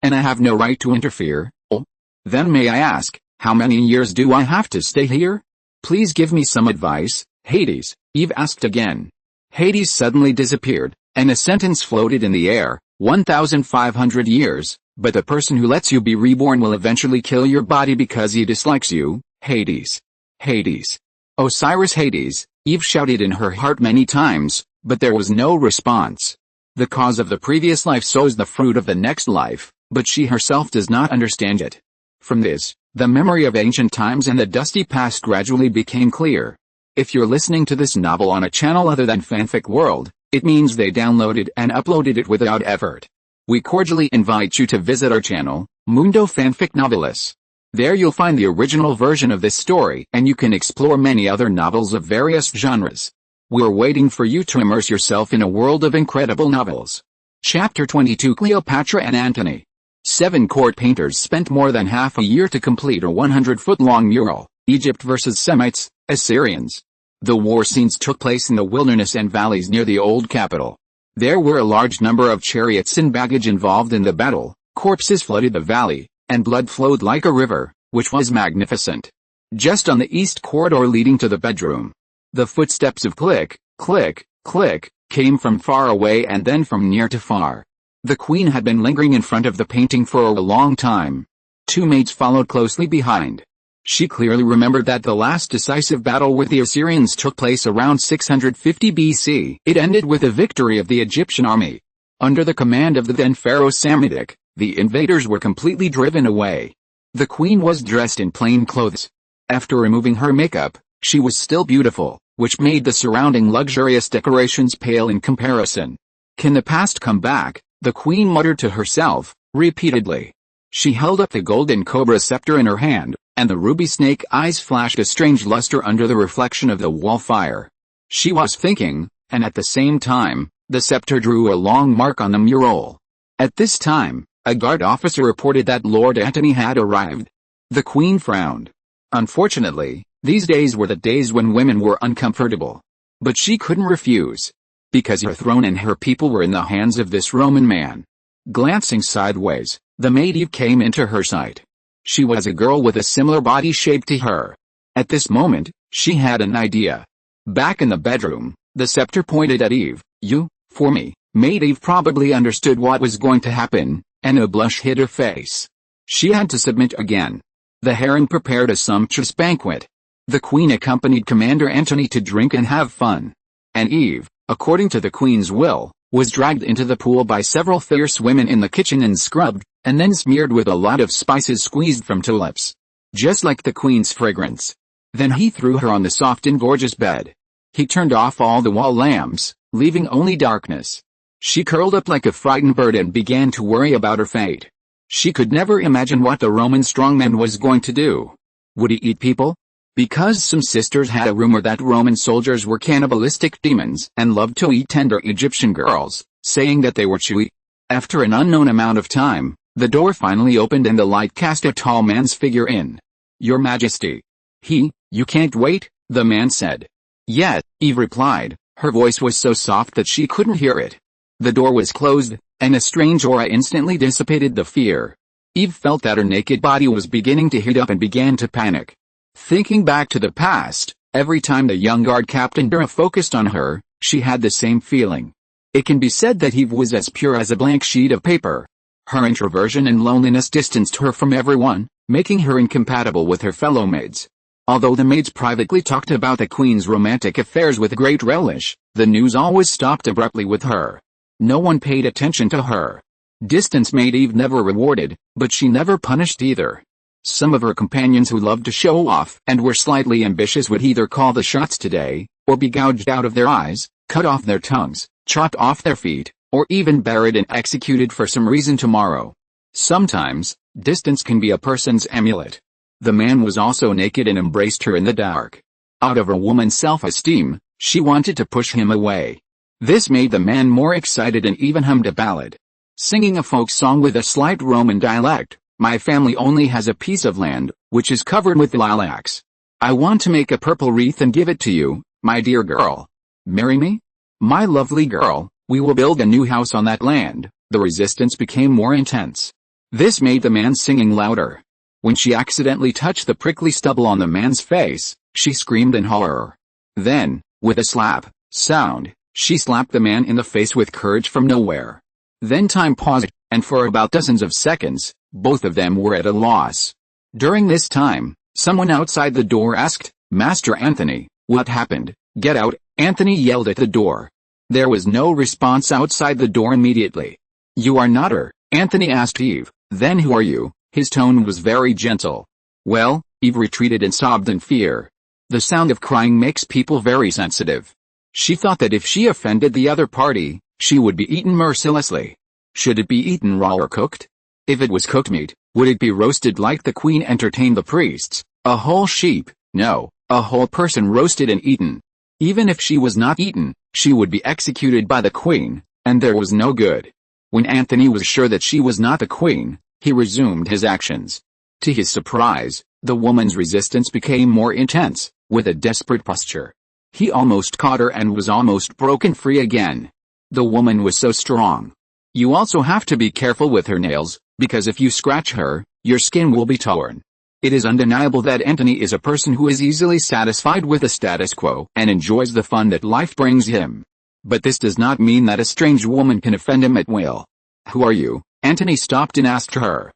and I have no right to interfere." "Oh? Then may I ask, how many years do I have to stay here? Please give me some advice, Hades," Eve asked again. Hades suddenly disappeared, and a sentence floated in the air: 1,500 years, but the person who lets you be reborn will eventually kill your body because he dislikes you, Hades. Hades. Osiris Hades, Eve shouted in her heart many times, but there was no response. The cause of the previous life sows the fruit of the next life, but she herself does not understand it. From this, the memory of ancient times and the dusty past gradually became clear. If you're listening to this novel on a channel other than Fanfic World, it means they downloaded and uploaded it without effort. We cordially invite you to visit our channel, Mundo Fanfic Novelis. There you'll find the original version of this story and you can explore many other novels of various genres. We're waiting for you to immerse yourself in a world of incredible novels. Chapter 22 Cleopatra and Antony. 7 court painters spent more than half a year to complete a 100-foot-long mural, Egypt vs. Semites, Assyrians. The war scenes took place in the wilderness and valleys near the old capital. There were a large number of chariots and baggage involved in the battle, corpses flooded the valley, and blood flowed like a river, which was magnificent. Just on the east corridor leading to the bedroom, the footsteps of click, click, click, came from far away and then from near to far. The queen had been lingering in front of the painting for a long time. 2 maids followed closely behind. She clearly remembered that the last decisive battle with the Assyrians took place around 650 BC. It ended with a victory of the Egyptian army. Under the command of the then pharaoh Psammetichus, the invaders were completely driven away. The queen was dressed in plain clothes. After removing her makeup, she was still beautiful, which made the surrounding luxurious decorations pale in comparison. "Can the past come back?" the queen muttered to herself, repeatedly. She held up the golden cobra scepter in her hand, and the ruby snake eyes flashed a strange luster under the reflection of the wall fire. She was thinking, and at the same time, the scepter drew a long mark on the mural. At this time, a guard officer reported that Lord Antony had arrived. The queen frowned. Unfortunately, these days were the days when women were uncomfortable. But she couldn't refuse. Because her throne and her people were in the hands of this Roman man. Glancing sideways, the maid Eve came into her sight. She was a girl with a similar body shape to her. At this moment, she had an idea. Back in the bedroom, the scepter pointed at Eve. "You, for me." Maid Eve probably understood what was going to happen, and a blush hid her face. She had to submit again. The harem prepared a sumptuous banquet. The queen accompanied Commander Antony to drink and have fun. And Eve, according to the queen's will, was dragged into the pool by several fierce women in the kitchen and scrubbed, and then smeared with a lot of spices squeezed from tulips. Just like the queen's fragrance. Then he threw her on the soft and gorgeous bed. He turned off all the wall lamps, leaving only darkness. She curled up like a frightened bird and began to worry about her fate. She could never imagine what the Roman strongman was going to do. Would he eat people? Because some sisters had a rumor that Roman soldiers were cannibalistic demons and loved to eat tender Egyptian girls, saying that they were chewy. After an unknown amount of time, the door finally opened and the light cast a tall man's figure in. "Your Majesty." You can't wait," the man said. "Yes," Eve replied. Her voice was so soft that she couldn't hear it. The door was closed, and a strange aura instantly dissipated the fear. Eve felt that her naked body was beginning to heat up and began to panic. Thinking back to the past, every time the young guard captain Dura focused on her, she had the same feeling. It can be said that Eve was as pure as a blank sheet of paper. Her introversion and loneliness distanced her from everyone, making her incompatible with her fellow maids. Although the maids privately talked about the queen's romantic affairs with great relish, the news always stopped abruptly with her. No one paid attention to her. Distance made Eve never rewarded, but she never punished either. Some of her companions who loved to show off and were slightly ambitious would either call the shots today, or be gouged out of their eyes, cut off their tongues, chopped off their feet, or even buried and executed for some reason tomorrow. Sometimes, distance can be a person's amulet. The man was also naked and embraced her in the dark. Out of her woman's self-esteem, she wanted to push him away. This made the man more excited and even hummed a ballad. Singing a folk song with a slight Roman dialect. My family only has a piece of land, which is covered with lilacs. I want to make a purple wreath and give it to you, my dear girl. Marry me? My lovely girl, we will build a new house on that land. The resistance became more intense. This made the man singing louder. When she accidentally touched the prickly stubble on the man's face, she screamed in horror. Then, with a slap sound, she slapped the man in the face with courage from nowhere. Then time paused, and for about dozens of seconds, both of them were at a loss. During this time, someone outside the door asked, Master Anthony, what happened? Get out, Anthony yelled at the door. There was no response outside the door immediately. You are not her, Anthony asked Eve. Then who are you? His tone was very gentle. Well, Eve retreated and sobbed in fear. The sound of crying makes people very sensitive. She thought that if she offended the other party, she would be eaten mercilessly. Should it be eaten raw or cooked? If it was cooked meat, would it be roasted like the queen entertained the priests? A whole sheep? No, a whole person roasted and eaten. Even if she was not eaten, she would be executed by the queen, and there was no good. When Anthony was sure that she was not the queen, he resumed his actions. To his surprise, the woman's resistance became more intense, with a desperate posture. He almost caught her and was almost broken free again. The woman was so strong. You also have to be careful with her nails, because if you scratch her, your skin will be torn. It is undeniable that Anthony is a person who is easily satisfied with the status quo and enjoys the fun that life brings him. But this does not mean that a strange woman can offend him at will. Who are you? Anthony stopped and asked her.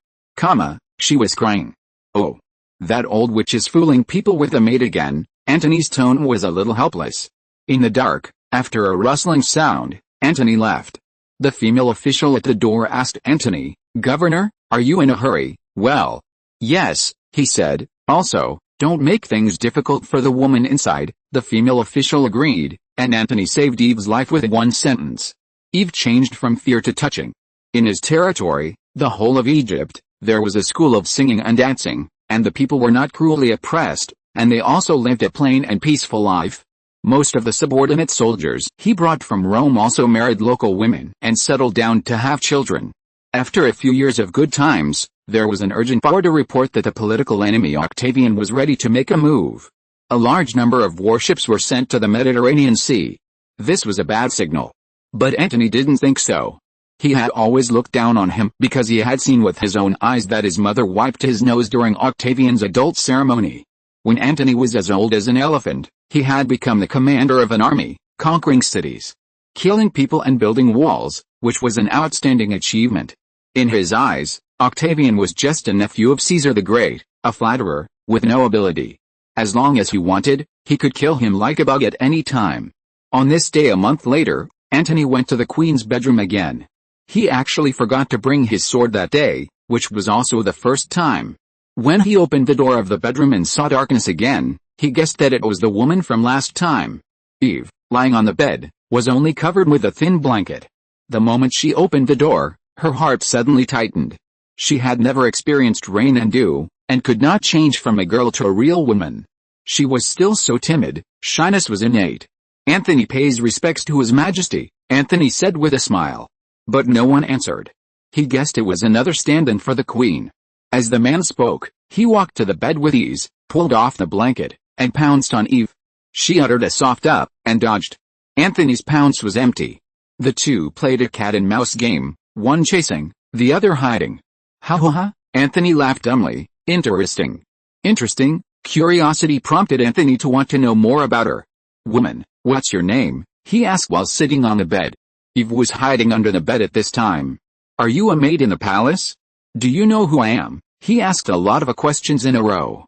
She was crying. Oh. That old witch is fooling people with a maid again. Anthony's tone was a little helpless. In the dark, after a rustling sound, Anthony left. The female official at the door asked Anthony, Governor, are you in a hurry? Well, yes, he said. Also, don't make things difficult for the woman inside. The female official agreed, and Anthony saved Eve's life with one sentence. Eve changed from fear to touching. In his territory, the whole of Egypt, there was a school of singing and dancing, and the people were not cruelly oppressed, and they also lived a plain and peaceful life. Most of the subordinate soldiers he brought from Rome also married local women and settled down to have children. After a few years of good times, there was an urgent order report that the political enemy Octavian was ready to make a move. A large number of warships were sent to the Mediterranean Sea. This was a bad signal. But Antony didn't think so. He had always looked down on him because he had seen with his own eyes that his mother wiped his nose during Octavian's adult ceremony. When Antony was as old as an elephant, he had become the commander of an army, conquering cities, killing people and building walls, which was an outstanding achievement. In his eyes, Octavian was just a nephew of Caesar the Great, a flatterer, with no ability. As long as he wanted, he could kill him like a bug at any time. On this day a month later, Antony went to the queen's bedroom again. He actually forgot to bring his sword that day, which was also the first time. When he opened the door of the bedroom and saw darkness again, he guessed that it was the woman from last time. Eve, lying on the bed, was only covered with a thin blanket. The moment she opened the door, her heart suddenly tightened. She had never experienced rain and dew, and could not change from a girl to a real woman. She was still so timid, shyness was innate. Anthony pays respects to His Majesty, Anthony said with a smile. But no one answered. He guessed it was another stand-in for the queen. As the man spoke, he walked to the bed with ease, pulled off the blanket, and pounced on Eve. She uttered a soft up, and dodged. Anthony's pounce was empty. The two played a cat-and-mouse game, one chasing, the other hiding. Ha ha ha, Anthony laughed dumbly. Interesting. Interesting? Curiosity prompted Anthony to want to know more about her. Woman, what's your name? He asked while sitting on the bed. Eve was hiding under the bed at this time. Are you a maid in the palace? Do you know who I am? He asked a lot of questions in a row.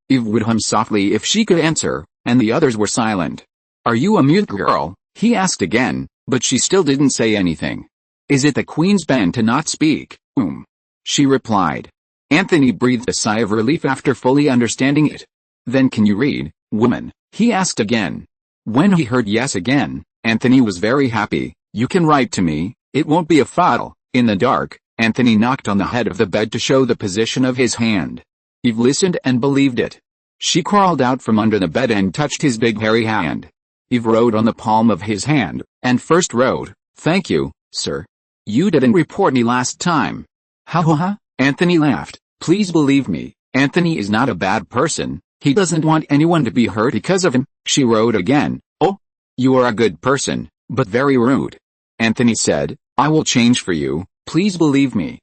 Eve would hum softly if she could answer, and the others were silent. Are you a mute girl? He asked again, but she still didn't say anything. Is it the Queen's ban to not speak? She replied. Anthony breathed a sigh of relief after fully understanding it. Then can you read, woman? He asked again. When he heard yes again, Anthony was very happy. You can write to me, it won't be a file. In the dark, Anthony knocked on the head of the bed to show the position of his hand. Eve listened and believed it. She crawled out from under the bed and touched his big hairy hand. Eve wrote on the palm of his hand, and first wrote, Thank you, sir. You didn't report me last time. Ha. Anthony laughed. Please believe me, Anthony is not a bad person. He doesn't want anyone to be hurt because of him. She wrote again. Oh, you are a good person, but very rude. Anthony said, I will change for you, please believe me.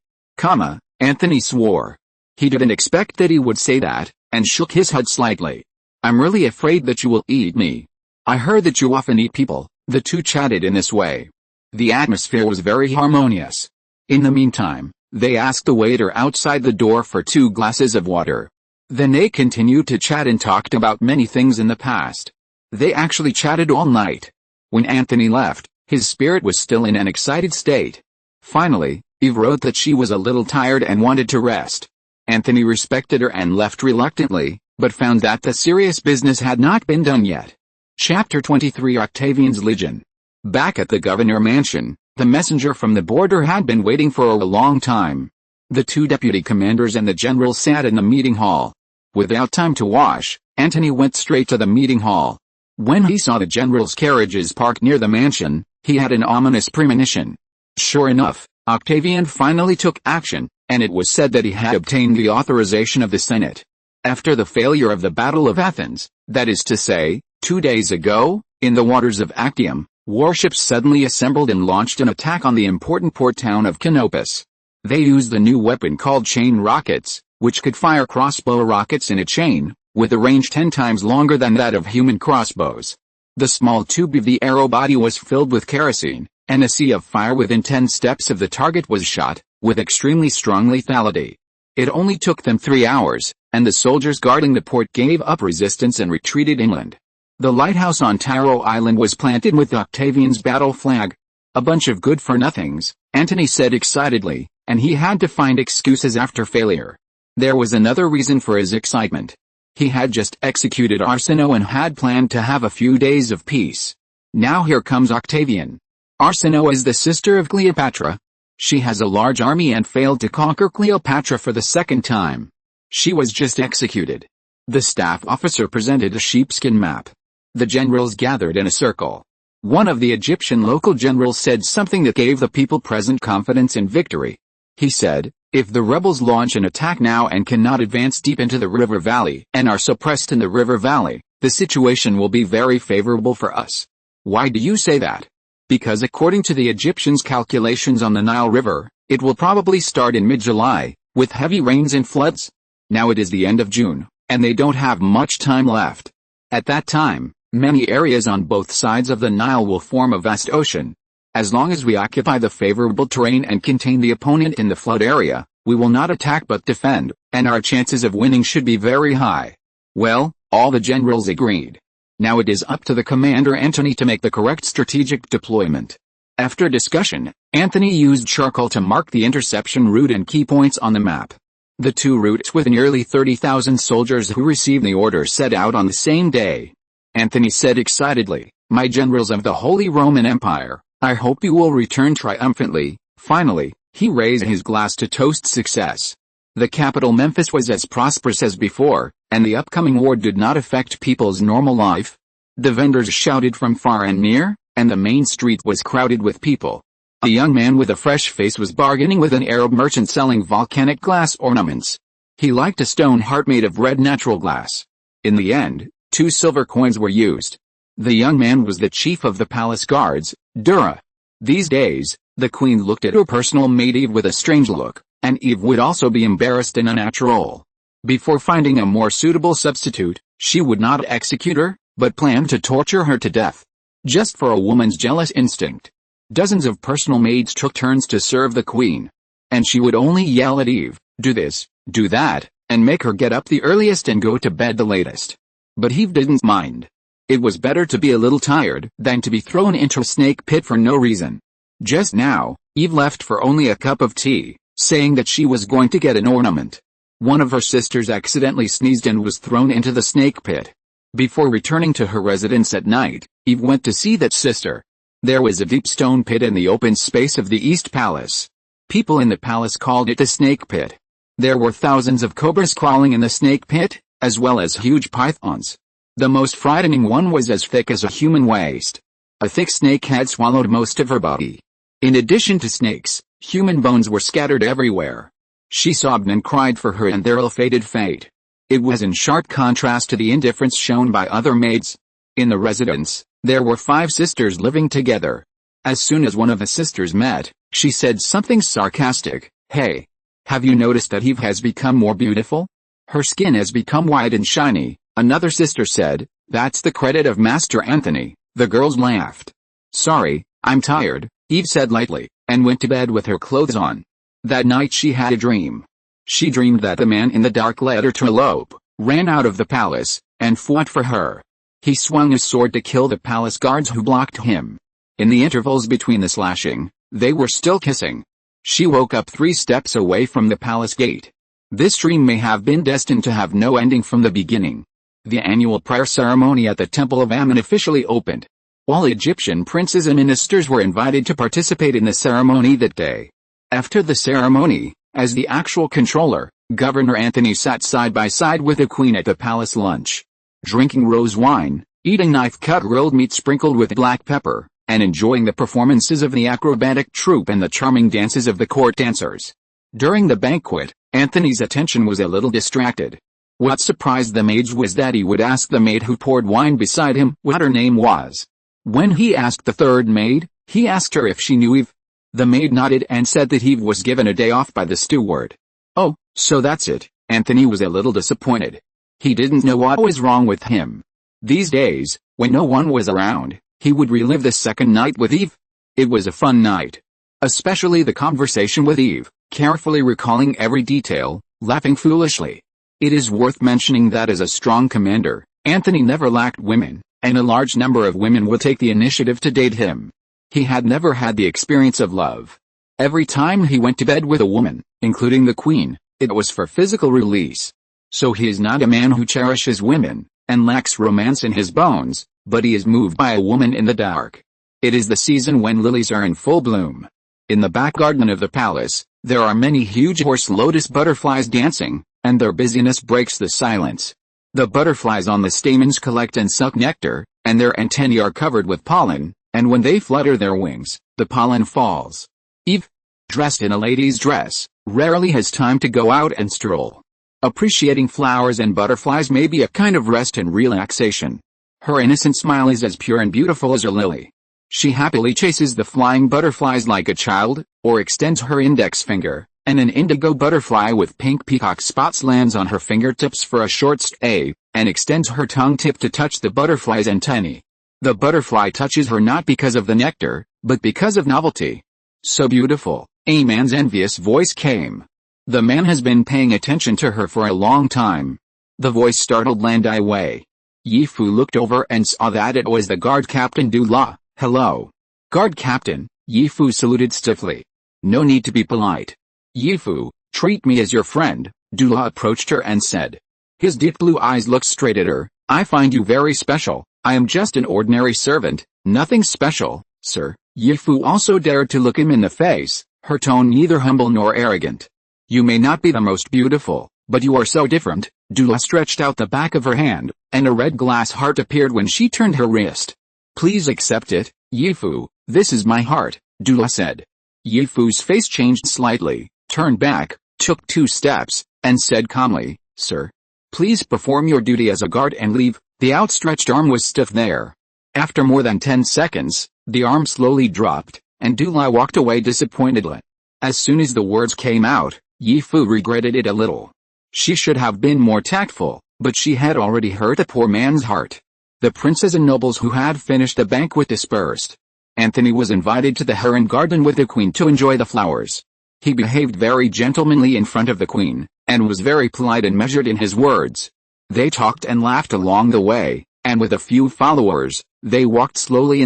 Anthony swore. He didn't expect that he would say that, and shook his head slightly. I'm really afraid that you will eat me. I heard that you often eat people. The two chatted in this way. The atmosphere was very harmonious. In the meantime, they asked the waiter outside the door for 2 glasses of water. Then they continued to chat and talked about many things in the past. They actually chatted all night. When Anthony left, his spirit was still in an excited state. Finally, Eve wrote that she was a little tired and wanted to rest. Anthony respected her and left reluctantly, but found that the serious business had not been done yet. Chapter 23 Octavian's Legion. Back at the governor mansion, the messenger from the border had been waiting for a long time. The 2 deputy commanders and the general sat in the meeting hall. Without time to wash, Anthony went straight to the meeting hall. When he saw the general's carriages parked near the mansion, he had an ominous premonition. Sure enough, Octavian finally took action, and it was said that he had obtained the authorization of the Senate. After the failure of the Battle of Athens, that is to say, 2 days ago, in the waters of Actium, warships suddenly assembled and launched an attack on the important port town of Canopus. They used a new weapon called chain rockets, which could fire crossbow rockets in a chain, with a range 10 times longer than that of human crossbows. The small tube of the arrow body was filled with kerosene, and a sea of fire within 10 steps of the target was shot, with extremely strong lethality. It only took them 3 hours, and the soldiers guarding the port gave up resistance and retreated inland. The lighthouse on Tyro Island was planted with Octavian's battle flag. A bunch of good-for-nothings, Antony said excitedly, and he had to find excuses after failure. There was another reason for his excitement. He had just executed Arsinoe and had planned to have a few days of peace. Now here comes Octavian. Arsinoe is the sister of Cleopatra. She has a large army and failed to conquer Cleopatra for the 2nd time. She was just executed. The staff officer presented a sheepskin map. The generals gathered in a circle. One of the Egyptian local generals said something that gave the people present confidence in victory. He said, if the rebels launch an attack now and cannot advance deep into the river valley and are suppressed in the river valley, the situation will be very favorable for us. Why do you say that? Because according to the Egyptians' calculations on the Nile River, it will probably start in mid-July, with heavy rains and floods. Now it is the end of June, and they don't have much time left. At that time, many areas on both sides of the Nile will form a vast ocean. As long as we occupy the favorable terrain and contain the opponent in the flood area, we will not attack but defend, and our chances of winning should be very high. Well, all the generals agreed. Now it is up to the commander Antony to make the correct strategic deployment. After discussion, Antony used charcoal to mark the interception route and key points on the map. The 2 routes with nearly 30,000 soldiers who received the order set out on the same day. Antony said excitedly, "My generals of the Holy Roman Empire, I hope you will return triumphantly." Finally, he raised his glass to toast success. The capital Memphis was as prosperous as before, and the upcoming war did not affect people's normal life. The vendors shouted from far and near, and the main street was crowded with people. A young man with a fresh face was bargaining with an Arab merchant selling volcanic glass ornaments. He liked a stone heart made of red natural glass. In the end, 2 silver coins were used. The young man was the chief of the palace guards, Dura. These days, the queen looked at her personal maid Eve with a strange look. and Eve would also be embarrassed and unnatural. Before finding a more suitable substitute, she would not execute her, but planned to torture her to death. Just for a woman's jealous instinct. Dozens of personal maids took turns to serve the queen. And she would only yell at Eve, do this, do that, and make her get up the earliest and go to bed the latest. But Eve didn't mind. It was better to be a little tired than to be thrown into a snake pit for no reason. Just now, Eve left for only a cup of tea, saying that she was going to get an ornament. One of her sisters accidentally sneezed and was thrown into the snake pit. Before returning to her residence at night, Eve went to see that sister. There was a deep stone pit in the open space of the East Palace. People in the palace called it the snake pit. There were thousands of cobras crawling in the snake pit, as well as huge pythons. The most frightening one was as thick as a human waist. A thick snake had swallowed most of her body. In addition to snakes, human bones were scattered everywhere. She sobbed and cried for her and their ill-fated fate. It was in sharp contrast to the indifference shown by other maids. In the residence, there were 5 sisters living together. As soon as one of the sisters met, she said something sarcastic. Hey, have you noticed that Eve has become more beautiful? Her skin has become white and shiny. Another sister said, that's the credit of Master Anthony. The girls laughed. Sorry, I'm tired, Eve said lightly, and went to bed with her clothes on. That night she had a dream. She dreamed that the man in the dark led her to elope, ran out of the palace, and fought for her. He swung his sword to kill the palace guards who blocked him. In the intervals between the slashing, they were still kissing. She woke up 3 steps away from the palace gate. This dream may have been destined to have no ending from the beginning. The annual prayer ceremony at the Temple of Ammon officially opened. All Egyptian princes and ministers were invited to participate in the ceremony that day. After the ceremony, as the actual controller, Governor Anthony sat side by side with the queen at the palace lunch, drinking rose wine, eating knife-cut grilled meat sprinkled with black pepper, and enjoying the performances of the acrobatic troupe and the charming dances of the court dancers. During the banquet, Anthony's attention was a little distracted. What surprised the maids was that he would ask the maid who poured wine beside him what her name was. When he asked the third maid, he asked her if she knew Eve. The maid nodded and said that Eve was given a day off by the steward. Oh, so that's it. Anthony was a little disappointed. He didn't know what was wrong with him. These days, when no one was around, he would relive the second night with Eve. It was a fun night. Especially the conversation with Eve, carefully recalling every detail, laughing foolishly. It is worth mentioning that as a strong commander, Anthony never lacked women, and a large number of women would take the initiative to date him. He had never had the experience of love. Every time he went to bed with a woman, including the queen, it was for physical release. So he is not a man who cherishes women, and lacks romance in his bones, but he is moved by a woman in the dark. It is the season when lilies are in full bloom. In the back garden of the palace, there are many huge horse lotus butterflies dancing, and their busyness breaks the silence. The butterflies on the stamens collect and suck nectar, and their antennae are covered with pollen, and when they flutter their wings, the pollen falls. Eve, dressed in a lady's dress, rarely has time to go out and stroll. Appreciating flowers and butterflies may be a kind of rest and relaxation. Her innocent smile is as pure and beautiful as a lily. She happily chases the flying butterflies like a child, or extends her index finger, and an indigo butterfly with pink peacock spots lands on her fingertips for a short stay, and extends her tongue tip to touch the butterfly's antennae. The butterfly touches her not because of the nectar, but because of novelty. So beautiful, a man's envious voice came. The man has been paying attention to her for a long time. The voice startled Landai Wei. Yifu looked over and saw that it was the guard captain Dula. Hello. Guard captain, Yifu saluted stiffly. No need to be polite. Yifu, treat me as your friend, Dula approached her and said. His deep blue eyes looked straight at her. I find you very special. I am just an ordinary servant, nothing special, sir. Yifu also dared to look him in the face, her tone neither humble nor arrogant. You may not be the most beautiful, but you are so different. Dula stretched out the back of her hand, and a red glass heart appeared when she turned her wrist. Please accept it, Yifu, this is my heart, Dula said. Yifu's face changed slightly, turned back, took 2 steps, and said calmly, Sir, please perform your duty as a guard and leave. The outstretched arm was stiff there. After more than 10 seconds, the arm slowly dropped, and Dula walked away disappointedly. As soon as the words came out, Yi Fu regretted it a little. She should have been more tactful, but she had already hurt the poor man's heart. The princes and nobles who had finished the banquet dispersed. Anthony was invited to the Heron Garden with the queen to enjoy the flowers. He behaved very gentlemanly in front of the queen, and was very polite and measured in his words. They talked and laughed along the way, and with a few followers, they walked slowly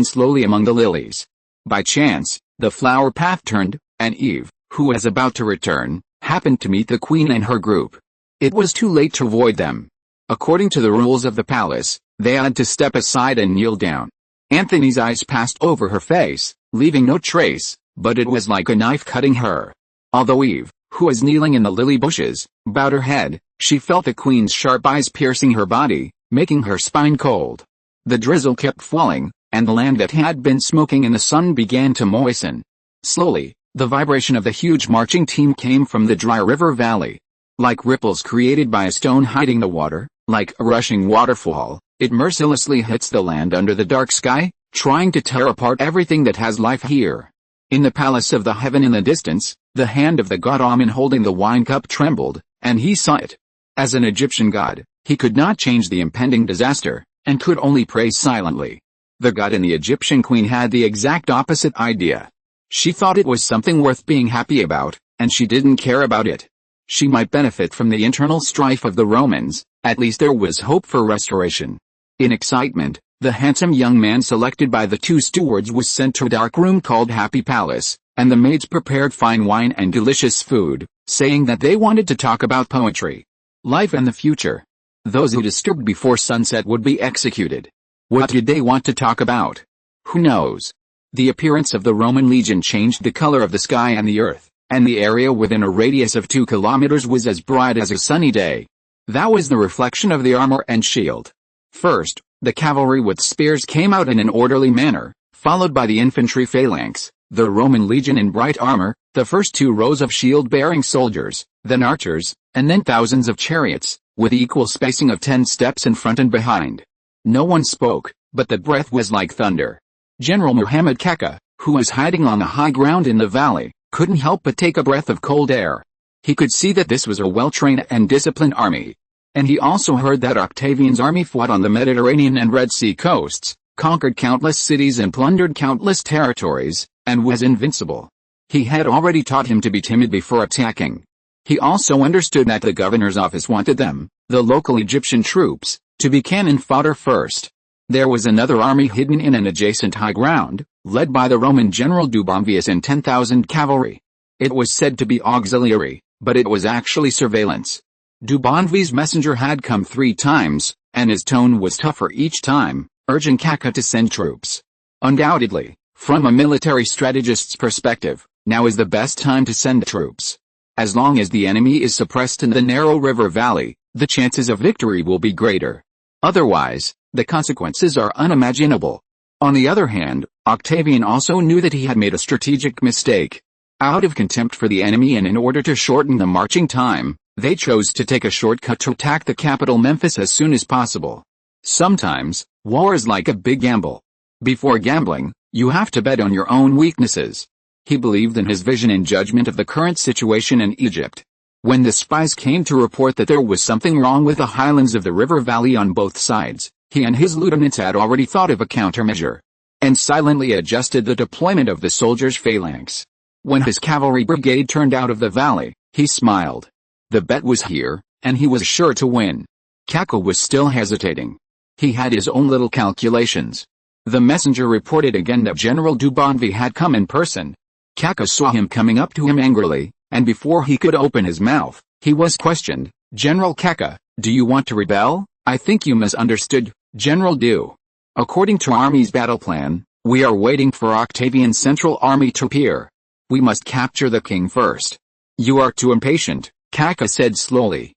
among the lilies. By chance, the flower path turned, and Eve, who was about to return, happened to meet the queen and her group. It was too late to avoid them. According to the rules of the palace, they had to step aside and kneel down. Anthony's eyes passed over her face, leaving no trace, but it was like a knife cutting her. Although Eve, who was kneeling in the lily bushes, bowed her head, she felt the queen's sharp eyes piercing her body, making her spine cold. The drizzle kept falling, and the land that had been smoking in the sun began to moisten. Slowly, the vibration of the huge marching team came from the dry river valley. Like ripples created by a stone hiding the water, like a rushing waterfall, it mercilessly hits the land under the dark sky, trying to tear apart everything that has life here. In the palace of the heaven in the distance, the hand of the god Amun holding the wine cup trembled, and he saw it. As an Egyptian god, he could not change the impending disaster, and could only pray silently. The god and the Egyptian queen had the exact opposite idea. She thought it was something worth being happy about, and she didn't care about it. She might benefit from the internal strife of the Romans, at least there was hope for restoration. In excitement, the handsome young man selected by the two stewards was sent to a dark room called Happy Palace, and the maids prepared fine wine and delicious food, saying that they wanted to talk about poetry, life and the future. Those who disturbed before sunset would be executed. What did they want to talk about? Who knows? The appearance of the Roman legion changed the color of the sky and the earth, and the area within a radius of 2 kilometers was as bright as a sunny day. That was the reflection of the armor and shield. First, the cavalry with spears came out in an orderly manner, followed by the infantry phalanx, the Roman legion in bright armor, the first 2 rows of shield-bearing soldiers, then archers, and then thousands of chariots, with equal spacing of 10 steps in front and behind. No one spoke, but the breath was like thunder. General Muhammad Kaka, who was hiding on the high ground in the valley, couldn't help but take a breath of cold air. He could see that this was a well-trained and disciplined army. And he also heard that Octavian's army fought on the Mediterranean and Red Sea coasts, conquered countless cities and plundered countless territories, and was invincible. He had already taught him to be timid before attacking. He also understood that the governor's office wanted them, the local Egyptian troops, to be cannon fodder first. There was another army hidden in an adjacent high ground, led by the Roman general Dubonvius and 10,000 cavalry. It was said to be auxiliary, but it was actually surveillance. Dubonvi's messenger had come 3 times, and his tone was tougher each time, urging Kaka to send troops. Undoubtedly, from a military strategist's perspective, now is the best time to send troops. As long as the enemy is suppressed in the narrow river valley, the chances of victory will be greater. Otherwise, the consequences are unimaginable. On the other hand, Octavian also knew that he had made a strategic mistake. Out of contempt for the enemy and in order to shorten the marching time, they chose to take a shortcut to attack the capital Memphis as soon as possible. Sometimes, war is like a big gamble. Before gambling, you have to bet on your own weaknesses. He believed in his vision and judgment of the current situation in Egypt. When the spies came to report that there was something wrong with the highlands of the river valley on both sides, he and his lieutenants had already thought of a countermeasure, and silently adjusted the deployment of the soldiers' phalanx. When his cavalry brigade turned out of the valley, he smiled. The bet was here, and he was sure to win. Kaka was still hesitating. He had his own little calculations. The messenger reported again that General Dubonvi had come in person. Kaka saw him coming up to him angrily, and before he could open his mouth, he was questioned. General Kaka, do you want to rebel? I think you misunderstood, General Du. According to Army's battle plan, we are waiting for Octavian's central army to appear. We must capture the king first. You are too impatient, Kaka said slowly.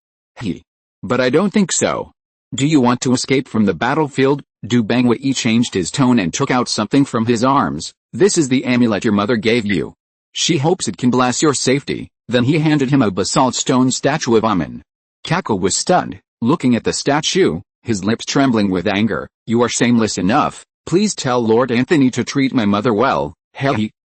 But I don't think so. Do you want to escape from the battlefield? Dubangwai changed his tone and took out something from his arms. This is the amulet your mother gave you. She hopes it can bless your safety. Then he handed him a basalt stone statue of Amun. Kaka was stunned, looking at the statue, his lips trembling with anger. You are shameless enough. Please tell Lord Anthony to treat my mother well.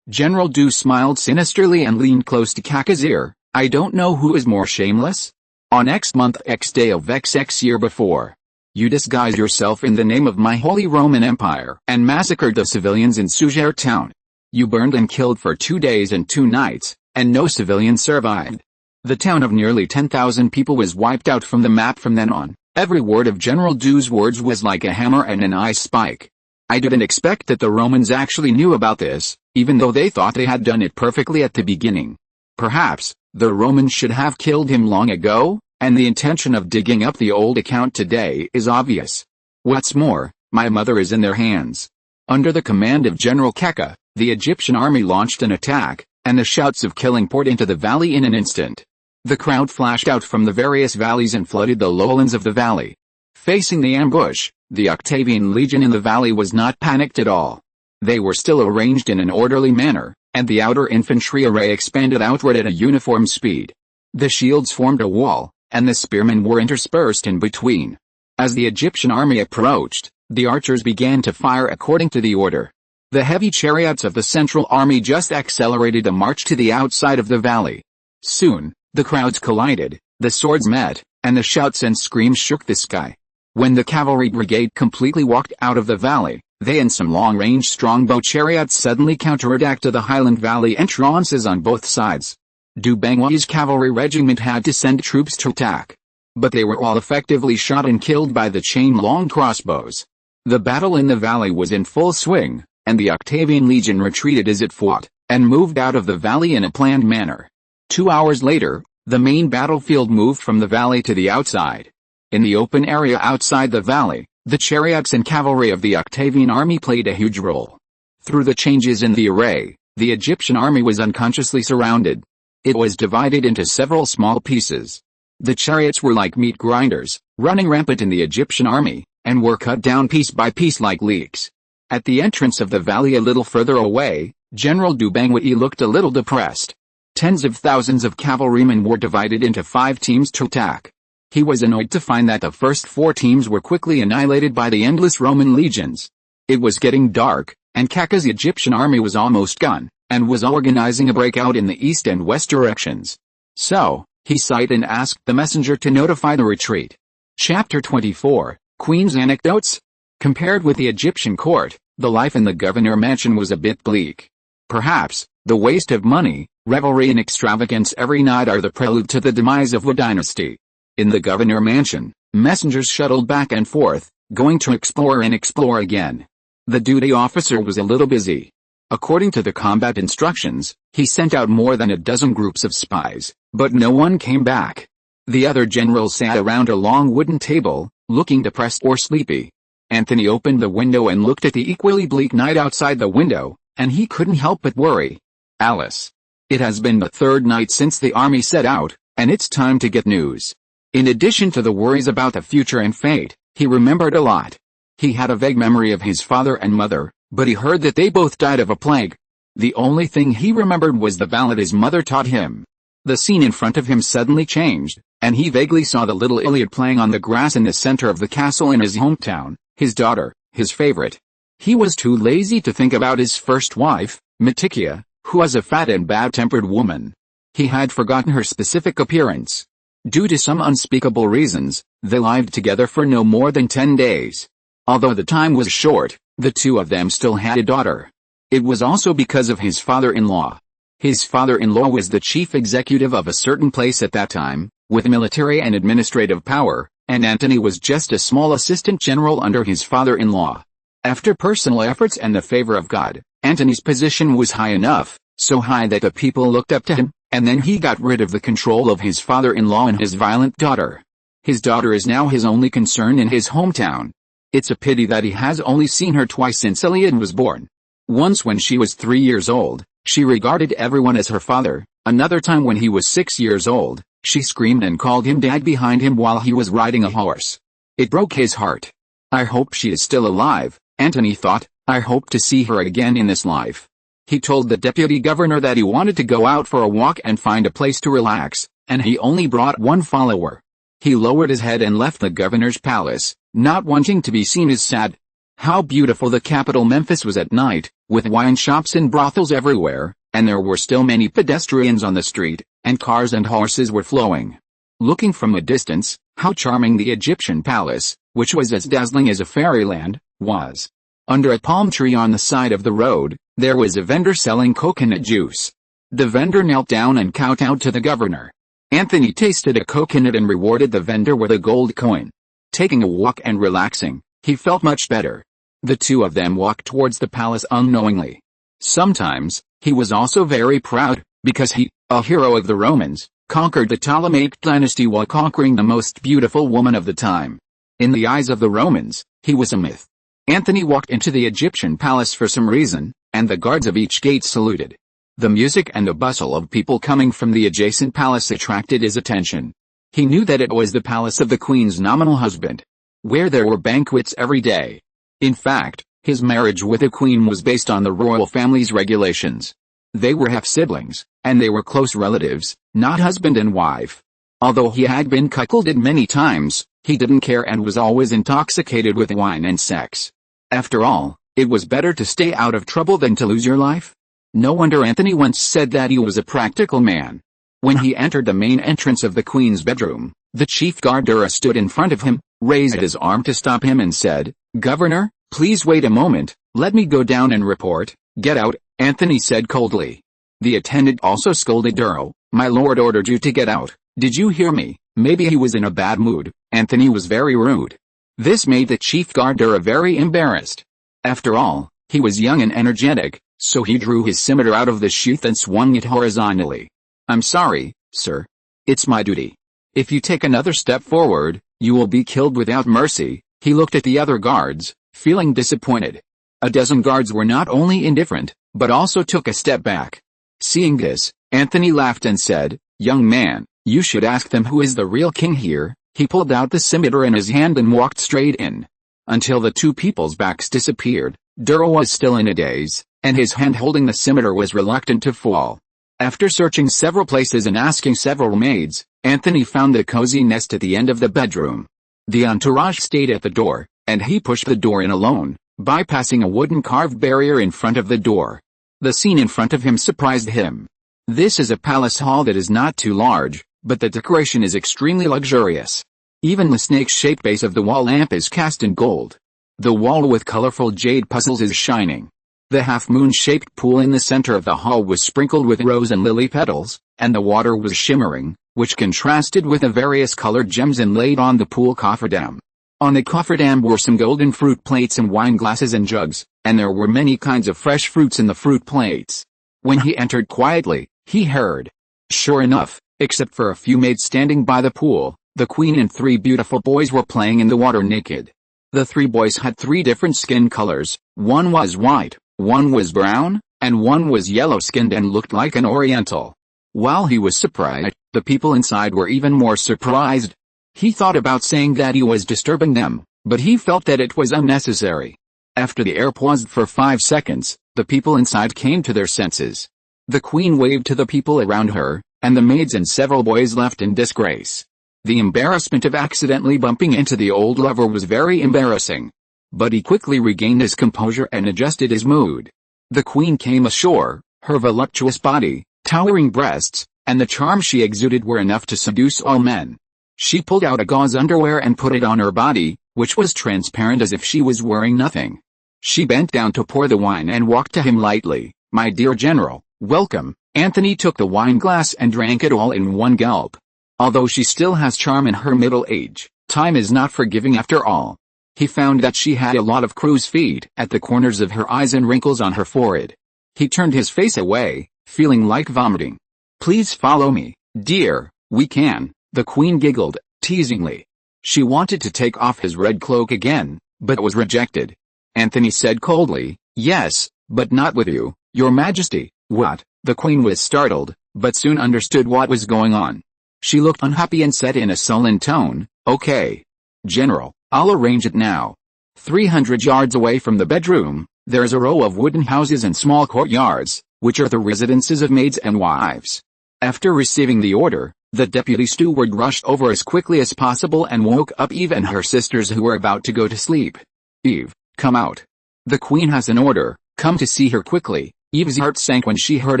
General Du smiled sinisterly and leaned close to Kaka's ear. I don't know who is more shameless. On X month X day of XX year before, you disguised yourself in the name of my Holy Roman Empire and massacred the civilians in Suger town. You burned and killed for 2 days and 2 nights, and no civilians survived. The town of nearly 10,000 people was wiped out from the map from then on. Every word of General Dew's words was like a hammer and an ice spike. I didn't expect that the Romans actually knew about this, even though they thought they had done it perfectly at the beginning. Perhaps, the Romans should have killed him long ago, and the intention of digging up the old account today is obvious. What's more, my mother is in their hands. Under the command of General Keka, the Egyptian army launched an attack, and the shouts of killing poured into the valley in an instant. The crowd flashed out from the various valleys and flooded the lowlands of the valley. Facing the ambush, the Octavian legion in the valley was not panicked at all. They were still arranged in an orderly manner, and the outer infantry array expanded outward at a uniform speed. The shields formed a wall, and the spearmen were interspersed in between. As the Egyptian army approached, the archers began to fire according to the order. The heavy chariots of the central army just accelerated the march to the outside of the valley. Soon, the crowds collided, the swords met, and the shouts and screams shook the sky. When the cavalry brigade completely walked out of the valley, they and some long-range strongbow chariots suddenly counterattacked the highland valley entrances on both sides. Dubangwa's cavalry regiment had to send troops to attack. But they were all effectively shot and killed by the chain-long crossbows. The battle in the valley was in full swing, and the Octavian legion retreated as it fought, and moved out of the valley in a planned manner. 2 hours later, the main battlefield moved from the valley to the outside. In the open area outside the valley, the chariots and cavalry of the Octavian army played a huge role. Through the changes in the array, the Egyptian army was unconsciously surrounded. It was divided into several small pieces. The chariots were like meat grinders, running rampant in the Egyptian army, and were cut down piece by piece like leeks. At the entrance of the valley a little further away, General Dubangwa looked a little depressed. Tens of thousands of cavalrymen were divided into 5 teams to attack. He was annoyed to find that the first 4 teams were quickly annihilated by the endless Roman legions. It was getting dark, and Keka's Egyptian army was almost gone, and was organizing a breakout in the east and west directions. So, he sighed and asked the messenger to notify the retreat. Chapter 24, Queen's Anecdotes. Compared with the Egyptian court, the life in the governor mansion was a bit bleak. Perhaps, the waste of money, revelry and extravagance every night are the prelude to the demise of a dynasty. In the governor mansion, messengers shuttled back and forth, going to explore and explore again. The duty officer was a little busy. According to the combat instructions, he sent out more than a dozen groups of spies, but no one came back. The other generals sat around a long wooden table, looking depressed or sleepy. Anthony opened the window and looked at the equally bleak night outside the window, and he couldn't help but worry. Alice. It has been the 3rd night since the army set out, and it's time to get news. In addition to the worries about the future and fate, he remembered a lot. He had a vague memory of his father and mother, but he heard that they both died of a plague. The only thing he remembered was the ballad his mother taught him. The scene in front of him suddenly changed, and he vaguely saw the little Iliad playing on the grass in the center of the castle in his hometown, his daughter, his favorite. He was too lazy to think about his first wife, Matikia, who was a fat and bad-tempered woman. He had forgotten her specific appearance. Due to some unspeakable reasons, they lived together for no more than 10 days. Although the time was short, the two of them still had a daughter. It was also because of his father-in-law. His father-in-law was the chief executive of a certain place at that time, with military and administrative power, and Antony was just a small assistant general under his father-in-law. After personal efforts and the favor of God, Antony's position was high enough, so high that the people looked up to him, and then he got rid of the control of his father-in-law and his violent daughter. His daughter is now his only concern in his hometown. It's a pity that he has only seen her twice since Iliad was born. Once when she was 3 years old, she regarded everyone as her father. Another time when he was 6 years old, she screamed and called him dad behind him while he was riding a horse. It broke his heart. I hope she is still alive, Antony thought. I hope to see her again in this life. He told the deputy governor that he wanted to go out for a walk and find a place to relax, and he only brought one follower. He lowered his head and left the governor's palace, not wanting to be seen as sad. How beautiful the capital Memphis was at night, with wine shops and brothels everywhere, and there were still many pedestrians on the street, and cars and horses were flowing. Looking from a distance, how charming the Egyptian palace, which was as dazzling as a fairyland, was. Under a palm tree on the side of the road, there was a vendor selling coconut juice. The vendor knelt down and kowtowed to the governor. Anthony tasted a coconut and rewarded the vendor with a gold coin. Taking a walk and relaxing, he felt much better. The two of them walked towards the palace unknowingly. Sometimes, he was also very proud, because he, a hero of the Romans, conquered the Ptolemaic dynasty while conquering the most beautiful woman of the time. In the eyes of the Romans, he was a myth. Anthony walked into the Egyptian palace for some reason, and the guards of each gate saluted. The music and the bustle of people coming from the adjacent palace attracted his attention. He knew that it was the palace of the queen's nominal husband, where there were banquets every day. In fact, his marriage with the queen was based on the royal family's regulations. They were half-siblings, and they were close relatives, not husband and wife. Although he had been cuckolded many times, he didn't care and was always intoxicated with wine and sex. After all, it was better to stay out of trouble than to lose your life. No wonder Anthony once said that he was a practical man. When he entered the main entrance of the queen's bedroom, the chief guard stood in front of him, raised his arm to stop him and said, "Governor, please wait a moment, let me go down and report." "Get out," Anthony said coldly. The attendant also scolded Duro. "My lord ordered you to get out. Did you hear me?" Maybe he was in a bad mood. Anthony was very rude. This made the chief guard very embarrassed. After all, he was young and energetic, so he drew his scimitar out of the sheath and swung it horizontally. "I'm sorry, sir. It's my duty. If you take another step forward, you will be killed without mercy." He looked at the other guards, feeling disappointed. A dozen guards were not only indifferent, but also took a step back. Seeing this, Anthony laughed and said, "Young man, you should ask them who is the real king here." He pulled out the scimitar in his hand and walked straight in. Until the two people's backs disappeared, Duro was still in a daze, and his hand holding the scimitar was reluctant to fall. After searching several places and asking several maids, Anthony found the cozy nest at the end of the bedroom. The entourage stayed at the door, and he pushed the door in alone, bypassing a wooden carved barrier in front of the door. The scene in front of him surprised him. This is a palace hall that is not too large, but the decoration is extremely luxurious. Even the snake-shaped base of the wall lamp is cast in gold. The wall with colorful jade puzzles is shining. The half-moon-shaped pool in the center of the hall was sprinkled with rose and lily petals, and the water was shimmering, which contrasted with the various colored gems inlaid on the pool cofferdam. On the cofferdam were some golden fruit plates and wine glasses and jugs, and there were many kinds of fresh fruits in the fruit plates. When he entered quietly, he heard. Sure enough, except for a few maids standing by the pool, the queen and three beautiful boys were playing in the water naked. The three boys had three different skin colors. One was white, one was brown, and one was yellow-skinned and looked like an oriental. While he was surprised, the people inside were even more surprised. He thought about saying that he was disturbing them, but he felt that it was unnecessary. After the air paused for 5 seconds, the people inside came to their senses. The queen waved to the people around her, and the maids and several boys left in disgrace. The embarrassment of accidentally bumping into the old lover was very embarrassing. But he quickly regained his composure and adjusted his mood. The queen came ashore. Her voluptuous body, towering breasts, and the charm she exuded were enough to seduce all men. She pulled out a gauze underwear and put it on her body, which was transparent as if she was wearing nothing. She bent down to pour the wine and walked to him lightly. "My dear general, welcome." Anthony took the wine glass and drank it all in one gulp. Although she still has charm in her middle age, time is not forgiving after all. He found that she had a lot of crow's feet at the corners of her eyes and wrinkles on her forehead. He turned his face away, feeling like vomiting. "Please follow me, dear, we can," the queen giggled, teasingly. She wanted to take off his red cloak again, but was rejected. Anthony said coldly, "Yes, but not with you, your majesty." "What?" The queen was startled, but soon understood what was going on. She looked unhappy and said in a sullen tone, "Okay, general, I'll arrange it now." 300 yards away from the bedroom, there's a row of wooden houses and small courtyards, which are the residences of maids and wives. After receiving the order, the deputy steward rushed over as quickly as possible and woke up Eve and her sisters who were about to go to sleep. "Eve, come out. The queen has an order, come to see her quickly." Eve's heart sank when she heard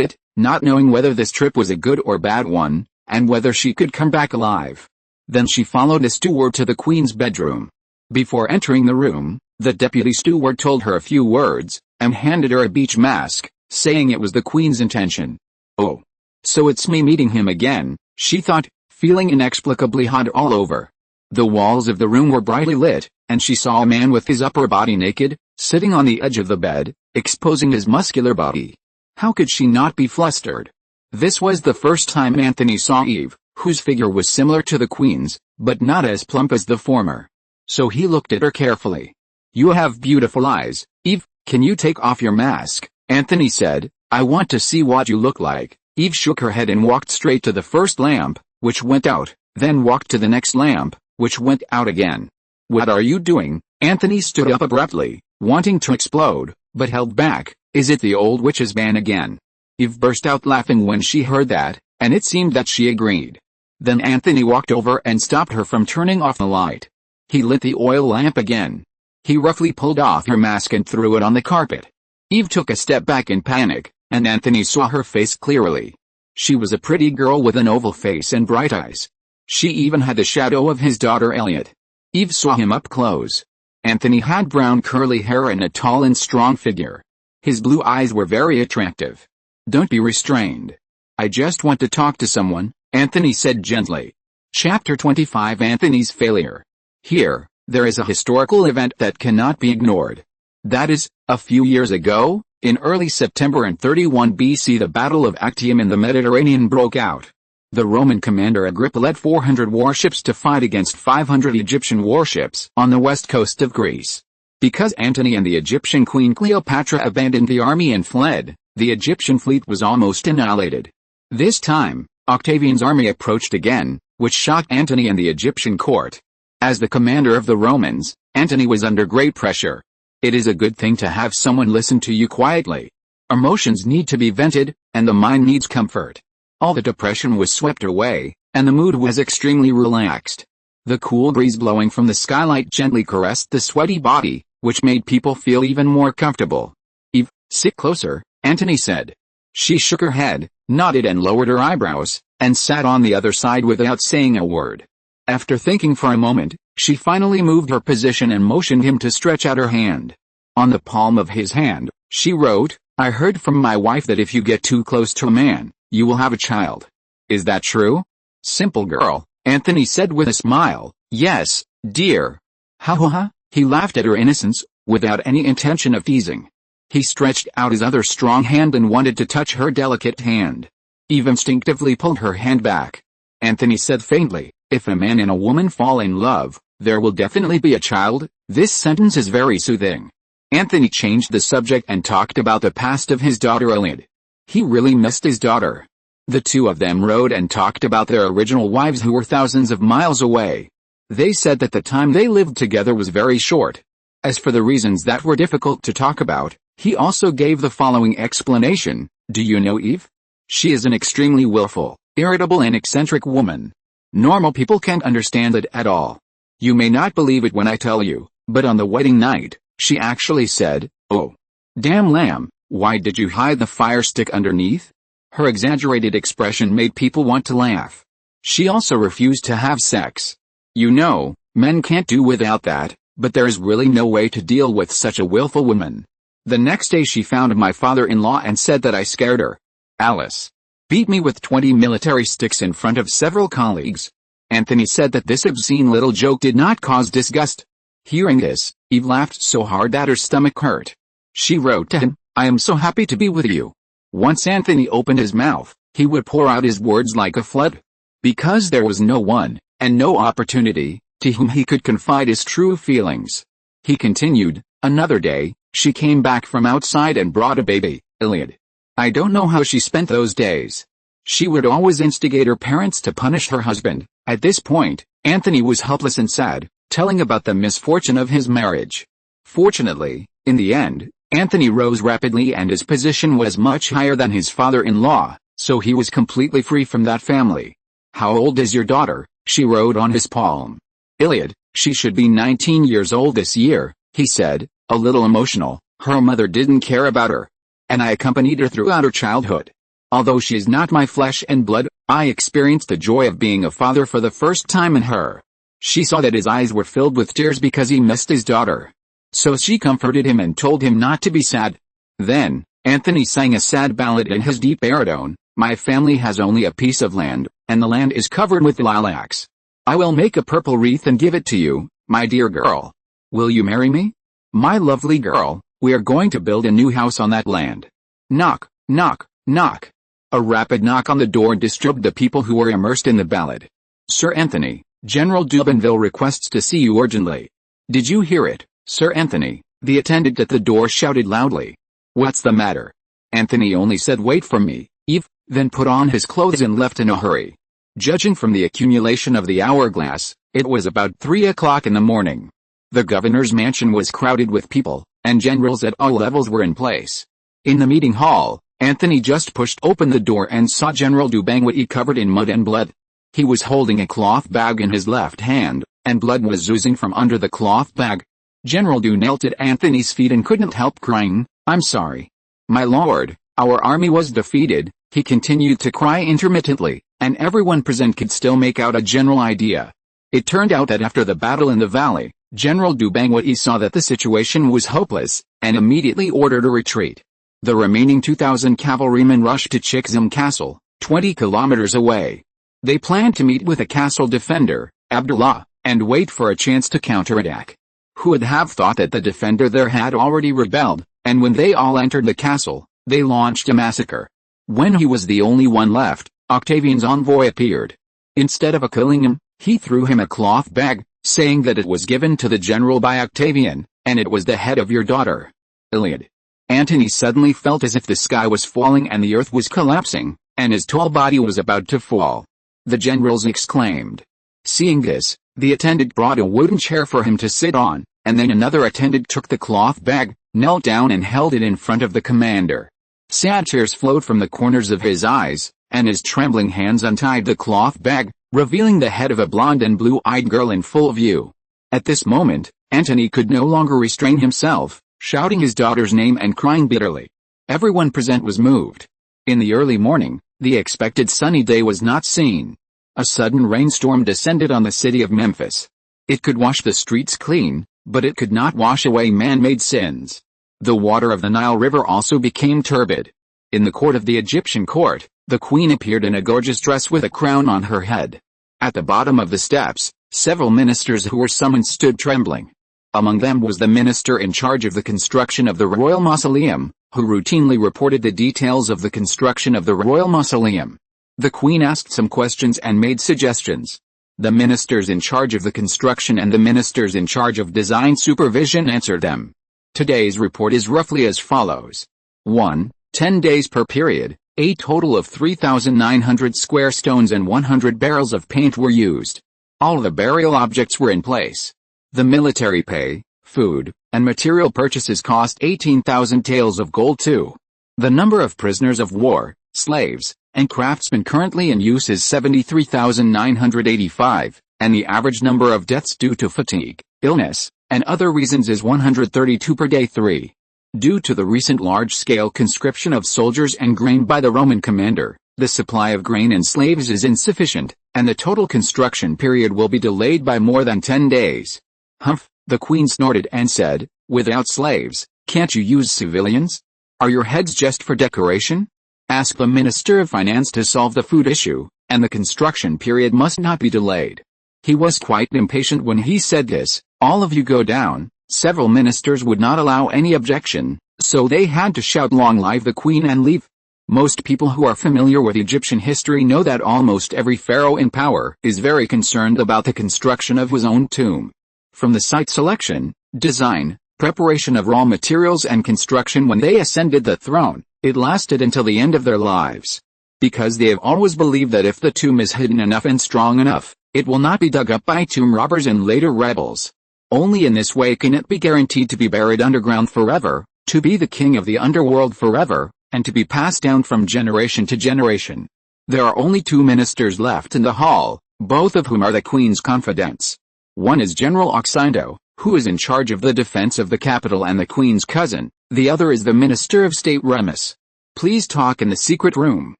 it. not knowing whether this trip was a good or bad one, and whether she could come back alive. Then she followed a steward to the Queen's bedroom. Before entering the room, the deputy steward told her a few words, and handed her a beach mask, saying it was the Queen's intention. Oh. So it's me meeting him again, she thought, feeling inexplicably hot all over. The walls of the room were brightly lit, and she saw a man with his upper body naked, sitting on the edge of the bed, exposing his muscular body. How could she not be flustered? This was the first time Anthony saw Eve, whose figure was similar to the Queen's, but not as plump as the former. So he looked at her carefully. You have beautiful eyes, Eve, can you take off your mask? Anthony said, I want to see what you look like. Eve shook her head and walked straight to the first lamp, which went out, then walked to the next lamp, which went out again. What are you doing? Anthony stood up abruptly, wanting to explode, but held back. Is it the old witch's ban again? Eve burst out laughing when she heard that, and it seemed that she agreed. Then Anthony walked over and stopped her from turning off the light. He lit the oil lamp again. He roughly pulled off her mask and threw it on the carpet. Eve took a step back in panic, and Anthony saw her face clearly. She was a pretty girl with an oval face and bright eyes. She even had the shadow of his daughter Elliot. Eve saw him up close. Anthony had brown curly hair and a tall and strong figure. His blue eyes were very attractive. Don't be restrained. I just want to talk to someone, Anthony said gently. Chapter 25 Anthony's Failure. Here, there is a historical event that cannot be ignored. That is, a few years ago, in early September in 31 BC the Battle of Actium in the Mediterranean broke out. The Roman commander Agrippa led 400 warships to fight against 500 Egyptian warships on the west coast of Greece. Because Antony and the Egyptian queen Cleopatra abandoned the army and fled, the Egyptian fleet was almost annihilated. This time, Octavian's army approached again, which shocked Antony and the Egyptian court. As the commander of the Romans, Antony was under great pressure. It is a good thing to have someone listen to you quietly. Emotions need to be vented, and the mind needs comfort. All the depression was swept away, and the mood was extremely relaxed. The cool breeze blowing from the skylight gently caressed the sweaty body, which made people feel even more comfortable. Eve, sit closer, Antony said. She shook her head, nodded and lowered her eyebrows, and sat on the other side without saying a word. After thinking for a moment, she finally moved her position and motioned him to stretch out her hand. On the palm of his hand, she wrote, I heard from my wife that if you get too close to a man, you will have a child. Is that true? Simple girl, Anthony said with a smile. Yes, dear. Ha ha ha, he laughed at her innocence, without any intention of teasing. He stretched out his other strong hand and wanted to touch her delicate hand. Eve instinctively pulled her hand back. Anthony said faintly, if a man and a woman fall in love, there will definitely be a child. This sentence is very soothing. Anthony changed the subject and talked about the past of his daughter Elliot. He really missed his daughter. The two of them rode and talked about their original wives who were thousands of miles away. They said that the time they lived together was very short. As for the reasons that were difficult to talk about, he also gave the following explanation. Do you know Eve? She is an extremely willful, irritable and eccentric woman. Normal people can't understand it at all. You may not believe it when I tell you, but on the wedding night, she actually said, oh, damn lamb, why did you hide the fire stick underneath? Her exaggerated expression made people want to laugh. She also refused to have sex. You know, men can't do without that, but there is really no way to deal with such a willful woman. The next day she found my father-in-law and said that I scared her. Alice beat me with 20 military sticks in front of several colleagues. Anthony said that this obscene little joke did not cause disgust. Hearing this, Eve laughed so hard that her stomach hurt. She wrote to him, I am so happy to be with you. Once Anthony opened his mouth, he would pour out his words like a flood. Because there was no one, and no opportunity, to whom he could confide his true feelings. He continued, another day, she came back from outside and brought a baby, Iliad. I don't know how she spent those days. She would always instigate her parents to punish her husband. At this point, Anthony was helpless and sad, telling about the misfortune of his marriage. Fortunately, in the end, Anthony rose rapidly and his position was much higher than his father-in-law, so he was completely free from that family. How old is your daughter? She wrote on his palm. Iliad, she should be 19 years old this year, he said, a little emotional. Her mother didn't care about her. And I accompanied her throughout her childhood. Although she is not my flesh and blood, I experienced the joy of being a father for the first time in her. She saw that his eyes were filled with tears because he missed his daughter. So she comforted him and told him not to be sad. Then, Anthony sang a sad ballad in his deep baritone. My family has only a piece of land, and the land is covered with lilacs. I will make a purple wreath and give it to you, my dear girl. Will you marry me? My lovely girl, we are going to build a new house on that land. Knock, knock, knock. A rapid knock on the door disturbed the people who were immersed in the ballad. Sir Anthony, General Dubonville requests to see you urgently. Did you hear it, Sir Anthony? The attendant at the door shouted loudly. What's the matter? Anthony only said wait for me, Eve, then put on his clothes and left in a hurry. Judging from the accumulation of the hourglass, it was about 3 o'clock in the morning. The governor's mansion was crowded with people, and generals at all levels were in place. In the meeting hall, Anthony just pushed open the door and saw General Dubangwati covered in mud and blood. He was holding a cloth bag in his left hand, and blood was oozing from under the cloth bag. General Du knelt at Anthony's feet and couldn't help crying, I'm sorry. My lord, our army was defeated, he continued to cry intermittently, and everyone present could still make out a general idea. It turned out that after the battle in the valley, General Dubangwati saw that the situation was hopeless, and immediately ordered a retreat. The remaining 2,000 cavalrymen rushed to Chickzam Castle, 20 kilometers away. They planned to meet with a castle defender, Abdullah, and wait for a chance to counterattack. Who would have thought that the defender there had already rebelled, and when they all entered the castle, they launched a massacre. When he was the only one left, Octavian's envoy appeared. Instead of killing him, he threw him a cloth bag, saying that it was given to the general by Octavian, and it was the head of your daughter. Iliad. Antony suddenly felt as if the sky was falling and the earth was collapsing, and his tall body was about to fall. The generals exclaimed. Seeing this, the attendant brought a wooden chair for him to sit on, and then another attendant took the cloth bag, knelt down and held it in front of the commander. Sad tears flowed from the corners of his eyes, and his trembling hands untied the cloth bag, revealing the head of a blonde and blue-eyed girl in full view. At this moment, Antony could no longer restrain himself, shouting his daughter's name and crying bitterly. Everyone present was moved. In the early morning, the expected sunny day was not seen. A sudden rainstorm descended on the city of Memphis. It could wash the streets clean, but it could not wash away man-made sins. The water of the Nile River also became turbid. In the court of the Egyptian court, the queen appeared in a gorgeous dress with a crown on her head. At the bottom of the steps, several ministers who were summoned stood trembling. Among them was the minister in charge of the construction of the royal mausoleum, who routinely reported the details of the construction of the royal mausoleum. The queen asked some questions and made suggestions. The ministers in charge of the construction and the ministers in charge of design supervision answered them. Today's report is roughly as follows. 1. 10 days per period, a total of 3,900 square stones and 100 barrels of paint were used. All the burial objects were in place. The military pay, food, and material purchases cost 18,000 taels of gold too. The number of prisoners of war, slaves, and craftsmen currently in use is 73,985, and the average number of deaths due to fatigue, illness, and other reasons is 132 per day. 3. Due to the recent large-scale conscription of soldiers and grain by the Roman commander, the supply of grain and slaves is insufficient, and the total construction period will be delayed by more than 10 days. Humph, the queen snorted and said, without slaves, can't you use civilians? Are your heads just for decoration? Ask the Minister of Finance to solve the food issue, and the construction period must not be delayed. He was quite impatient when he said this. All of you go down. Several ministers would not allow any objection, so they had to shout long live the queen and leave. Most people who are familiar with Egyptian history know that almost every pharaoh in power is very concerned about the construction of his own tomb. From the site selection, design, preparation of raw materials and construction when they ascended the throne, it lasted until the end of their lives. Because they have always believed that if the tomb is hidden enough and strong enough, it will not be dug up by tomb robbers and later rebels. Only in this way can it be guaranteed to be buried underground forever, to be the king of the underworld forever, and to be passed down from generation to generation. There are only 2 ministers left in the hall, both of whom are the queen's confidants. One is General Oxindo, who is in charge of the defense of the capital and the queen's cousin. The other is the Minister of State Remus. Please talk in the secret room.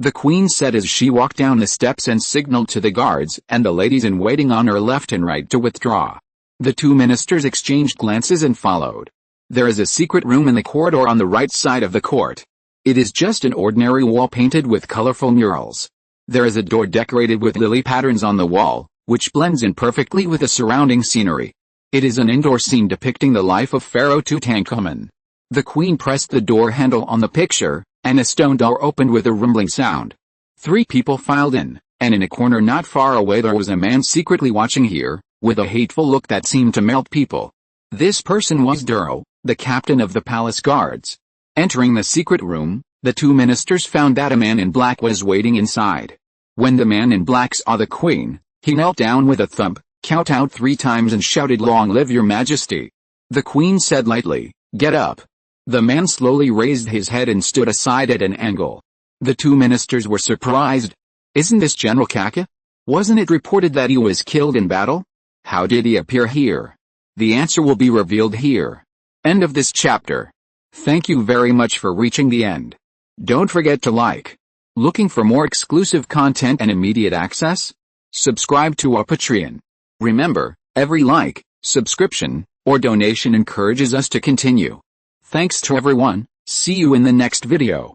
the queen said as she walked down the steps and signaled to the guards and the ladies in waiting on her left and right to withdraw. The two ministers exchanged glances and followed. There is a secret room in the corridor on the right side of the court. It is just an ordinary wall painted with colorful murals. There is a door decorated with lily patterns on the wall, which blends in perfectly with the surrounding scenery. It is an indoor scene depicting the life of Pharaoh Tutankhamun. The queen pressed the door handle on the picture, and a stone door opened with a rumbling sound. 3 people filed in, and in a corner not far away there was a man secretly watching here, with a hateful look that seemed to melt people. This person was Duro, the captain of the palace guards. Entering the secret room, the two ministers found that a man in black was waiting inside. When the man in black saw the queen, he knelt down with a thump, kowtowed 3 times and shouted, "Long live your majesty." The queen said lightly, "Get up." The man slowly raised his head and stood aside at an angle. The two ministers were surprised. "Isn't this General Kaka? Wasn't it reported that he was killed in battle? How did he appear here?" The answer will be revealed here. End of this chapter. Thank you very much for reaching the end. Don't forget to like. Looking for more exclusive content and immediate access? Subscribe to our Patreon. Remember, every like, subscription, or donation encourages us to continue. Thanks to everyone, see you in the next video.